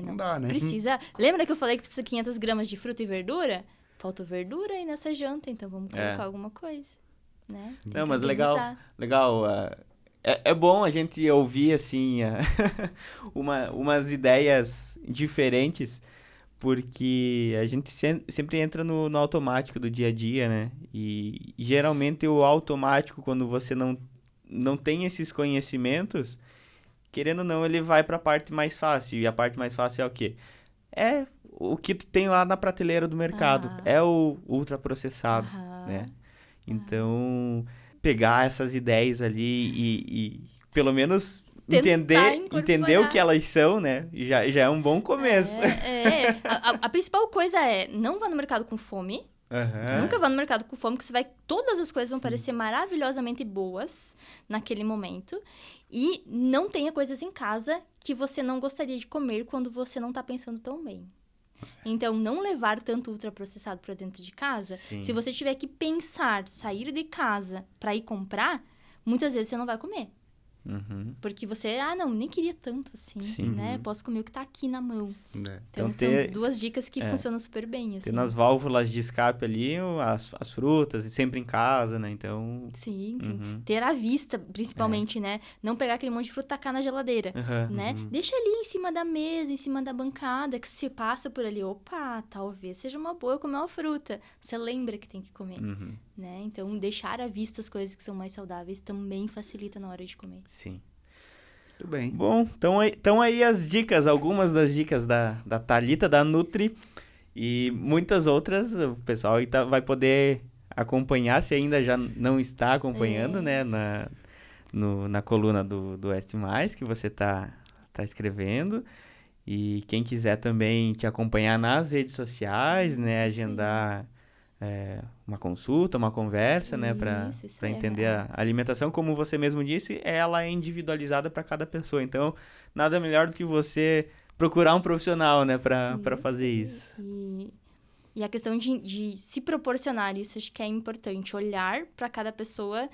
Não dá, né? Precisa... Lembra que eu falei que precisa 500 gramas de fruta e verdura? Faltou verdura aí nessa janta, então vamos colocar alguma coisa, né? Não, mas legal. É bom a gente ouvir, assim, umas ideias diferentes, porque a gente sempre entra no automático do dia a dia, né? E geralmente o automático, quando você não tem esses conhecimentos, querendo ou não, ele vai para a parte mais fácil. E a parte mais fácil é o quê? É o que tu tem lá na prateleira do mercado. É o ultraprocessado, né? Então, pegar essas ideias ali e pelo menos entender o que elas são, né? Já é um bom começo. A principal coisa é, não vá no mercado com fome. Nunca vá no mercado com fome, porque todas as coisas vão parecer maravilhosamente boas naquele momento. E não tenha coisas em casa que você não gostaria de comer quando você não tá pensando tão bem. Então, não levar tanto ultraprocessado para dentro de casa. Sim. Se você tiver que pensar, sair de casa para ir comprar, muitas vezes você não vai comer. Porque você, não, nem queria tanto assim, Sim. né? Posso comer o que tá aqui na mão. Né? Então, são 2 dicas que funcionam super bem, assim. Ter nas válvulas de escape ali as frutas, e sempre em casa, né? Então... Sim. Ter à vista, principalmente, né? Não pegar aquele monte de fruta e tacar na geladeira, né? Deixa ali em cima da mesa, em cima da bancada, que se passa por ali, opa, talvez seja uma boa eu comer uma fruta. Você lembra que tem que comer, né? Então, deixar à vista as coisas que são mais saudáveis também facilita na hora de comer. Sim. Muito bem. Bom, então aí as dicas, algumas das dicas da Thalita, da Nutri, e muitas outras o pessoal vai poder acompanhar, se ainda já não está acompanhando, né, na coluna do Oeste Mais, que você tá escrevendo. E quem quiser também te acompanhar nas redes sociais, né, agendar uma consulta, uma conversa, né, para entender a alimentação, como você mesmo disse, ela é individualizada para cada pessoa. Então, nada melhor do que você procurar um profissional, né, para fazer isso. E a questão de se proporcionar isso, acho que é importante. Olhar para cada pessoa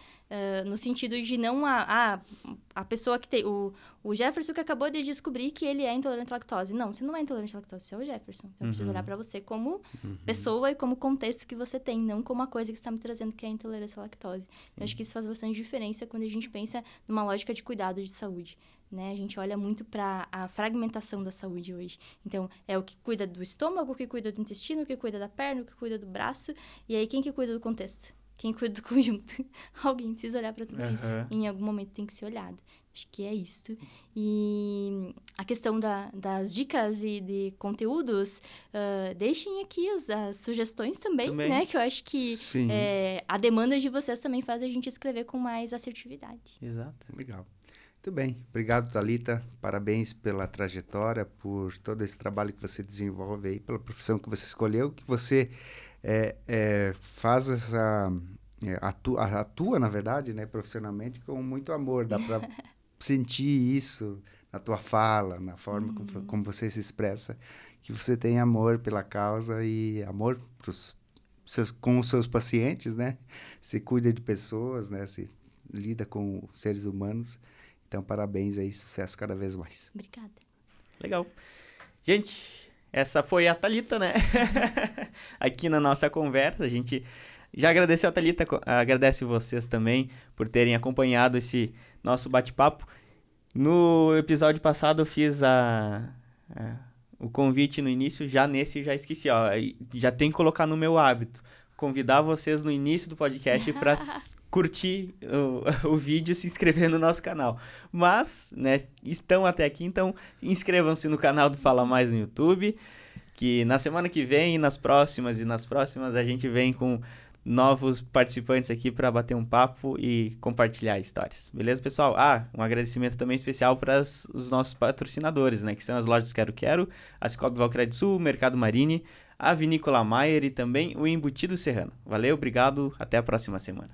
no sentido de não a pessoa que tem... O Jefferson que acabou de descobrir que ele é intolerante à lactose. Não, você não é intolerante à lactose, você é o Jefferson. Então, eu preciso olhar para você como pessoa e como contexto que você tem, não como a coisa que está me trazendo que é a intolerância à lactose. Eu acho que isso faz bastante diferença quando a gente pensa numa lógica de cuidado de saúde. Né? A gente olha muito para a fragmentação da saúde hoje. Então, é o que cuida do estômago, o que cuida do intestino, o que cuida da perna, o que cuida do braço. E aí, quem que cuida do contexto? Quem cuida do conjunto? Alguém precisa olhar para tudo isso. Em algum momento tem que ser olhado. Acho que é isso. E a questão das dicas e de conteúdos, deixem aqui as sugestões também, né? Que eu acho que a demanda de vocês também faz a gente escrever com mais assertividade. Exato. Legal. Muito bem. Obrigado, Thalita. Parabéns pela trajetória, por todo esse trabalho que você desenvolve aí, pela profissão que você escolheu, que você faz essa... atua, na verdade, né, profissionalmente, com muito amor. Dá para sentir isso na tua fala, na forma como você se expressa, que você tem amor pela causa e amor com os seus pacientes, né? Se cuida de pessoas, né? Se lida com seres humanos. Então, parabéns aí, sucesso cada vez mais. Obrigada. Legal. Gente, essa foi a Thalita, né? Aqui na nossa conversa, a gente já agradeceu a Thalita, agradece vocês também por terem acompanhado esse nosso bate-papo. No episódio passado eu fiz o convite no início, já esqueci, ó, já tem que colocar no meu hábito, convidar vocês no início do podcast para curtir o vídeo e se inscrever no nosso canal. Mas, né, estão até aqui, então inscrevam-se no canal do Fala Mais no YouTube, que na semana que vem e nas próximas a gente vem com novos participantes aqui para bater um papo e compartilhar histórias. Beleza, pessoal? Um agradecimento também especial para os nossos patrocinadores, né, que são as lojas Quero, a Cicobi Valcred Sul, Mercado Marini, a Vinícola Maier e também o Embutido Serrano. Valeu, obrigado, até a próxima semana.